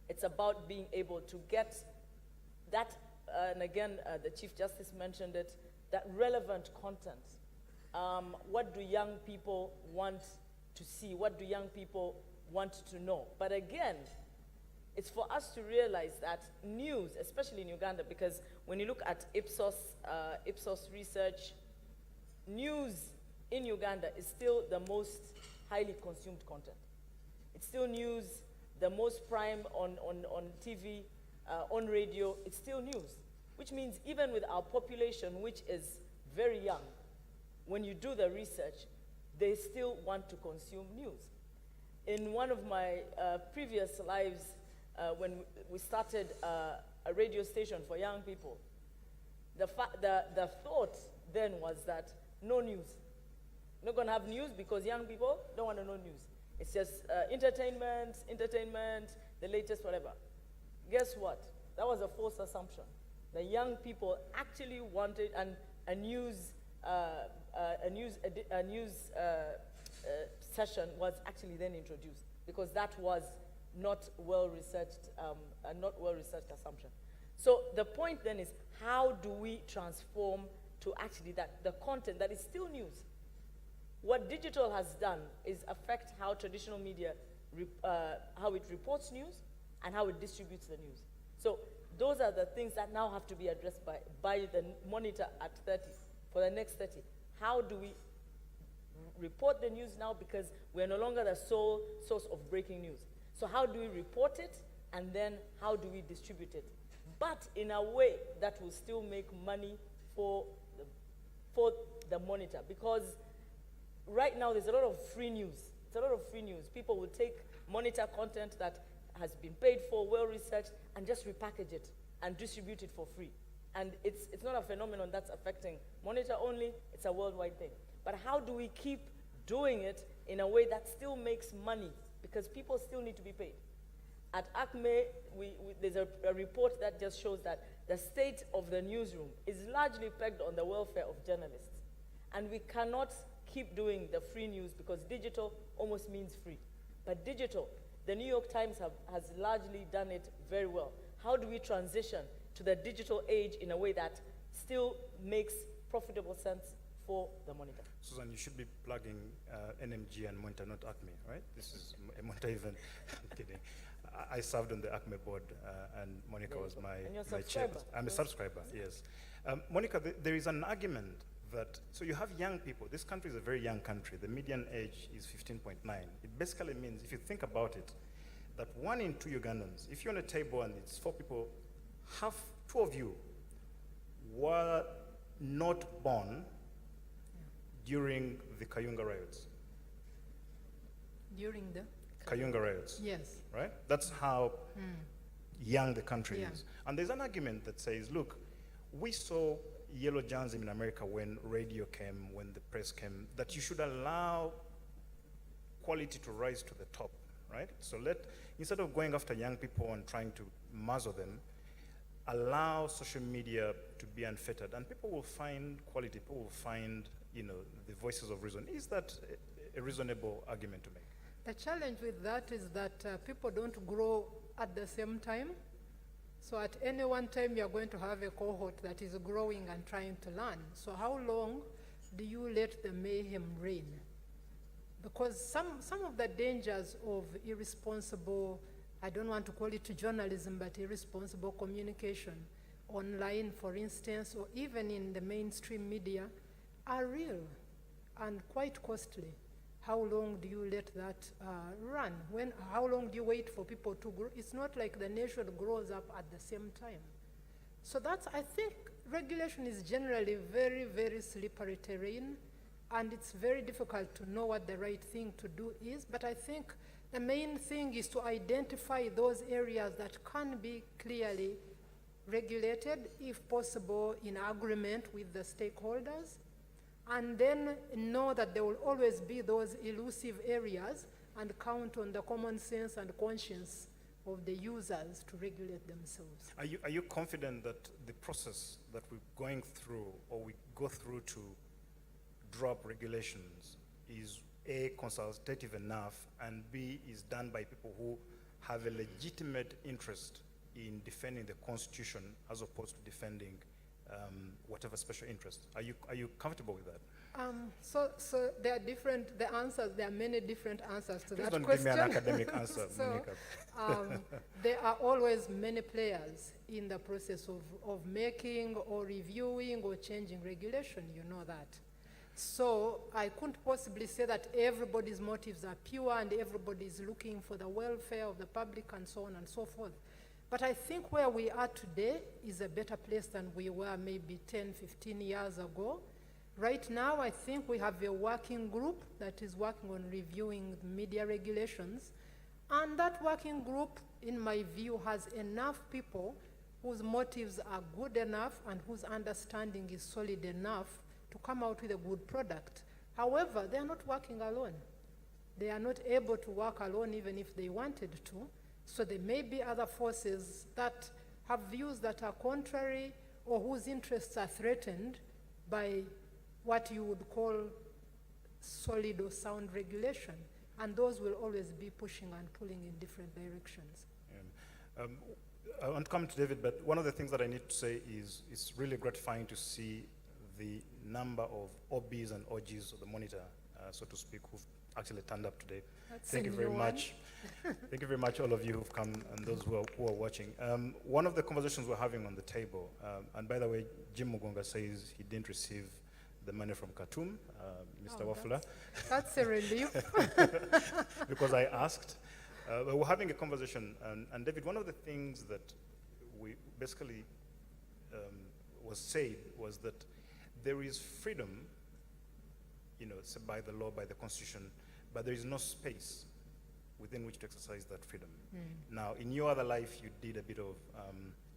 It's about being able to get that, and again, the Chief Justice mentioned it, that relevant content. What do young people want to see? What do young people want to know? But again, it's for us to realize that news, especially in Uganda, because when you look at Ipsos research, news in Uganda is still the most highly consumed content. It's still news, the most prime on TV, on radio, it's still news. Which means even with our population, which is very young, when you do the research, they still want to consume news. In one of my previous lives, when we started a radio station for young people, the thought then was that no news. We're not going to have news because young people don't want to know news. It's just entertainment, the latest whatever. Guess what? That was a false assumption. The young people actually wanted a news session was actually then introduced, because that was not well-researched, a not well-researched assumption. So the point then is, how do we transform to actually the content that is still news? What digital has done is affect how traditional media, how it reports news and how it distributes the news. So those are the things that now have to be addressed by the Monitor at 30, for the next 30. How do we report the news now, because we're no longer the sole source of breaking news? So how do we report it, and then how do we distribute it? But in a way that will still make money for the Monitor, because right now there's a lot of free news. It's a lot of free news. People will take Monitor content that has been paid for, well-researched, and just repackage it and distribute it for free. And it's not a phenomenon that's affecting Monitor only, it's a worldwide thing. But how do we keep doing it in a way that still makes money? Because people still need to be paid. At ACME, there's a report that just shows that the state of the newsroom is largely pegged on the welfare of journalists. And we cannot keep doing the free news, because digital almost means free. But digital, the New York Times has largely done it very well. How do we transition to the digital age in a way that still makes profitable sense for the Monitor? Susan, you should be plugging NMG and Monitor, not ACME, right? This is a Monitor event. I'm kidding. I served on the ACME board, and Monica was my chair. I'm a subscriber, yes. Monica, there is an argument that, so you have young people. This country is a very young country. The median age is 15.9. It basically means, if you think about it, that 1 in 2 Ugandans, if you're on a table and it's 4 people, 2 of you were not born during the Kayunga riots. During the? Kayunga riots. Yes. Right? That's how young the country is. And there's an argument that says, look, we saw yellow journalism in America when radio came, when the press came, that you should allow quality to rise to the top, right? So instead of going after young people and trying to muzzle them, allow social media to be unfettered, and people will find quality, people will find, the voices of reason. Is that a reasonable argument to make? The challenge with that is that people don't grow at the same time. So at any one time, you're going to have a cohort that is growing and trying to learn. So how long do you let the mayhem reign? Because some of the dangers of irresponsible, I don't want to call it journalism, but irresponsible communication online, for instance, or even in the mainstream media, are real and quite costly. How long do you let that run? How long do you wait for people to grow? It's not like the nation grows up at the same time. So I think regulation is generally very, very slippery terrain, and it's very difficult to know what the right thing to do is. But I think the main thing is to identify those areas that can be clearly regulated, if possible, in agreement with the stakeholders, and then know that there will always be those elusive areas and count on the common sense and conscience of the users to regulate themselves. Are you confident that the process that we're going through, or we go through to drop regulations, is A, consultative enough, and B, is done by people who have a legitimate interest in defending the Constitution as opposed to defending whatever special interest? Are you comfortable with that? So there are many different answers to Please that don't question. give me an academic answer, So, Monica. there are always many players in the process of making or reviewing or changing regulation, you know that. So I couldn't possibly say that everybody's motives are pure and everybody is looking for the welfare of the public and so on and so forth. But I think where we are today is a better place than we were maybe 10, 15 years ago. Right now, I think we have a working group that is working on reviewing media regulations. And that working group, in my view, has enough people whose motives are good enough and whose understanding is solid enough to come out with a good product. However, they are not working alone. They are not able to work alone even if they wanted to. So there may be other forces that have views that are contrary or whose interests are threatened by what you would call solid or sound regulation. And those will always be pushing and pulling in different directions. I want to come to David, but one of the things that I need to say is it's really gratifying to see the number of OBs and OGs of the Monitor, so to speak, who've actually turned up today. Thank you very much. Thank you very much, all of you who've come and those who are watching. One of the conversations we're having on the table, and by the way, Jim Mugunga says he didn't receive the money from Khartoum, Mr. Wafula. That's a relief. Because I asked. But we're having a conversation, and David, one of the things that we basically was said was that there is freedom, by the law, by the Constitution, but there is no space within which to exercise that freedom. Now, in your other life, you did a bit of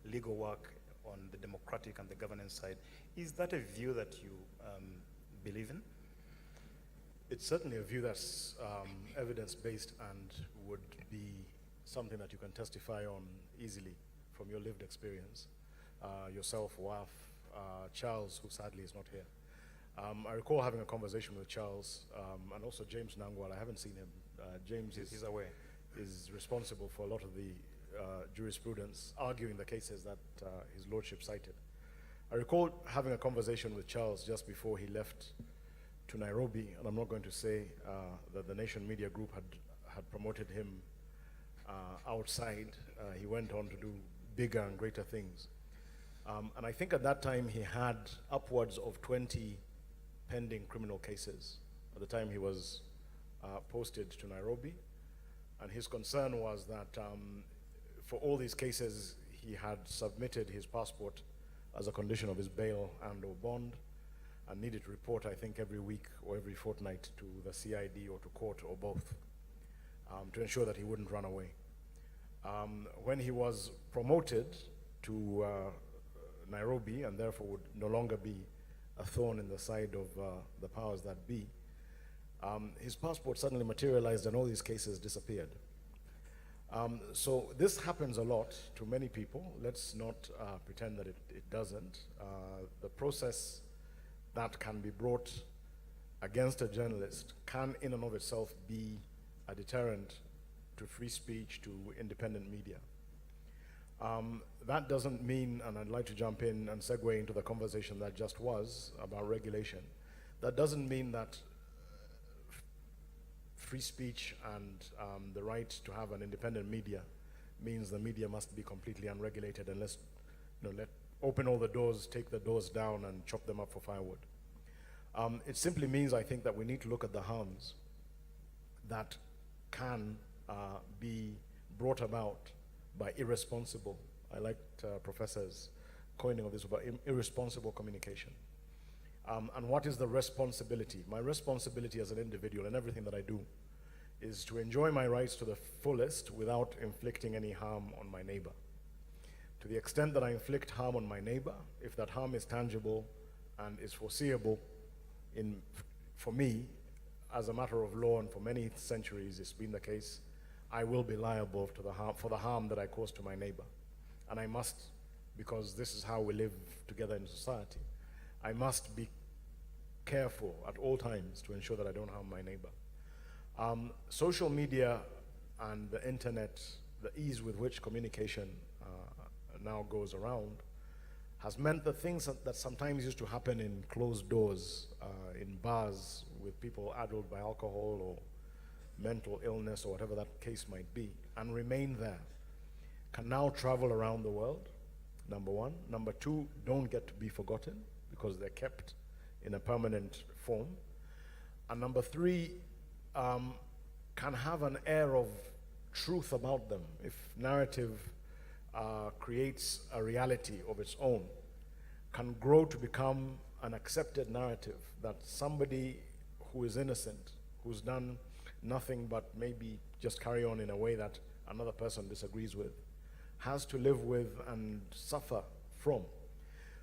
legal work on the democratic and the governance side. Is that a view that you believe in? It's certainly a view that's evidence-based and would be something that you can testify on easily from your lived experience. Yourself, Waf, Charles, who sadly is not here. I recall having a conversation with Charles and also James Nangwal. I haven't seen him. James He's away. Is responsible for a lot of the jurisprudence, arguing the cases that his lordship cited. I recall having a conversation with Charles just before he left to Nairobi, and I'm not going to say that the Nation Media Group had promoted him outside. He went on to do bigger and greater things. And I think at that time he had upwards of 20 pending criminal cases at the time he was posted to Nairobi. And his concern was that for all these cases, he had submitted his passport as a condition of his bail and or bond, and needed to report, I think, every week or every fortnight to the CID or to court or both, to ensure that he wouldn't run away. When he was promoted to Nairobi and therefore would no longer be a thorn in the side of the powers that be. His passport suddenly materialized and all these cases disappeared. So this happens a lot to many people. Let's not pretend that it doesn't. The process that can be brought against a journalist can in and of itself be a deterrent to free speech, to independent media. That doesn't mean, and I'd like to jump in and segue into the conversation that just was about regulation, that doesn't mean that free speech and the right to have an independent media means the media must be completely unregulated and let's open all the doors, take the doors down and chop them up for firewood. It simply means, I think, that we need to look at the harms that can be brought about by irresponsible, I liked Professor's coining of this, about irresponsible communication. And what is the responsibility? My responsibility as an individual and everything that I do is to enjoy my rights to the fullest without inflicting any harm on my neighbor. To the extent that I inflict harm on my neighbor, if that harm is tangible and is foreseeable for me, as a matter of law, and for many centuries it's been the case, I will be liable for the harm that I cause to my neighbor. And I must, because this is how we live together in society, I must be careful at all times to ensure that I don't harm my neighbor. Social media and the internet, the ease with which communication now goes around, has meant that things that sometimes used to happen in closed doors, in bars with people addled by alcohol or mental illness or whatever that case might be, and remain there, can now travel around the world, number one. Number two, don't get to be forgotten because they're kept in a permanent form. And number three, can have an air of truth about them. If narrative creates a reality of its own, can grow to become an accepted narrative that somebody who is innocent, who's done nothing but maybe just carry on in a way that another person disagrees with, has to live with and suffer from.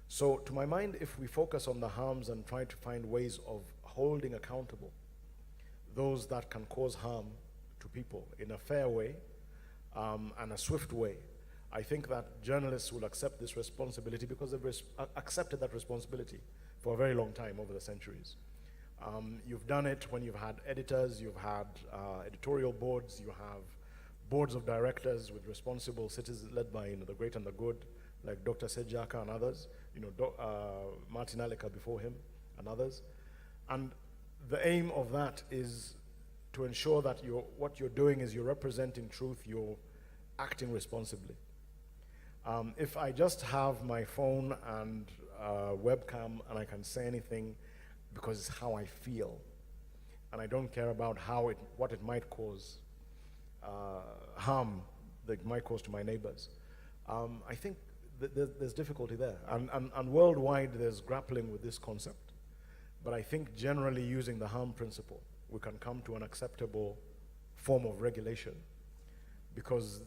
So to my mind, if we focus on the harms and try to find ways of holding accountable those that can cause harm to people in a fair way and a swift way, I think that journalists will accept this responsibility because they've accepted that responsibility for a very long time over the centuries. You've done it when you've had editors, you've had editorial boards, you have boards of directors with responsible citizens led by the great and the good, like Dr. Sejaka and others, Martin Aleka before him and others. And the aim of that is to ensure that what you're doing is you're representing truth, you're acting responsibly. If I just have my phone and webcam and I can say anything because it's how I feel, and I don't care about what it might cause, harm that it might cause to my neighbors, I think there's difficulty there. And worldwide there's grappling with this concept. But I think generally using the harm principle, we can come to an acceptable form of regulation, because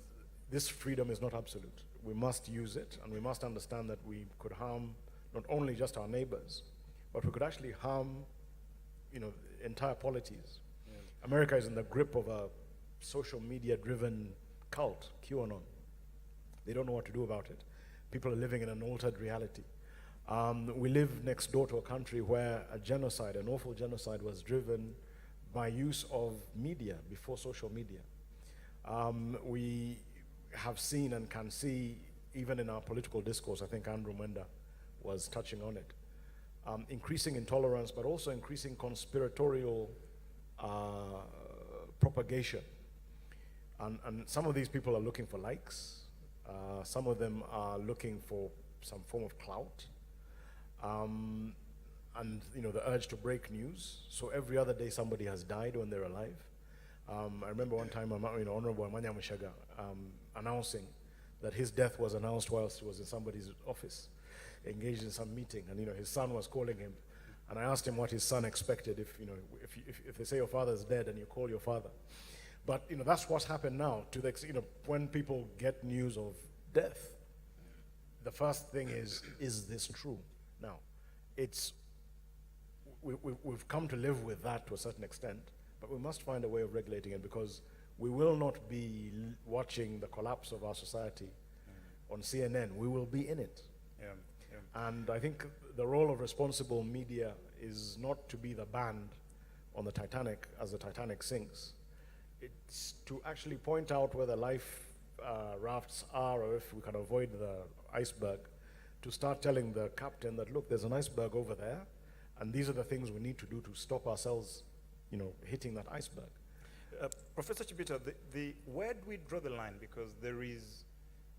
this freedom is not absolute. We must use it, and we must understand that we could harm not only just our neighbors, but we could actually harm, entire polities. Yeah. America is in the grip of a social media-driven cult, QAnon. They don't know what to do about it. People are living in an altered reality. We live next door to a country where an awful genocide was driven by use of media before social media. We have seen and can see, even in our political discourse, I think Andrew Mwenda was touching on it, increasing intolerance, but also increasing conspiratorial propagation. And some of these people are looking for likes. Some of them are looking for some form of clout. And the urge to break news. So every other day somebody has died when they're alive. I remember one time, Honorable Amanya Mushaga announcing that his death was announced whilst he was in somebody's office, engaged in some meeting, and his son was calling him. And I asked him what his son expected if they say your father's dead and you call your father. But that's what's happened now. When people get news of death, the first thing is this true? Now, we've come to live with that to a certain extent, but we must find a way of regulating it, because we will not be watching the collapse of our society on CNN. We will be in it. Yeah. And I think the role of responsible media is not to be the band on the Titanic as the Titanic sinks. It's to actually point out where the life rafts are, or if we can avoid the iceberg, to start telling the captain that, look, there's an iceberg over there, and these are the things we need to do to stop ourselves, hitting that iceberg. Professor Chibita, where do we draw the line? Because there is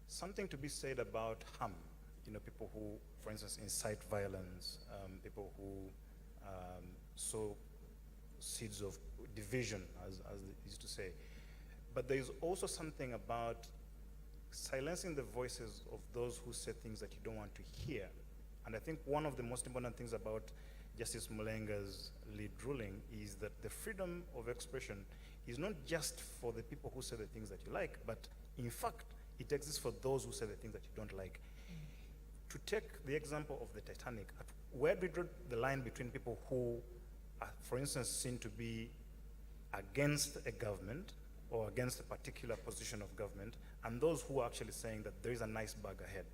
something to be said about harm. People who, for instance, incite violence, people who sow seeds of division, as they used to say. But there is also something about silencing the voices of those who say things that you don't want to hear. And I think one of the most important things about Justice Mulenga's lead ruling is that the freedom of expression is not just for the people who say the things that you like, but in fact, it exists for those who say the things that you don't like. To take the example of the Titanic, where do we draw the line between people who are, for instance, seen to be against a government or against a particular position of government, and those who are actually saying that there is an iceberg ahead?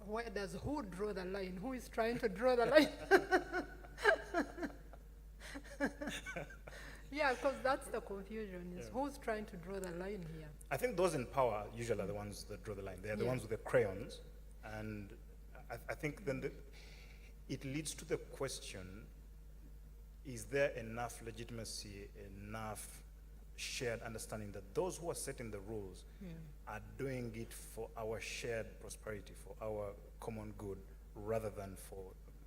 Where does who draw the line? Who is trying to draw the line? Yeah, because that's the confusion, is who's trying to draw the line here? I think those in power usually are the ones that draw the line. They're the ones with the crayons. And I think then it leads to the question, is there enough legitimacy, enough shared understanding that those who are setting the rules are doing it for our shared prosperity, for our common good, rather than for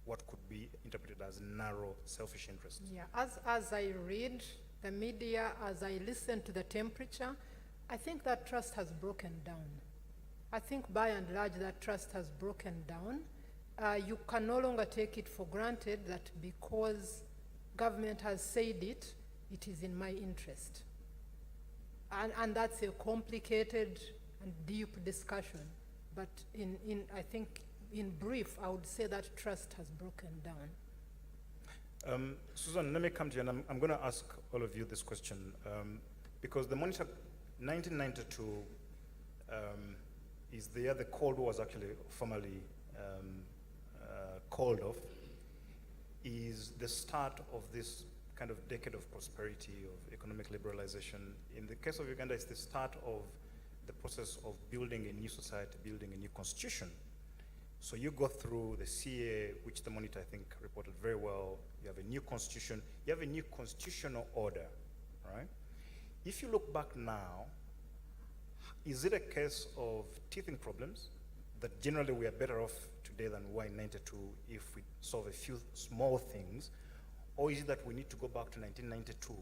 what could be interpreted as narrow, selfish interests? Yeah, as I read the media, as I listen to the temperature, I think that trust has broken down. I think by and large that trust has broken down. You can no longer take it for granted that because government has said it, it is in my interest. And that's a complicated and deep discussion. But I think in brief, I would say that trust has broken down. Susan, let me come to you, and I'm going to ask all of you this question, because the Monitor 1992 is the year the Cold War was actually formally called off, is the start of this kind of decade of prosperity, of economic liberalization. In the case of Uganda, it's the start of the process of building a new society, building a new constitution. So you go through the CA, which the Monitor, I think, reported very well. You have a new constitution. You have a new constitutional order, right? If you look back now, is it a case of teething problems that generally we are better off today than we were in 92 if we solve a few small things? Or is it that we need to go back to 1992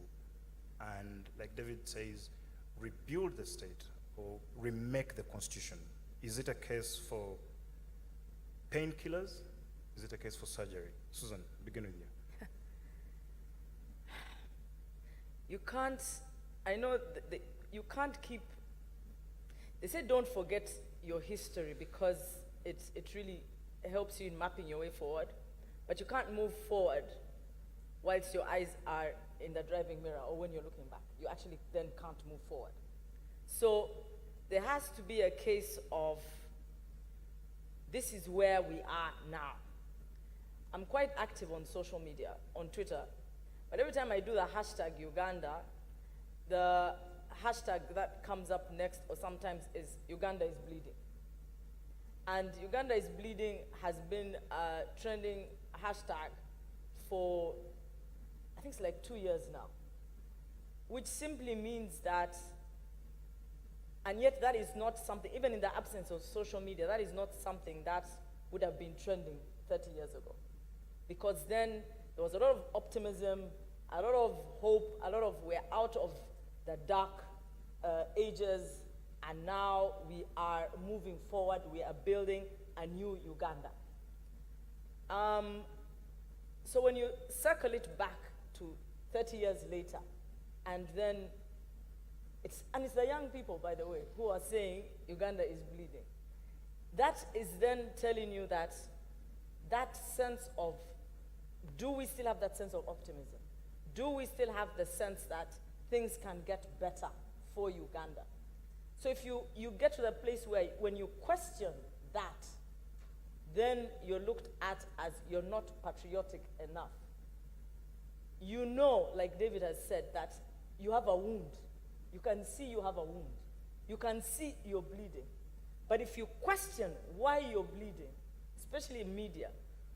and, like David says, rebuild the state or remake the constitution? Is it a case for painkillers? Is it a case for surgery? Susan, begin with you. You can't, I know you can't keep, they say don't forget your history because it really helps you in mapping your way forward, but you can't move forward whilst your eyes are in the driving mirror or when you're looking back. You actually then can't move forward. So there has to be a case of this is where we are now. I'm quite active on social media, on Twitter, but every time I do the hashtag Uganda, the hashtag that comes up next or sometimes is Uganda is bleeding. And Uganda is bleeding has been a trending hashtag for, I think it's like 2 years now, which simply means that, and yet that is not something, even in the absence of social media, that is not something that would have been trending 30 years ago. Because then there was a lot of optimism, a lot of hope, a lot of we're out of the dark ages, and now we are moving forward, we are building a new Uganda. So when you circle it back to 30 years later, and then And it's the young people, by the way, who are saying Uganda is bleeding. That is then telling you that that sense of, do we still have that sense of optimism? Do we still have the sense that things can get better for Uganda? So if you get to the place where when you question that, then you're looked at as you're not patriotic enough. You know, like David has said, that you have a wound. You can see you have a wound. You can see you're bleeding. But if you question why you're bleeding, especially in media,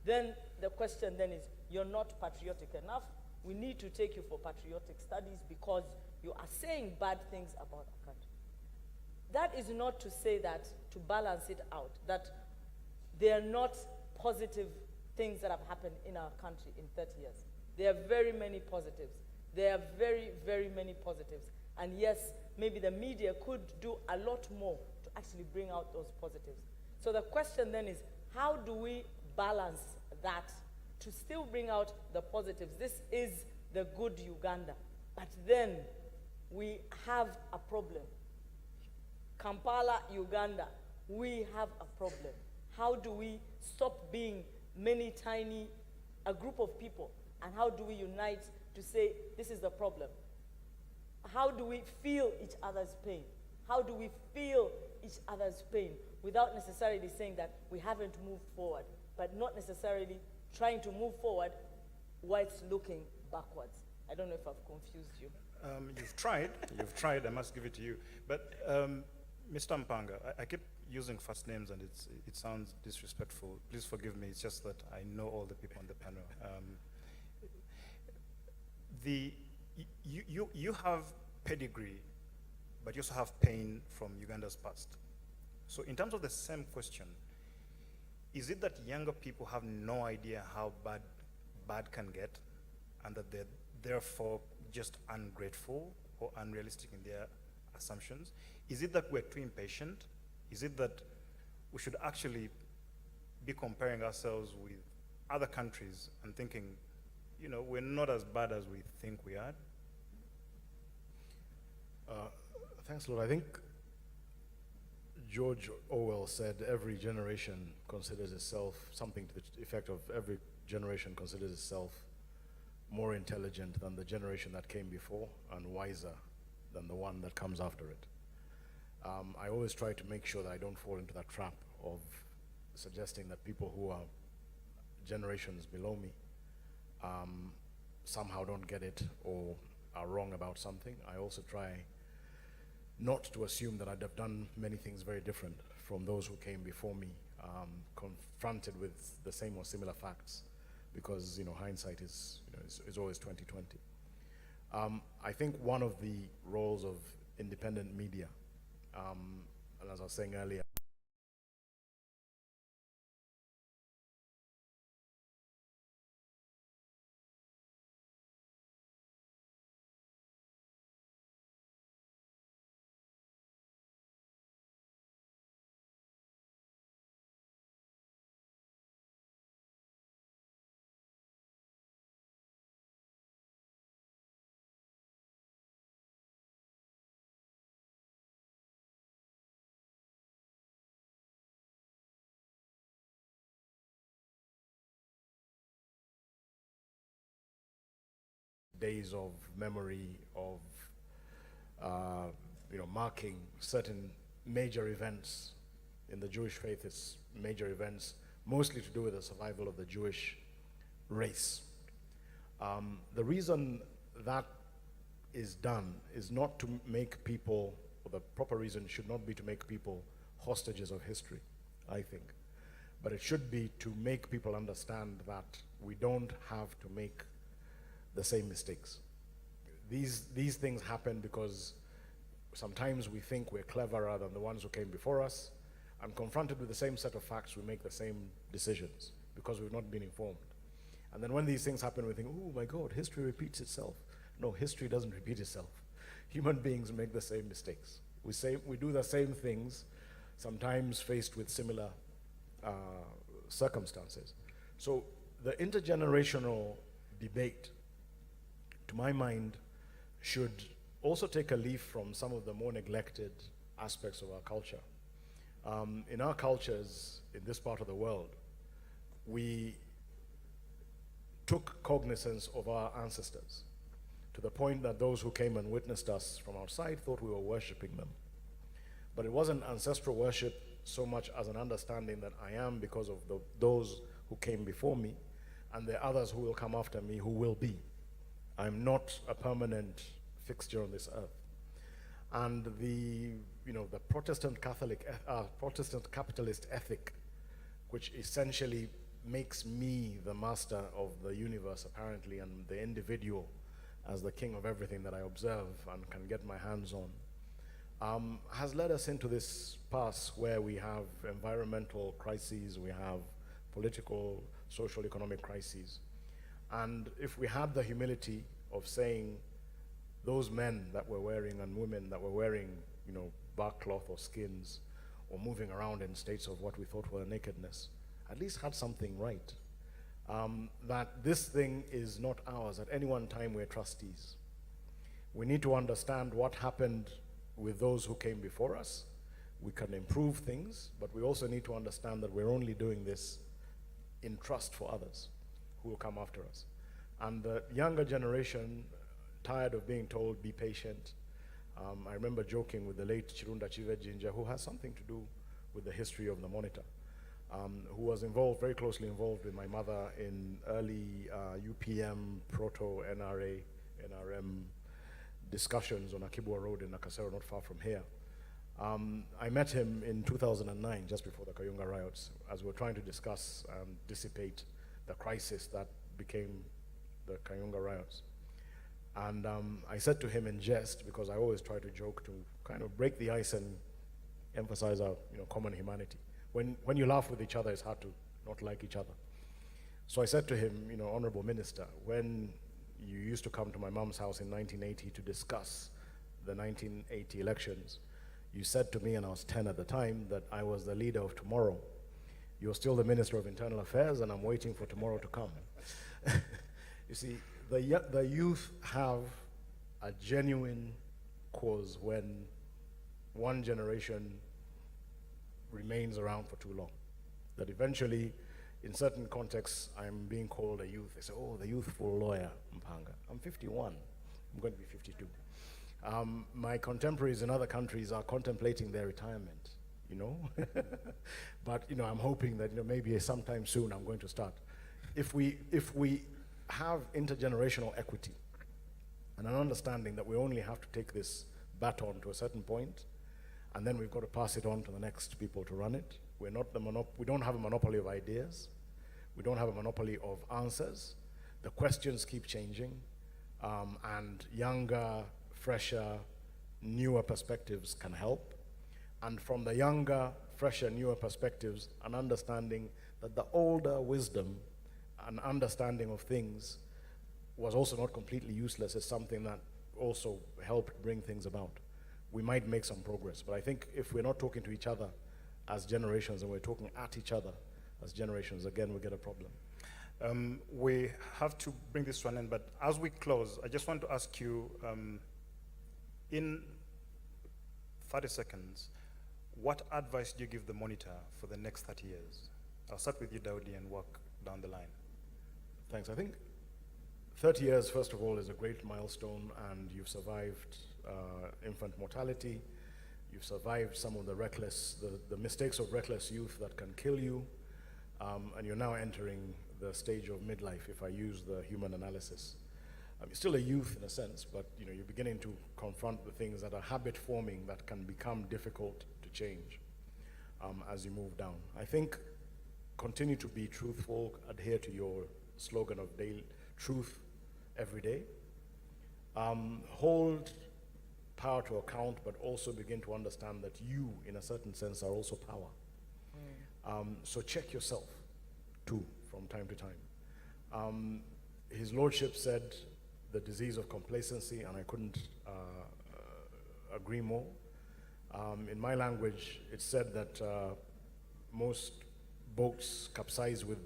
then the question then is, you're not patriotic enough. We need to take you for patriotic studies because you are saying bad things about our country. That is not to say that, to balance it out, that there are not positive things that have happened in our country in 30 years. There are very many positives. There are very, very many positives. And yes, maybe the media could do a lot more to actually bring out those positives. So the question then is, how do we balance that to still bring out the positives? This is the good Uganda. But then we have a problem. Kampala, Uganda, we have a problem. How do we stop being a group of people, and how do we unite to say, this is the problem? How do we feel each other's pain? How do we feel each other's pain without necessarily saying that we haven't moved forward, but not necessarily trying to move forward whilst looking backwards? I don't know if I've confused you. You've tried, I must give it to you. But Mr. Mpanga, I keep using first names and it sounds disrespectful. Please forgive me, it's just that I know all the people on the panel. You have pedigree, but you also have pain from Uganda's past. So in terms of the same question, is it that younger people have no idea how bad can get, and that they're therefore just ungrateful or unrealistic in their assumptions? Is it that we're too impatient? Is it that we should actually be comparing ourselves with other countries and thinking, you know, we're not as bad as we think we are? Thanks, Lord. I think George Orwell said every generation considers itself, something to the effect of every generation considers itself more intelligent than the generation that came before and wiser than the one that comes after it. I always try to make sure that I don't fall into that trap of suggesting that people who are generations below me somehow don't get it or are wrong about something. I also try not to assume that I'd have done many things very different from those who came before me, confronted with the same or similar facts, because hindsight is always 20/20. I think one of the roles of independent media, and as I was saying earlier, days of memory, of marking certain major events in the Jewish faith. It's major events, mostly to do with the survival of the Jewish race. The reason that is done is not to make people, or the proper reason should not be to make people hostages of history, I think. But it should be to make people understand that we don't have to make the same mistakes. These things happen because sometimes we think we're cleverer than the ones who came before us, and confronted with the same set of facts, we make the same decisions because we've not been informed. And then when these things happen, we think, oh my God, history repeats itself. No, history doesn't repeat itself. Human beings make the same mistakes. We do the same things, sometimes faced with similar circumstances. So the intergenerational debate, to my mind, should also take a leaf from some of the more neglected aspects of our culture. In our cultures, in this part of the world, we took cognizance of our ancestors to the point that those who came and witnessed us from outside thought we were worshiping them. But it wasn't ancestral worship so much as an understanding that I am because of those who came before me, and there are others who will come after me who will be. I'm not a permanent fixture on this earth. And the Protestant Protestant capitalist ethic, which essentially makes me the master of the universe apparently, and the individual as the king of everything that I observe and can get my hands on, has led us into this pass where we have environmental crises, we have political, social, economic crises. And if we had the humility of saying those men that were wearing and women that were wearing, bark cloth or skins, or moving around in states of what we thought were nakedness, at least had something right. That this thing is not ours. At any one time, we're trustees. We need to understand what happened with those who came before us. We can improve things, but we also need to understand that we're only doing this in trust for others who will come after us. And the younger generation, tired of being told, be patient. I remember joking with the late Chirunda Chivejinja, who has something to do with the history of the Monitor, who was very closely involved with my mother in early UPM, proto-NRA, NRM discussions on Akibwa Road in Nakasero, not far from here. I met him in 2009, just before the Kayunga riots, as we were trying to discuss and dissipate the crisis that became the Kayunga riots. And I said to him in jest, because I always try to joke to kind of break the ice and emphasize our common humanity. When you laugh with each other, it's hard to not like each other. So I said to him, Honorable Minister, when you used to come to my mom's house in 1980 to discuss the 1980 elections, you said to me, and I was 10 at the time, that I was the leader of tomorrow. You're still the Minister of Internal Affairs, and I'm waiting for tomorrow to come. You see, the youth have a genuine cause when one generation remains around for too long. That eventually, in certain contexts, I'm being called a youth. They say, oh, the youthful lawyer, Mpanga. I'm 51. I'm going to be 52. My contemporaries in other countries are contemplating their retirement, But, I'm hoping that, maybe sometime soon I'm going to start. If we have intergenerational equity and an understanding that we only have to take this baton to a certain point, and then we've got to pass it on to the next people to run it. We don't have a monopoly of ideas. We don't have a monopoly of answers. The questions keep changing, and younger, fresher, newer perspectives can help. And from the younger, fresher, newer perspectives, an understanding that the older wisdom and understanding of things was also not completely useless is something that also helped bring things about. We might make some progress, but I think if we're not talking to each other as generations and we're talking at each other as generations, again, we get a problem. We have to bring this to an end, but as we close, I just want to ask you, in 30 seconds, what advice do you give the Monitor for the next 30 years? I'll start with you, Daudi, and work down the line. Thanks. I think 30 years, first of all, is a great milestone, and you've survived infant mortality. You've survived some of the mistakes of reckless youth that can kill you, and you're now entering the stage of midlife, if I use the human analysis. You're still a youth in a sense, but you're beginning to confront the things that are habit forming that can become difficult to change as you move down. I think continue to be truthful, adhere to your slogan of daily truth every day. Hold power to account, but also begin to understand that you, in a certain sense, are also power. So check yourself, too, from time to time. His Lordship said the disease of complacency, and I couldn't agree more. In my language, it's said that most boats capsize with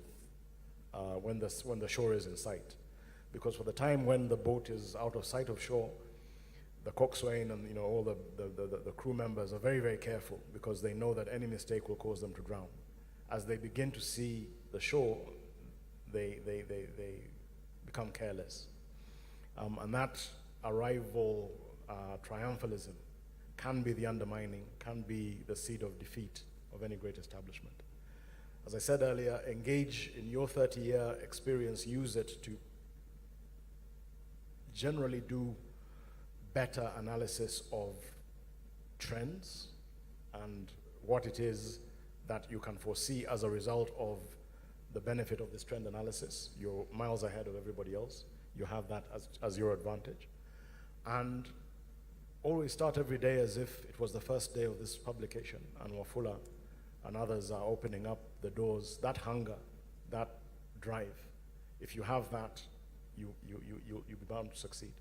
when the shore is in sight. Because for the time when the boat is out of sight of shore, the coxswain and all the crew members are very, very careful because they know that any mistake will cause them to drown. As they begin to see the shore, they become careless. And that arrival triumphalism can be the undermining, can be the seed of defeat of any great establishment. As I said earlier, engage in your 30-year experience, use it to generally do better analysis of trends and what it is that you can foresee as a result of the benefit of this trend analysis. You're miles ahead of everybody else. You have that as your advantage. And always start every day as if it was the first day of this publication, and Wafula and others are opening up the doors. That hunger, that drive, if you have that, you'll be bound to succeed.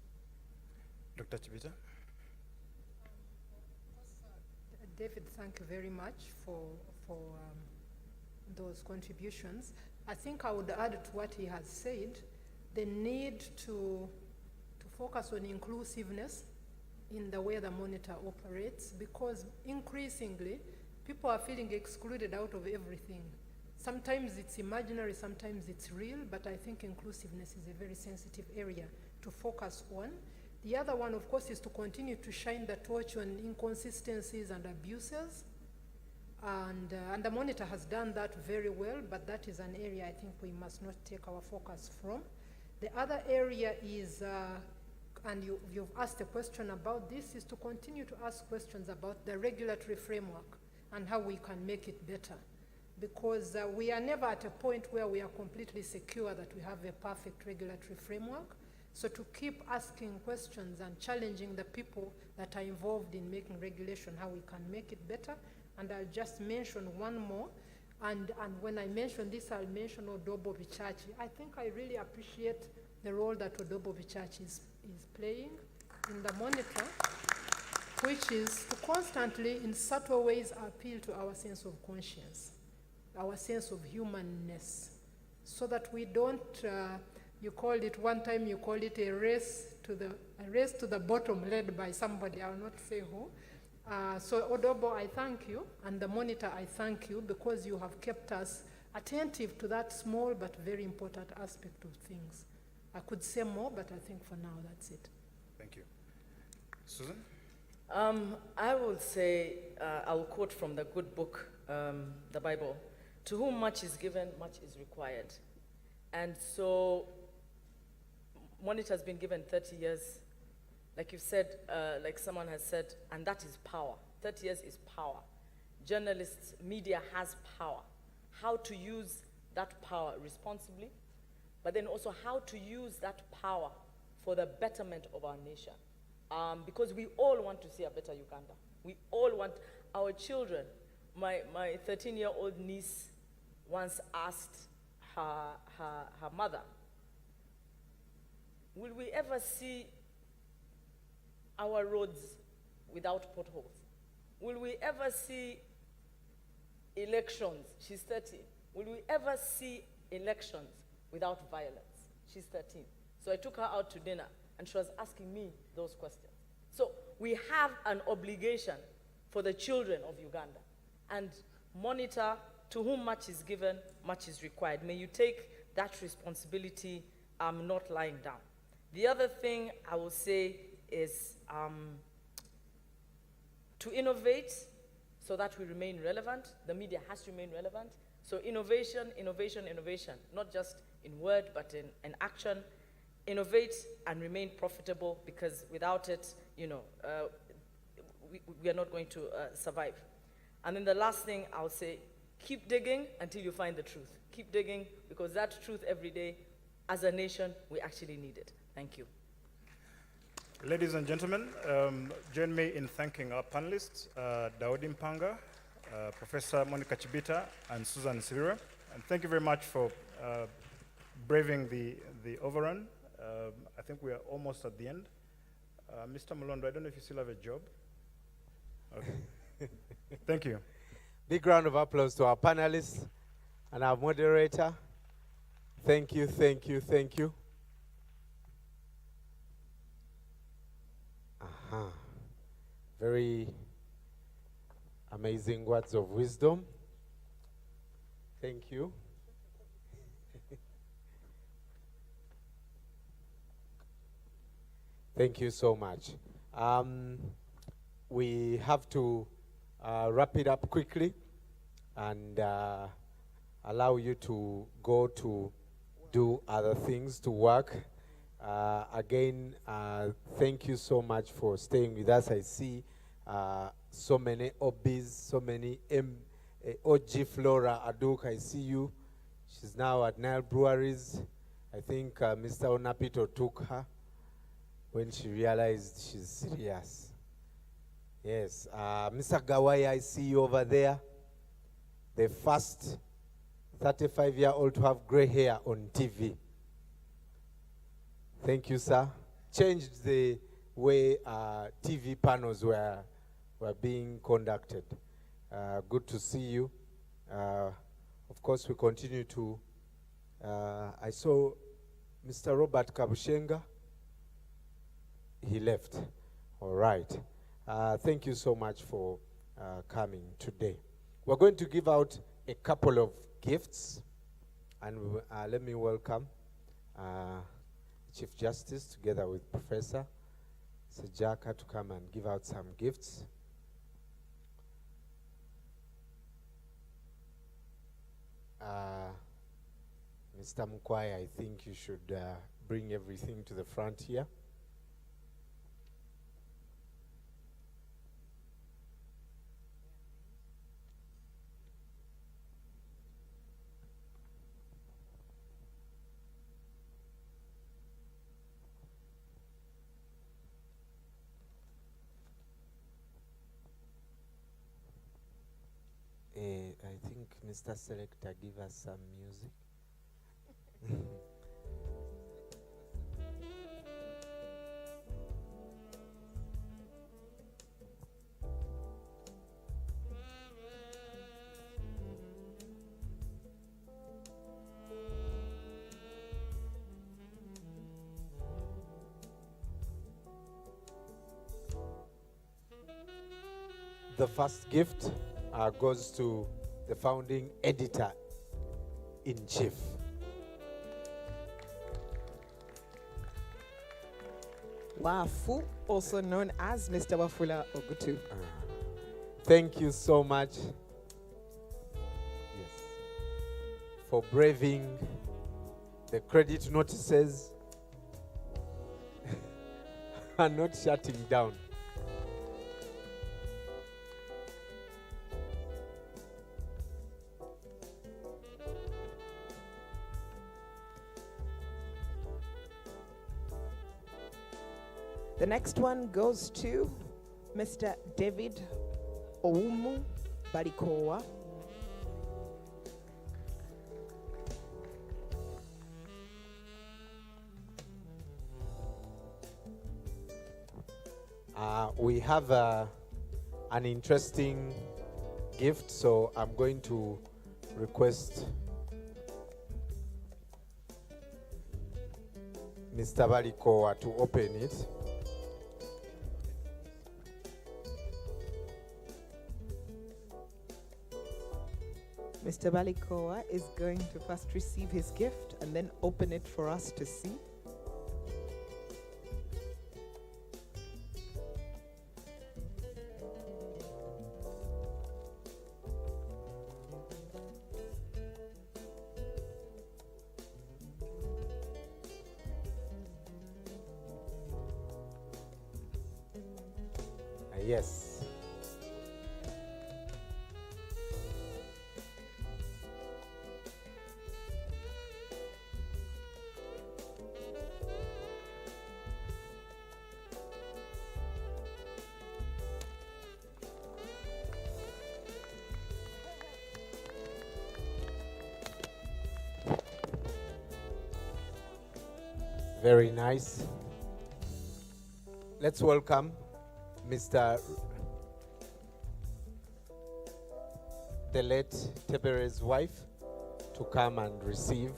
Dr. Chibita? David, thank you very much for those contributions. I think I would add to what he has said, the need to focus on inclusiveness in the way the monitor operates, because increasingly people are feeling excluded out of everything. Sometimes it's imaginary, sometimes it's real, but I think inclusiveness is a very sensitive area to focus on. The other one, of course, is to continue to shine the torch on inconsistencies and abuses. And the monitor has done that very well, but that is an area I think we must not take our focus from. The other area is, and you've asked a question about this, is to continue to ask questions about the regulatory framework and how we can make it better. Because we are never at a point where we are completely secure that we have a perfect regulatory framework. So to keep asking questions and challenging the people that are involved in making regulation, how we can make it better. And I'll just mention one more. And when I mention this, I'll mention Odobo Bichachi. I think I really appreciate the role that Odobo Bichachi is playing in the monitor, which is to constantly, in subtle ways, appeal to our sense of conscience, our sense of humanness, so that we don't, you called it one time, you called it a race to the bottom led by somebody, I'll not say who. So Odobo, I thank you, and the monitor, I thank you, because you have kept us attentive to that small but very important aspect of things. I could say more, but I think for now that's it. Thank you. Susan? I would say, I'll quote from the good book, the Bible, to whom much is given, much is required. And so, Monitor has been given 30 years, like you've said, like someone has said, and that is power. 30 years is power. Journalists, media has power. How to use that power responsibly, but then also how to use that power for the betterment of our nation. Because we all want to see a better Uganda. We all want our children. My 13-year-old niece once asked her mother, will we ever see our roads without potholes? Will we ever see elections? She's 13. Will we ever see elections without violence? She's 13. So I took her out to dinner, and she was asking me those questions. So we have an obligation for the children of Uganda. And Monitor, to whom much is given, much is required. May you take that responsibility, not lying down. The other thing I will say is to innovate so that we remain relevant. The media has to remain relevant. So innovation, innovation, innovation, not just in word, but in action. Innovate and remain profitable, because without it, we are not going to survive. And then the last thing I'll say, keep digging until you find the truth. Keep digging, because that truth every day, as a nation, we actually need it. Thank you. Ladies and gentlemen, join me in thanking our panelists, Daudi Mpanga, Professor Monica Chibita, and Susan Sirira. And thank you very much for braving the overrun. I think we are almost at the end. Mr. Mulondo, I don't know if you still have a job. Okay. Thank you. Big round of applause to our panelists and our moderator. Thank you, thank you, thank you. Very amazing words of wisdom. Thank you. Thank you so much. We have to wrap it up quickly and allow you to go to do other things, to work. Again, thank you so much for staying with us. I see so many OBs, so many OG Flora Aduk, I see you. She's now at Nile Breweries. I think Mr. Onapito took her when she realized she's serious. Yes, Mr. Gawai, I see you over there. The first 35-year-old to have gray hair on TV. Thank you, sir. Changed the way TV panels were being conducted. Good to see you. Of course, we continue to, I saw Mr. Robert Kabushenga. He left. All right. Thank you so much for coming today. We're going to give out a couple of gifts, and let me welcome Chief Justice together with Professor Sejaka to come and give out some gifts. Mr. Mkwai, I think you should bring everything to the front here. I think Mr. Selector give us some music. The first gift goes to the founding editor-in-chief. Wafu, also known as Mr. Wafula Ogutu. Thank you so much. Yes. For braving the credit notices and not shutting down. The next one goes to Mr. David Oumu Barikowa. We have an interesting gift, so I'm going to request Mr. Barikowa to open it. Mr. Balikoa is going to first receive his gift and then open it for us to see. Yes. Very nice. Let's welcome Mr. the late Tebere's wife to come and receive.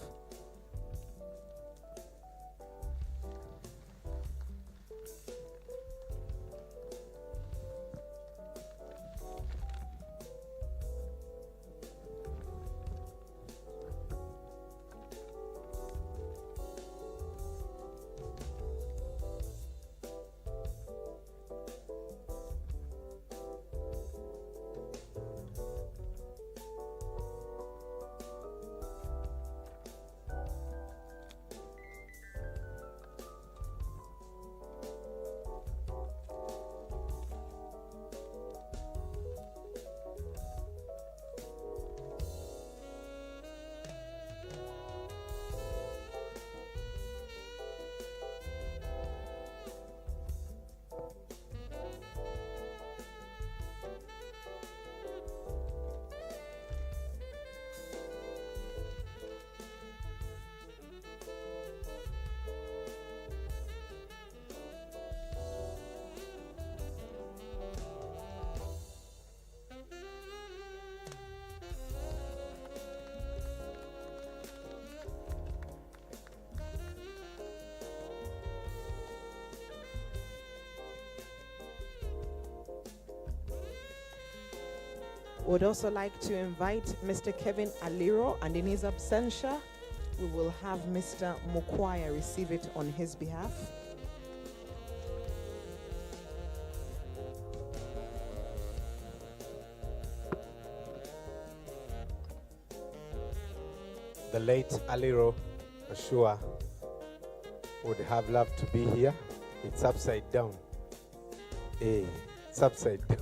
Would also like to invite Mr. Kevin Aliro, and in his absentia, we will have Mr. Mukwaya receive it on his behalf. The late Aliro Ashua would have loved to be here. It's upside down. It's upside down.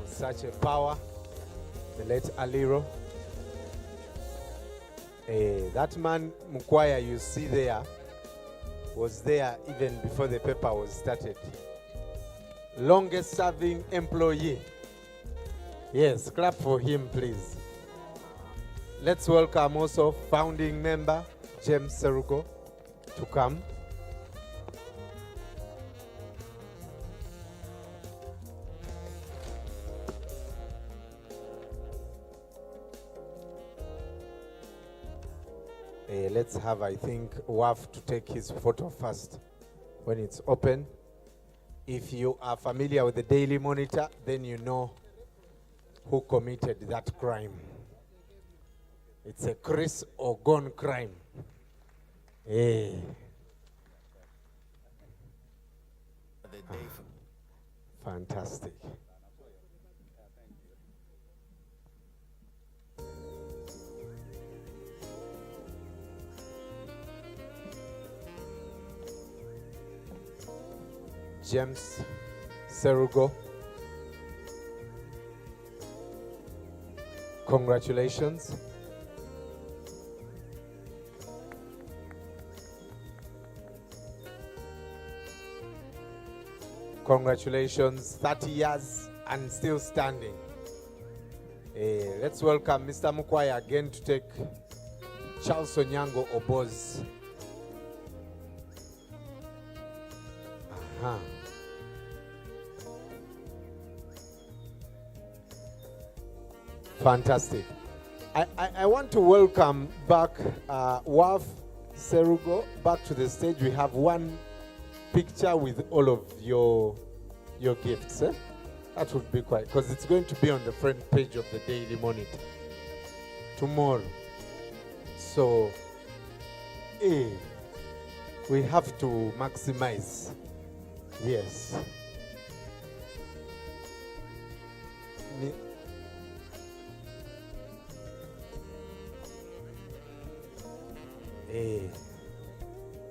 Such a power, the late Aliro. That man Mukwaya you see there was there even before the paper was started. Longest serving employee. Yes, clap for him, please. Let's welcome also founding member James Serugo to come. Let's have, I think, WAF to take his photo first when it's open. If you are familiar with the Daily Monitor, then you know who committed that crime. It's a Chris Ogon crime. Fantastic. James Serugo, congratulations. Congratulations, 30 years and still standing. Let's welcome Mr. Mukwaya again to take Charles Onyango Oboz. Fantastic. I want to welcome back WAF Serugo back to the stage. We have one picture with all of your gifts. That would be quite, because it's going to be on the front page of the Daily Monitor tomorrow. So, we have to maximize. Yes.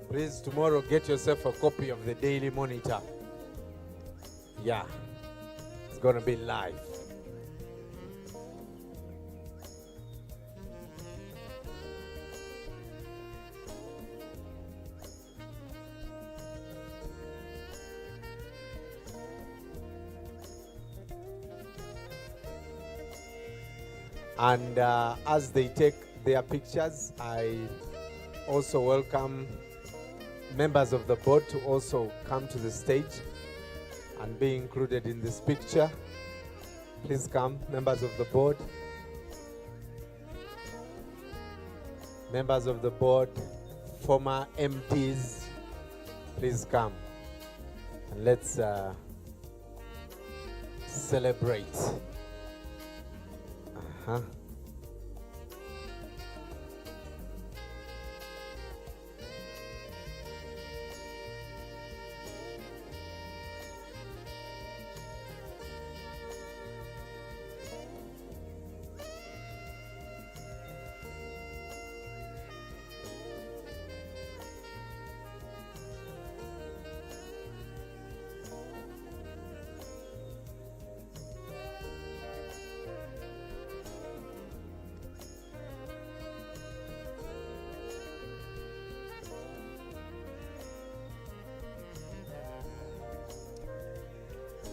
Please, tomorrow, get yourself a copy of the Daily Monitor. Yeah. It's going to be live. And as they take their pictures, I also welcome members of the board to also come to the stage and be included in this picture. Please come, members of the board. Members of the board, former MPs, please come. And let's celebrate.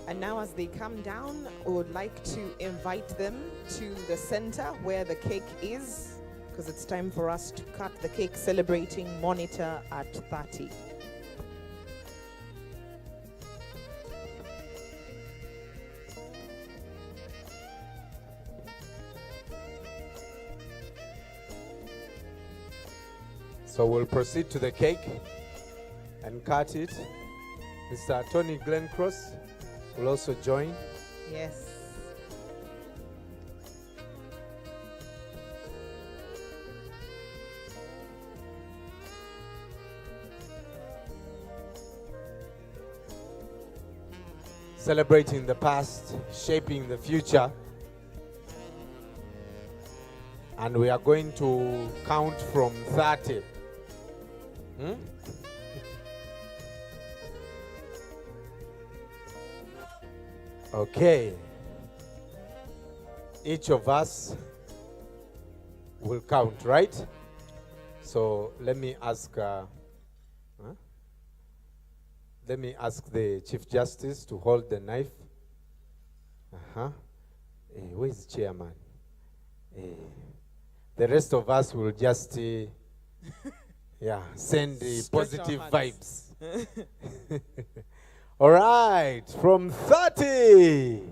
And now as they come down, we would like to invite them to the center where the cake is, because it's time for us to cut the cake celebrating Monitor at 30. So we'll proceed to the cake and cut it. Mr. Tony Glencross will also join. Yes. Celebrating the past, shaping the future. And we are going to count from 30. Okay. Each of us will count, right? So let me ask the Chief Justice to hold the knife. Where's the chairman? The rest of us will just send the Stretch positive our vibes. All right, from 30,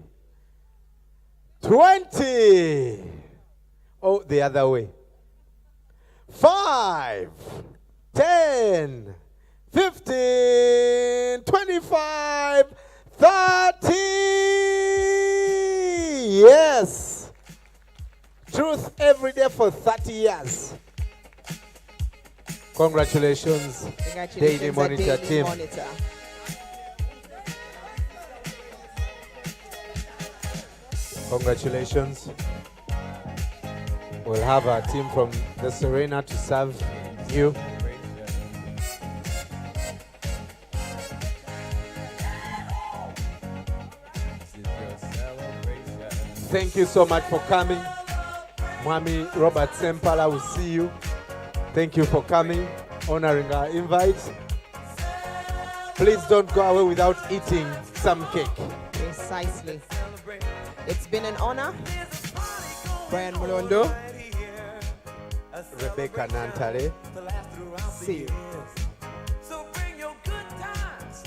20, the other way. 5, 10, 15, 25, 30. Yes. Truth every day for 30 years. Congratulations, Daily Monitor team. Monitor. Congratulations. We'll have our team from the Serena to serve you. Thank you so much for coming. Mwami Robert Sempala will see you. Thank you for coming, honoring our invite. Please don't go away without eating some cake. Precisely. It's been an honor. Brian Mulondo. Rebecca Nantale. See you. So bring your good times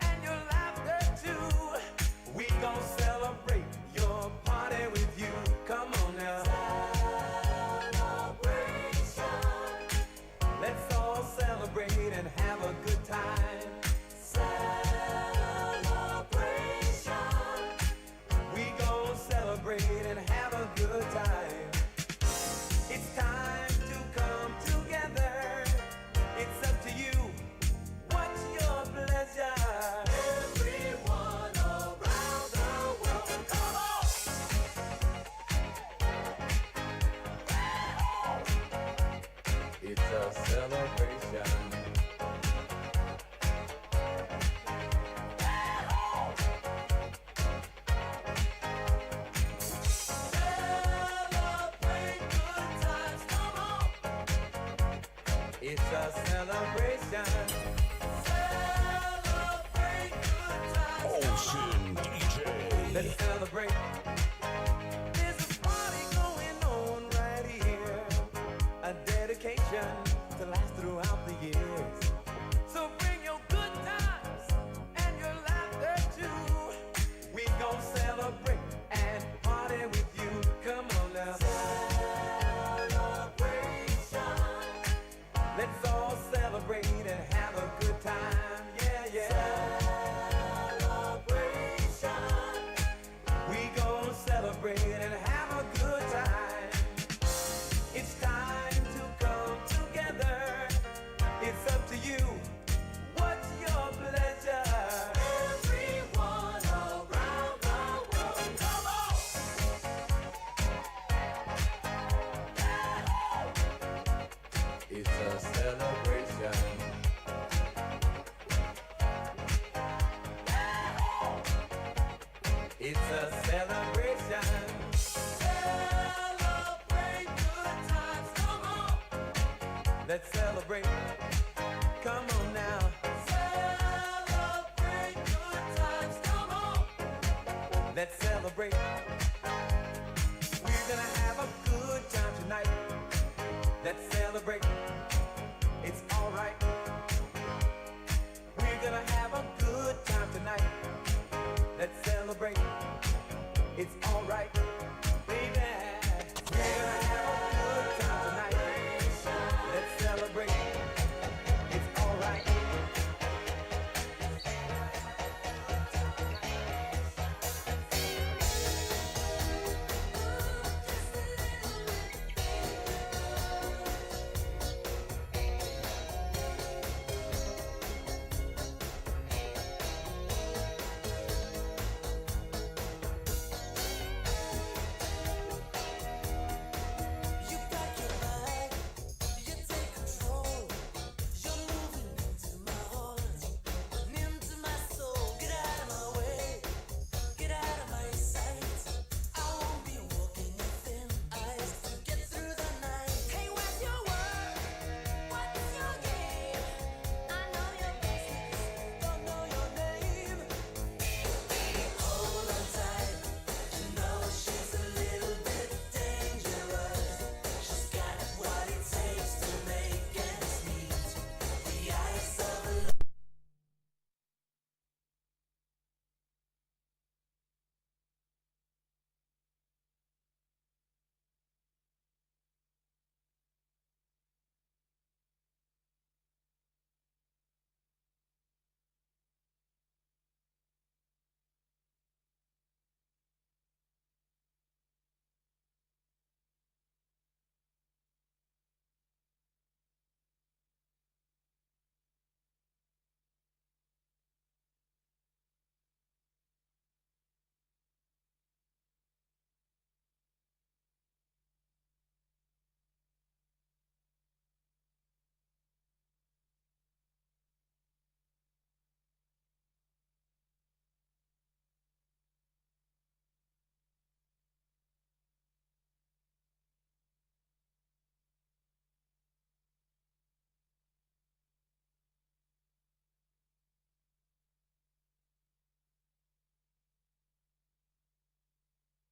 and your laughter too. We gon' celebrate your party with you. Come on now. Celebration. Let's all celebrate and have a good time. Celebration. We gon' celebrate and have a good time. It's time to come together. It's up to you. What's your pleasure? Everyone around the world, come on! It's a celebration. Celebrate good times, come on! It's a celebration. Celebrate good times, Ocean DJ. let's celebrate. There's a party going on right here. A dedication to last throughout the years. So bring your good times and your laughter too. We gon' celebrate and party with you. Come on now. Celebration. Let's all celebrate and have a good time. Yeah, yeah. Celebration. We gon' celebrate and have a good time. It's time to come together. It's up to you. What's your pleasure? Everyone around the world, come on! It's a celebration. It's a celebration. Celebrate good times, come on! Let's celebrate.